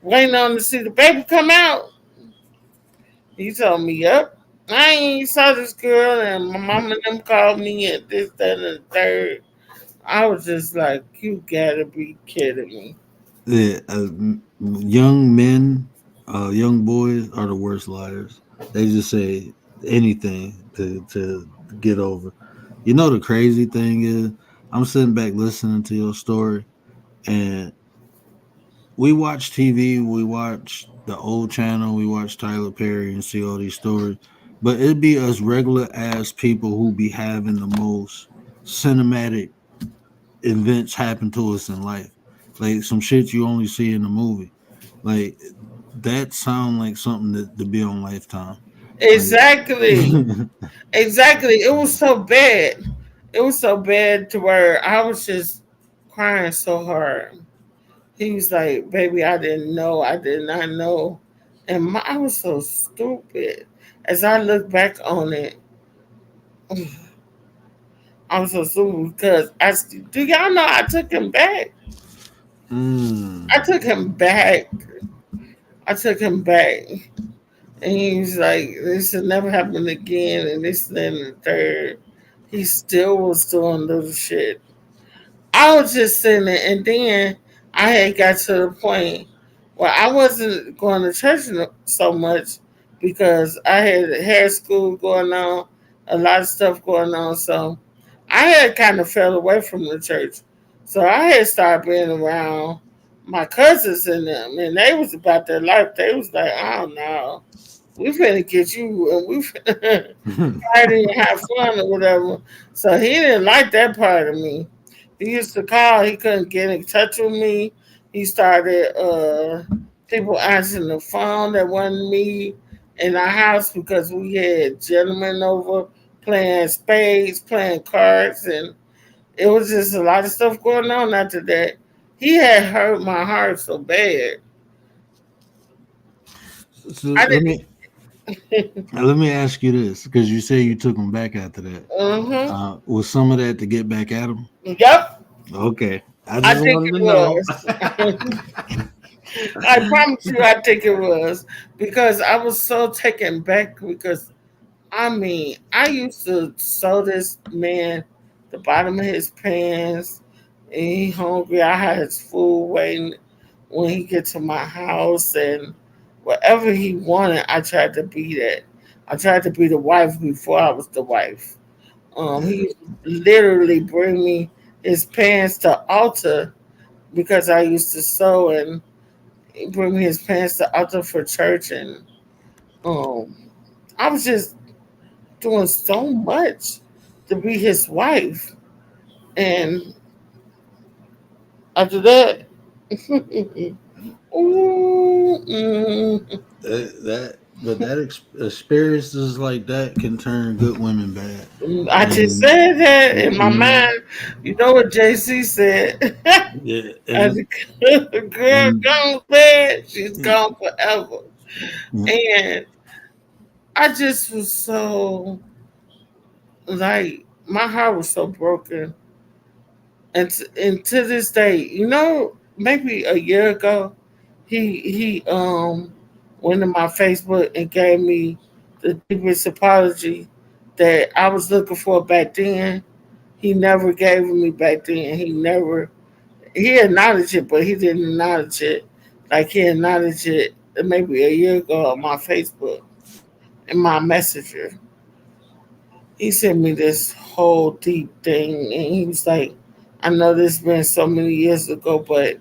waiting on to see the baby come out. He told me, "Yep, I ain't saw this girl, and my mom and them called me and this, that, and the third." I was just like, "You gotta be kidding me." Yeah, young men, young boys are the worst liars. They just say anything to get over. You know the crazy thing is, I'm sitting back listening to your story, and we watch TV, we watch the old channel, we watch Tyler Perry and see all these stories, but it'd be us regular ass people who be having the most cinematic events happen to us in life, like some shit you only see in the movie. Like that sound like something to be on Lifetime. Like, Exactly, exactly. It was so bad. It was so bad to where I was just crying so hard. He was like, "Baby, I didn't know. I did not know." And I was so stupid. As I look back on it, I was so stupid because do y'all know I took him back? I mm, took him back. I took him back. And he was like, "This will never happen again." And this, and then the third. He still was doing little shit. I was just sitting there, and then I had got to the point where I wasn't going to church so much because I had hair school going on, a lot of stuff going on. So I had kind of fell away from the church. So I had started being around my cousins and them, and they was about their life. They was like, "I don't know, we finna get you, and we finna party and have fun or whatever." So he didn't like that part of me. He used to call. He couldn't get in touch with me. He started people answering the phone that wasn't me in our house because we had gentlemen over playing spades, playing cards, and it was just a lot of stuff going on after that. He had hurt my heart so bad. so I let didn't. me let me ask you this, because you say you took them back after that. Mm-hmm. Was some of that to get back at them? Yep, Okay, I I just think wanted it to know. was. I promise you, I think it was because I was so taken back because I mean, I used to sew this man the bottom of his pants, and he hungry. I had his food waiting when he get to my house, and whatever he wanted, I tried to be that. I tried to be the wife before I was the wife. He Yeah. used to literally bring me his pants to altar because I used to sew, and he bring me his pants to altar for church, and um, I was just doing so much to be his wife. And after that, ooh, But that experiences like that can turn good women bad, I just and said that in my mm, mind. You know what JC said? yeah, As a girl and gone bad, she's gone forever. mm, And I just was so like my heart was so broken, and to this day, maybe a year ago, he went to my Facebook and gave me the deepest apology that I was looking for back then. He never gave it me back then. He acknowledged it, but he didn't acknowledge it like he acknowledged it maybe a year ago on my Facebook in my messenger. He sent me this whole deep thing, and he was like, "I know this been so many years ago, but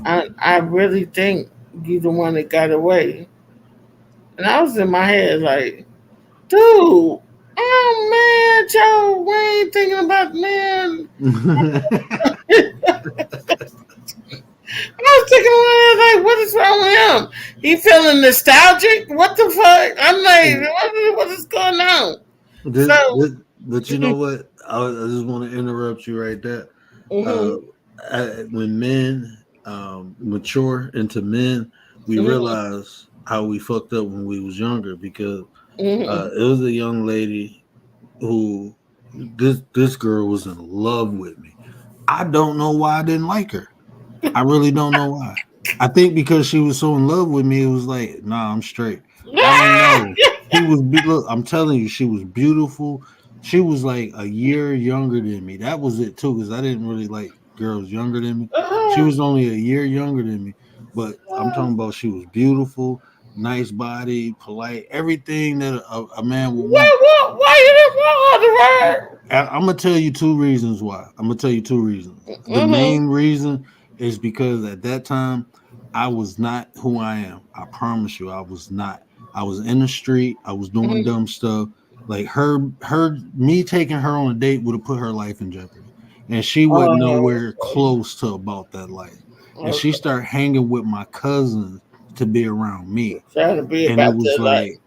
I really think you the one that got away." And I was in my head like, "Dude, oh man, Joe, we ain't thinking about man." I was thinking, like, what is wrong with him? He feeling nostalgic? What the fuck? I'm like, what is going on? This, So, this, but you know what? I just want to interrupt you right there. Uh, mhm, when men mature into men, we mhm, realize how we fucked up when we was younger because mhm. it was a young lady who this girl was in love with me. I don't know why I didn't like her. I really don't know why. I think because she was so in love with me, it was like, nah, I'm straight. I don't know. She was look, I'm telling you, she was beautiful. She was like a year younger than me. That was it too, because I didn't really like girls younger than me. She was only a year younger than me. But I'm talking about she was beautiful, nice body, polite, everything that a man would want. Why you didn't want her I'm gonna tell you two reasons why. I'm gonna tell you two reasons. to The work? main reason is because at that time I was not who I am. I promise you, I was not. I was in the street. I was doing Mhm. dumb stuff. Like me taking her on a date would have put her life in jeopardy, and she wasn't Oh, nowhere close to about that life. And she okay. started hanging with my cousins to be around me, Trying to be and it about was that life. like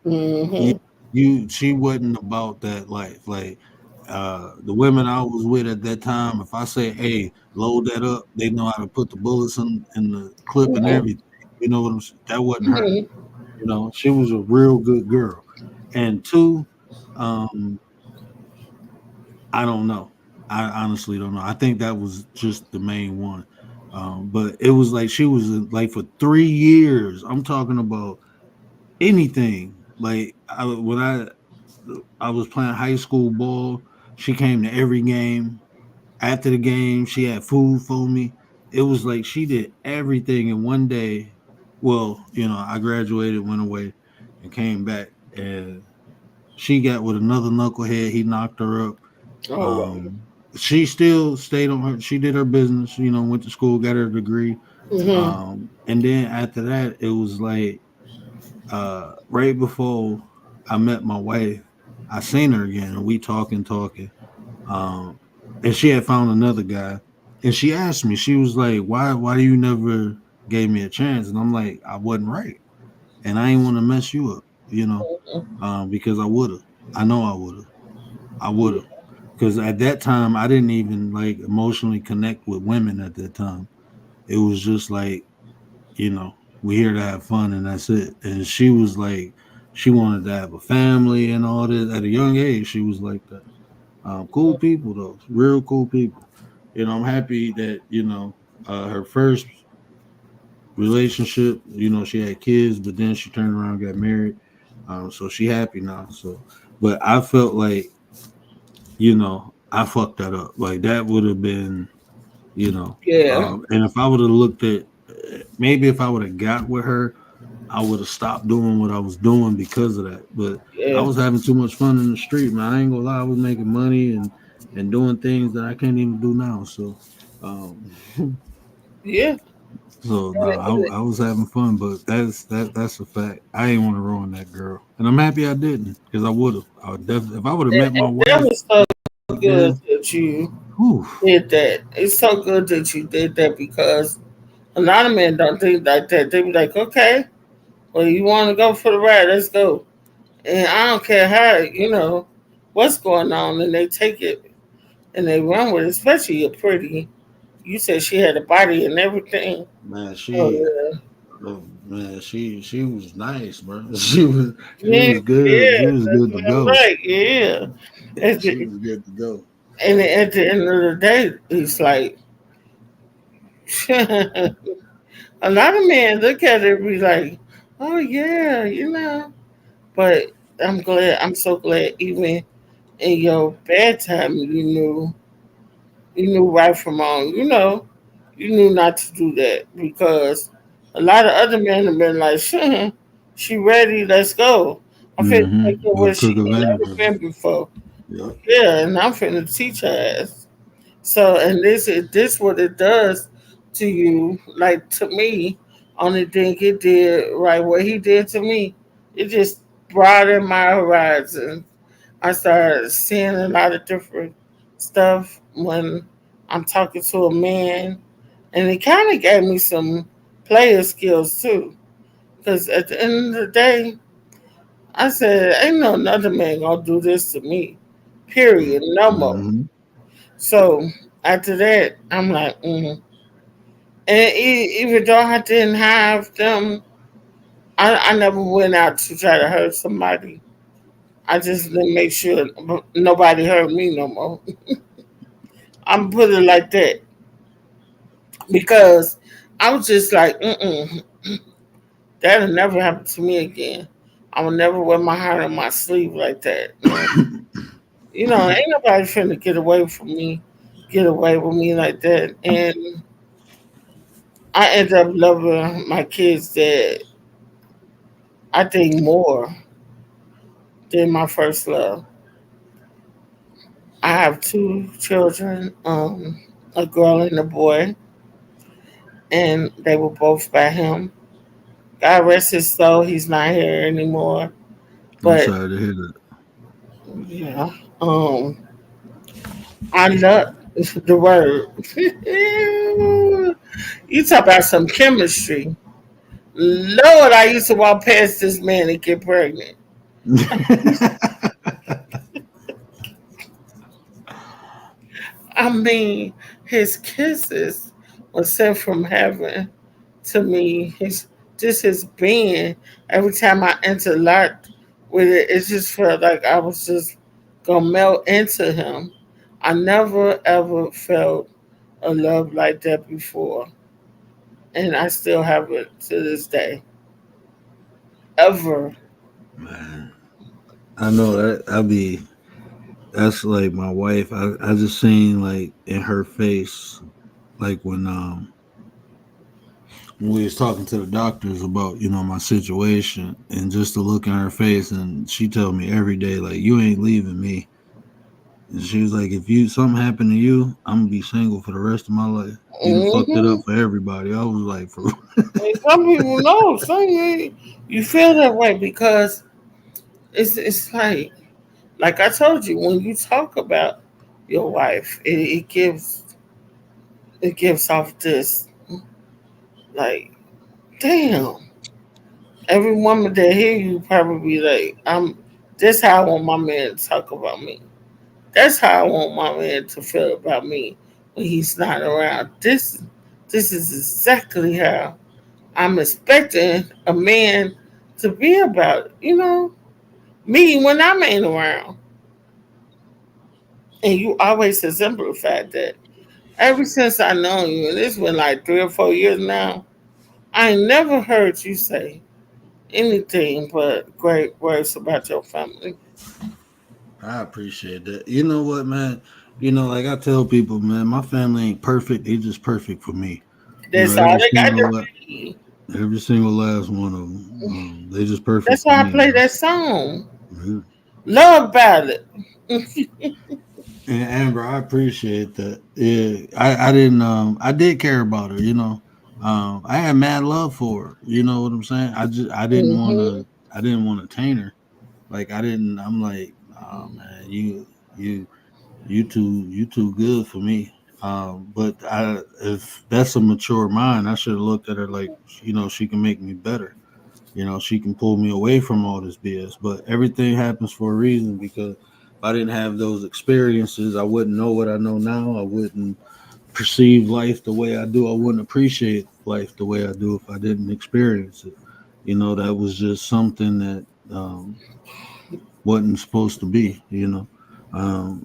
you, Mm-hmm. she wasn't about that life. Like the women I was with at that time, if I say, "Hey, load that up," they know how to put the bullets in the clip and Mm-hmm. everything. You know what I'm saying? That wasn't her. Mm-hmm. You know, she was a real good girl. And two, um, I don't know. I honestly don't know. I think that was just the main one. But it was like she was like for 3 years. I'm talking about anything. Like when I was playing high school ball, she came to every game. After the game, she had food for me. It was like she did everything in one day. Well, I graduated, went away, and came back, and she got with another knucklehead. He knocked her up. Oh wow. Um, she still stayed on her. She did her business. Went to school, got her degree. Mm-hmm. And then after that, it was like right before I met my wife, I seen her again, and we talking. Um, and she had found another guy, and she asked me, she was like, "Why do you never gave me a chance?" And I'm like, "I wasn't right, and I ain't want to mess you up, because I would have. I know I would have, because at that time I didn't even like emotionally connect with women at that time. It was just like, we here to have fun and that's it. And she was like, she wanted to have a family and all this at a young age. She was like that. Cool people though, real cool people. I'm happy that her first relationship. She had kids, but then she turned around and got married. So she happy now. So, but I felt like I fucked that up. Like that would have been Yeah. and if I would have looked at maybe if I would have got with her, I would have stopped doing what I was doing because of that. But I Yeah. was having too much fun in the street, man. I ain't gonna lie, I was making money and doing things that I can't even do now. So, um, Yeah. so no, And I was having fun, but that's a fact. I ain't want to ruin that girl, and I'm happy I didn't because I would have. I would definitely if I would have met my that wife was so good then. that you Whew, did that. It's so good that you did that because a lot of men don't think like that. They be like, okay, well, you want to go for the ride? Let's go. And I don't care how, what's going on. And they take it and they run with it, especially you're pretty. You said she had a body and everything. man, Oh, she yeah. Oh, man, she was nice, bro. She was she Yeah, was good. She yeah, was that's good to what I'm go. like. Yeah. At She the, was good to go. and at the end of the day, it's like a lot of men look at it and be like, "Oh yeah, you know." But I'm glad. I'm so glad. Even in your bad time, you knew right from wrong. You knew not to do that because a lot of other men have been like, she ready, let's go. I'm finna take her You where took she ain't advantage never of been before. it. Yep. Yeah, and I'm finna teach her ass. So, and this what it does to you, like to me. Only thing it did right, what he did to me, it just broadened my horizon. I started seeing a lot of different stuff when I'm talking to a man, and it kind of gave me some player skills too. Because at the end of the day, I said, "Ain't no another man gonna do this to me." Period. No more. Mm-hmm. So after that, I'm like, and even though I didn't have them, I never went out to try to hurt somebody. I just didn't make sure nobody hurt me no more. I'm put it like that because I was just like, that'll never happen to me again. I will never wear my heart on my sleeve like that. And, ain't nobody finna get away with me like that. And I end up loving my kids that I think more than my first love. I have two children, a girl and a boy, and they were both by him. God rest his soul, he's not here anymore. I'm But sorry to hear that. yeah, I love the word. You talk about some chemistry. Lord, I used to walk past this man and get pregnant. I mean, his kisses were sent from heaven to me. His being. Every time I interact with it, it just felt like I was just gonna melt into him. I never ever felt a love like that before, and I still have it to this day. Ever. Man, I know that that's like my wife. I just seen like in her face, like when we was talking to the doctors about my situation, and just the look in her face, and she told me every day like, you ain't leaving me. And she was like, if you something happened to you, I'm gonna be single for the rest of my life. You done fucked it Hmm. up for everybody. I was like, for And some people know. You feel that way because it's like I told you when you talk about your wife, it gives off this like damn. Every woman that hear you probably be like, I'm. That's how I want my man to talk about me. That's how I want my man to feel about me when he's not around. This is exactly how I'm expecting a man to be about. Me when I'm ain't around, and you always exemplified that. Ever since I known you, and it's been like 3 or 4 years now, I ain't never heard you say anything but great words about your family. I appreciate that. You know what, man? Like I tell people, man, my family ain't perfect. They just perfect for me. That's all Every they got to single be. every single last one of them. They just perfect That's for why I me, play man. that song. Yeah. Love ballad. And Amber, I appreciate that. Yeah, I didn't. I did care about her. I had mad love for her. You know what I'm saying? I didn't want Hmm. to. I didn't want to taint her. Like I didn't. I'm like, oh man, you you too good for me. But if that's a mature mind, I should have looked at her like, she can make me better. She can pull me away from all this BS. But everything happens for a reason, because if I didn't have those experiences, I wouldn't know what I know now. I wouldn't perceive life the way I do. I wouldn't appreciate life the way I do if I didn't experience it. That was just something that wasn't supposed to be. Um,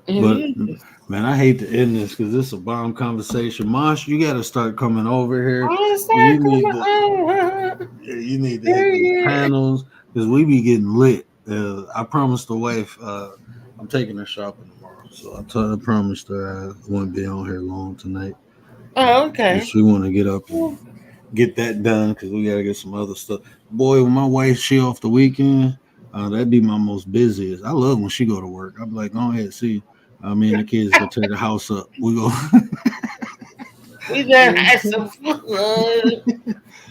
but It is. man, I hate to end this because this is a bomb conversation. Mosh, you got to start coming over here. Oh, You sorry, need coming to over. you need to hit these Period. panels because we be getting lit. I promised the wife I'm taking her shopping tomorrow, so I promised her I wouldn't be on here long tonight. Oh, If okay. she want to get up and get that done because we got to get some other stuff. Boy, when my wife she off the weekend, that'd be my most busiest. I love when she go to work. I'm like, go ahead, see. Me and the kids go tear the house up. We go. We done had some fun. We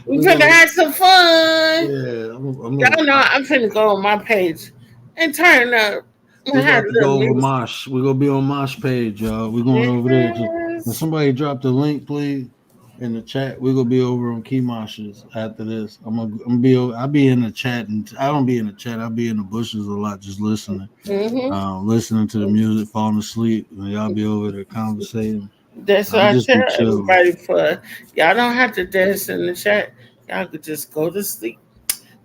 we finna go. have some fun. Yeah, Y'all know I'm finna go on my page and turn up. I we had about a to little go over music. Mosh. We're gonna be on Mosh page, y'all. We're going over there. When Yes. somebody drop the link, please, in the chat, we're gonna be over on Key Moshes after this. I'm be over, I'll be in the chat and I don't be in the chat, I'll be in the bushes a lot just listening. Mm-hmm. Listening to the music, falling asleep, and y'all be over there conversating. That's what I'll I just be tell chilling. everybody for. Y'all don't have to dance in the chat. Y'all could just go to sleep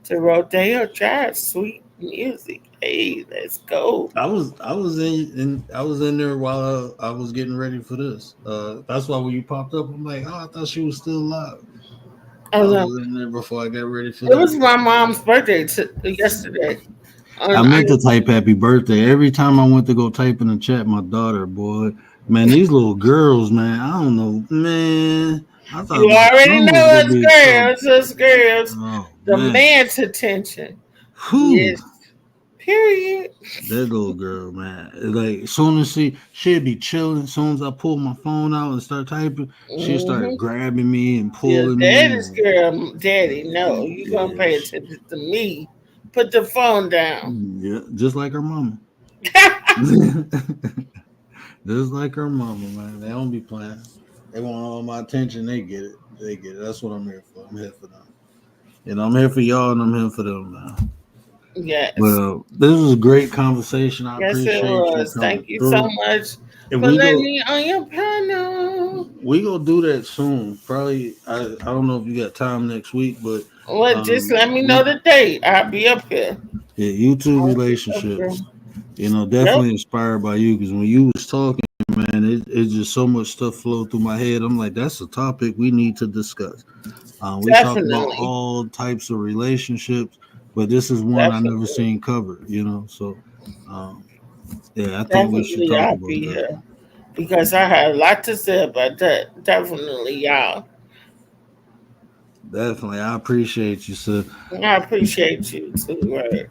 to Rodeo Drive. Sweet music. Hey, let's go. I was in there while I was getting ready for this. That's why when you popped up, I'm like, oh, I thought she was still alive. I I was, was in there before I got ready for it was this. my mom's birthday yesterday. I On, meant to type happy birthday. Every time I went to go type in the chat, my daughter, boy, man, these little girls, man, I don't know, man. I you thought my already son was know gonna it's be in trouble. girls. It's girls. Oh The man. man's attention. Whew. Yes. Period. That little girl, man. Like as soon as she'd be chilling, as soon as I pull my phone out and start typing, she'd start Mm-hmm. grabbing me and Yeah, pulling me daddy's and girl, daddy. No, you gonna yeah, pay attention to me. Put the phone down. yeah, just like her mama. Just like her mama, man. They don't be playing. They want all my attention. They get it. They get it. That's what I'm here for. I'm here for them. I'm here for y'all and I'm here for them, man. But Yes. this was a great conversation. I Yes, it appreciate you was. coming Thank you so through. much And for letting me on your panel. we gonna do that soon. Probably I don't know if you got time next week, but Well, just let me know the date. I'll be up here. yeah, YouTube I'll be up here. relationships. Yep. Definitely inspired by you because when you was talking, man, it's just so much stuff flowed through my head. I'm like, that's a topic we need to discuss. We talk about Definitely. all types of relationships, but this is one I never Definitely. seen covered. So um, yeah, I think we should Definitely, talk I'll about be that. here because I had a lot to say about that. Definitely, y'all. Definitely, I appreciate you, sir. I appreciate you too. Right.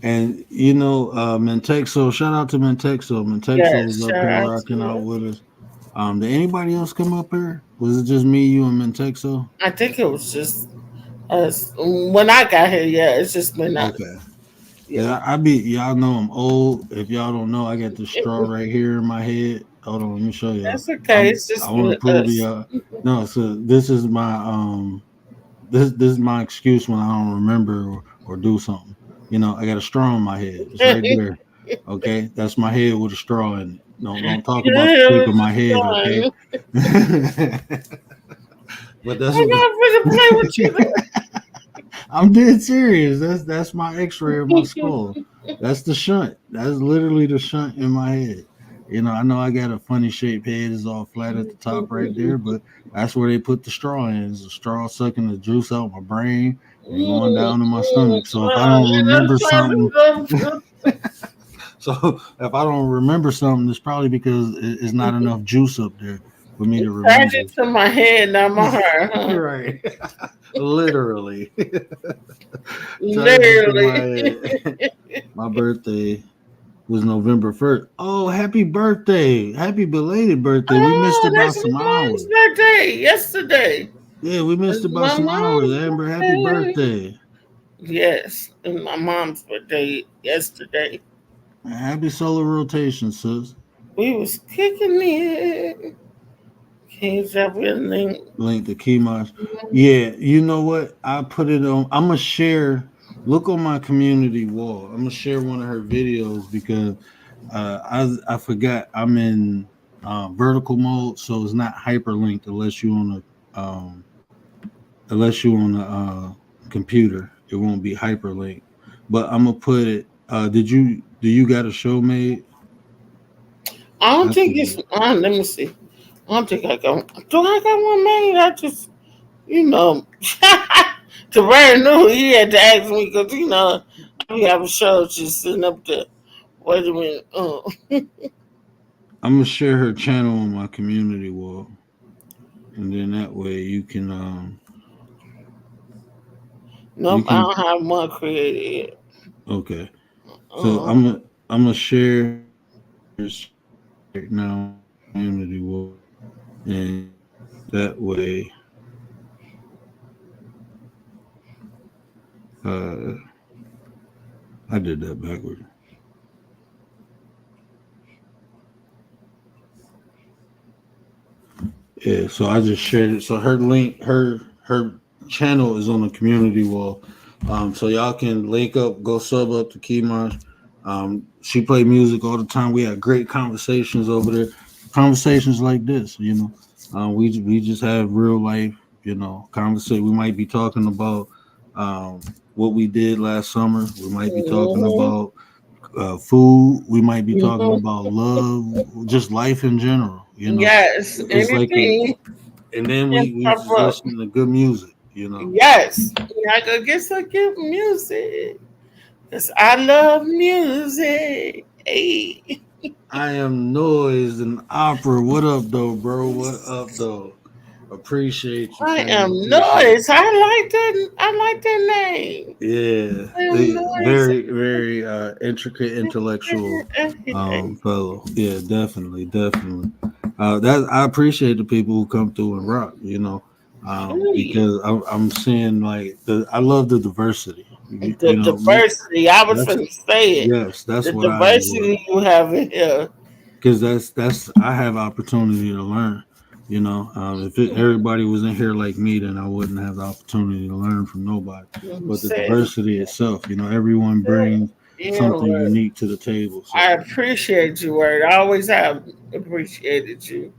And Mentexo, shout out to Mentexo. Mentexo Yes, was up shout here out rocking to out us. with us. Did anybody else come up here? Was it just me, you, and Mentexo? I think it was just us. When I got here, yeah, it's just been us. Okay. Yeah. Yeah, y'all know I'm old. If y'all don't know, I got the straw right here in my head. Hold on, let me show y'all. That's okay. It's I just want to been prove to us. y'all. No, so this is my this is my excuse when I don't remember or do something. I got a straw in my head. It's right there. Okay, that's my head with a straw in it. Don't talk about the Yeah, it shape of was my just head, okay? fun. But that's I'm what not gonna play with you. I'm dead serious. That's my X-ray of my skull. That's the shunt. That's literally the shunt in my head. I know I got a funny shaped head. It's all flat at the top right there, but that's where they put the straw in. It's a straw sucking the juice out my brain and going down in my stomach. So if I don't And I'm remember sorry, something, so if I don't remember something, it's probably because it's not enough juice up there for me to charge remember. it to my head, not my heart, huh? Right. Literally. Charges to my Literally. head. My birthday was November 1st. Oh, happy birthday. Happy belated birthday. We missed Oh, about that's some my mom's hours. birthday yesterday. Yeah, we missed It's about my some hours. mom's Amber, happy birthday. birthday. Yes, it's my mom's birthday yesterday. And happy solar rotation, sis. We was kicking it. Can you drop your link? Link to Keymosh. Yeah, you know what? I put it on. I'm gonna share. Look on my community wall. I'm gonna share one of her videos because I forgot I'm in vertical mode, so it's not hyperlinked unless you on a computer. It won't be hyperlinked. But I'm gonna put it. Do you got a show made? I don't I think think it's. Let me see. I don't think I got. Do I got one made? I just, you know, the brand new. He had to ask me because we have a show just sitting up there. Wait a minute. I'm gonna share her channel on my community wall, and then that way you Nope, I can don't have one created yet. okay. So Uh, I'm gonna share this right now community wall, and that way uh I did that backwards. Yeah, so I just shared it. So her channel is on the community wall. So y'all can link up, go sub up to Keymarsh. She play music all the time. We had great conversations over there. Conversations like this, you know. We just have real life, you know, conversation. We might be talking about what we did last summer. We might be talking mhm, about food. We might be talking mhm. about love, just life in general. You know, Yes, it's like a, anything and then can we pop just up. listen to good music. You know, Yes, I go get some good music. Cause I love music. Hey, I am noise and opera. What up, though, bro? What up, though? Appreciate you, I fam. am Appreciate noise. I like that. I like that name. Yeah, I am noise. very intricate intellectual fellow. Yeah, definitely, definitely. That I appreciate the people who come through and rock. You know, Hey, because I'm seeing like I love the diversity. the You know, diversity. I was that's going to say it. yes, that's The what I enjoy diversity you have in here. because that's I have opportunity to learn. You know, if everybody was in here like me, then I wouldn't have the opportunity to learn from nobody. You But the said, diversity itself, you know, everyone brings yeah, something Lord. unique to the table. I So, appreciate you, word. I always have appreciated you.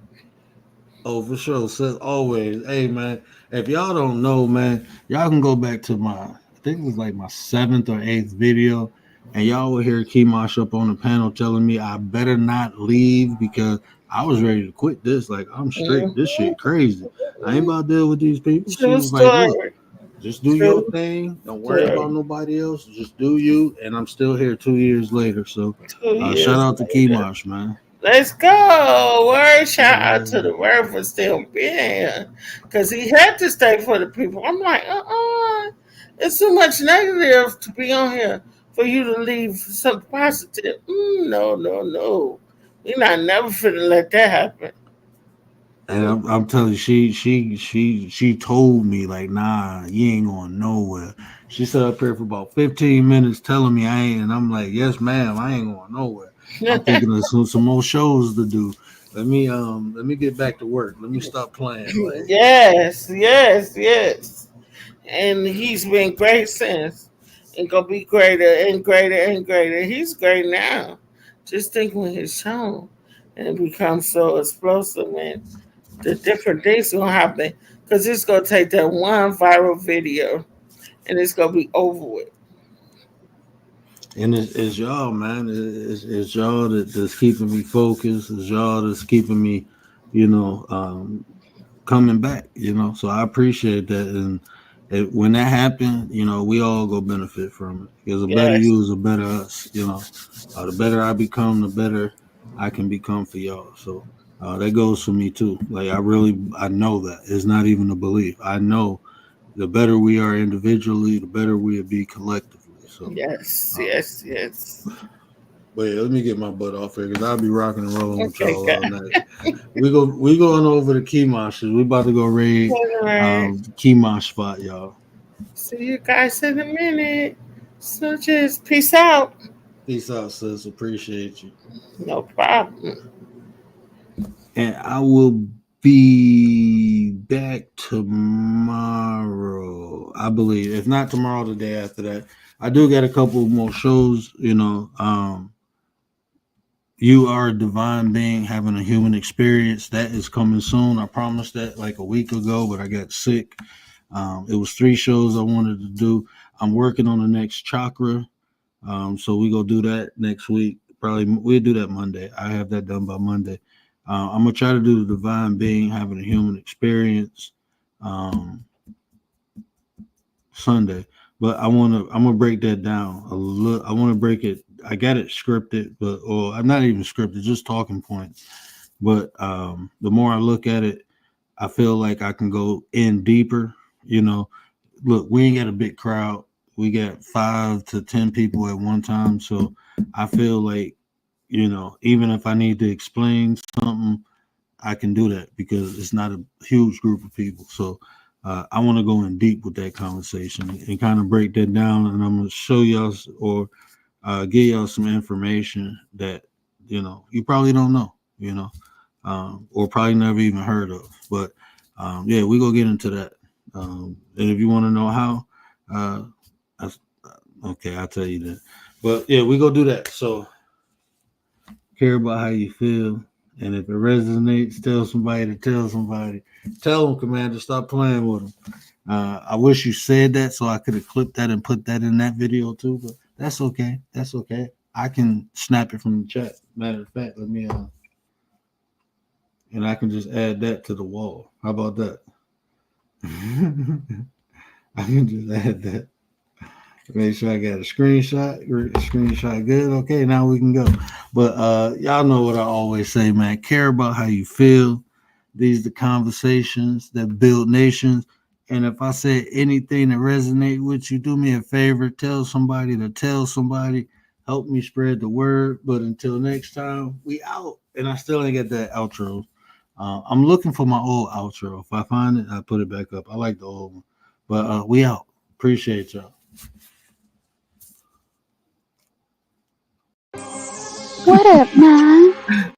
oh, for sure, says always. Hey, man, if y'all don't know, man, y'all can go back to I think it was like my seventh or eighth video, and y'all will hear Keymosh up on the panel telling me I better not leave because I was ready to quit this. Like, I'm straight. This Mm-hmm. shit crazy. I ain't about to deal with these people. She True was like, look, story. just do your True thing. Don't worry about story. nobody else. Just do you. And I'm still here 2 years later. So, Two shout years out to later. Keymosh, man. Let's go. Word shout out to Yeah. the word for still being here. Because he had to stay for the people. I'm like, it's too much negative to be on here for you to leave some positive. No, no, no. We're not never finna let that happen. And I'm telling you, she told me like, nah, you ain't going nowhere. She sat up here for about 15 minutes telling me I ain't, and I'm like, yes, ma'am, I ain't going nowhere. I'm thinking of some more shows to do. Let me get back to work. Let me stop playing. Like, Yes, yes, yes. And he's been great since. And gonna be greater and greater and greater. He's great now. Just think when he's shown and it becomes so explosive and the different things gonna happen. Cause it's gonna take that one viral video and it's gonna be over with. and it's y'all, man. It's y'all that's keeping me focused. It's y'all that's keeping me, you know, coming back, you know. So I appreciate that, and when that happened, you know, we all go benefit from it because a better Yes. you is a better us, you know. The better I become, the better I can become for y'all. So that goes for me too. Like I know that it's not even a belief. I know the better we are individually, the better we'll be collectively. So. Yes, Uh, yes, yes. but yeah, let me get my butt off here because I'll be rocking and rolling with Okay, y'all all guys. night. We going over to Keymosh. We about to go raid All right. Keymosh spot, y'all. See you guys in a minute. So just peace out. Peace out, sis. Appreciate you. No problem. And I will be back tomorrow, I believe. If not tomorrow, the day after that. I do get a couple more shows, you know. You are a divine being having a human experience. That is coming soon. I promised that like a week ago, but I got sick. It was 3 shows I wanted to do. I'm working on the next chakra. So we go do that next week. Probably we'll do that Monday. I have that done by Monday. I'm gonna try to do the divine being having a human experience Sunday, but I'm gonna break that down a little. I want to break it. I got it scripted, but or I'm not even scripted, just talking points. But the more I look at it, I feel like I can go in deeper. You know, look, we ain't got a big crowd. We got 5 to 10 people at one time, so I feel like, you know, even if I need to explain something, I can do that because it's not a huge group of people. So I want to go in deep with that conversation and kind of break that down. And I'm going to show y'all or give y'all some information that, you know, you probably don't know, you know, or probably never even heard of. But yeah, we go get into that. And if you want to know how, okay, I'll tell you that. But yeah, we go do that. So care about how you feel. And if it resonates, tell somebody to tell somebody. Tell them, Commander, stop playing with them. I wish you said that so I could have clipped that and put that in that video too, but that's okay. That's okay. I can snap it from the chat. Matter of fact, let me and I can just add that to the wall. How about that? I can just add that. Make sure I got a screenshot. Screenshot good. Okay, now we can go. But y'all know what I always say, man. Care about how you feel. These are the conversations that build nations. And if I said anything that resonate with you, do me a favor. Tell somebody to tell somebody. Help me spread the word. But until next time, we out. And I still ain't got that outro. I'm looking for my old outro. If I find it, I put it back up. I like the old one. But we out. Appreciate y'all. What up, man?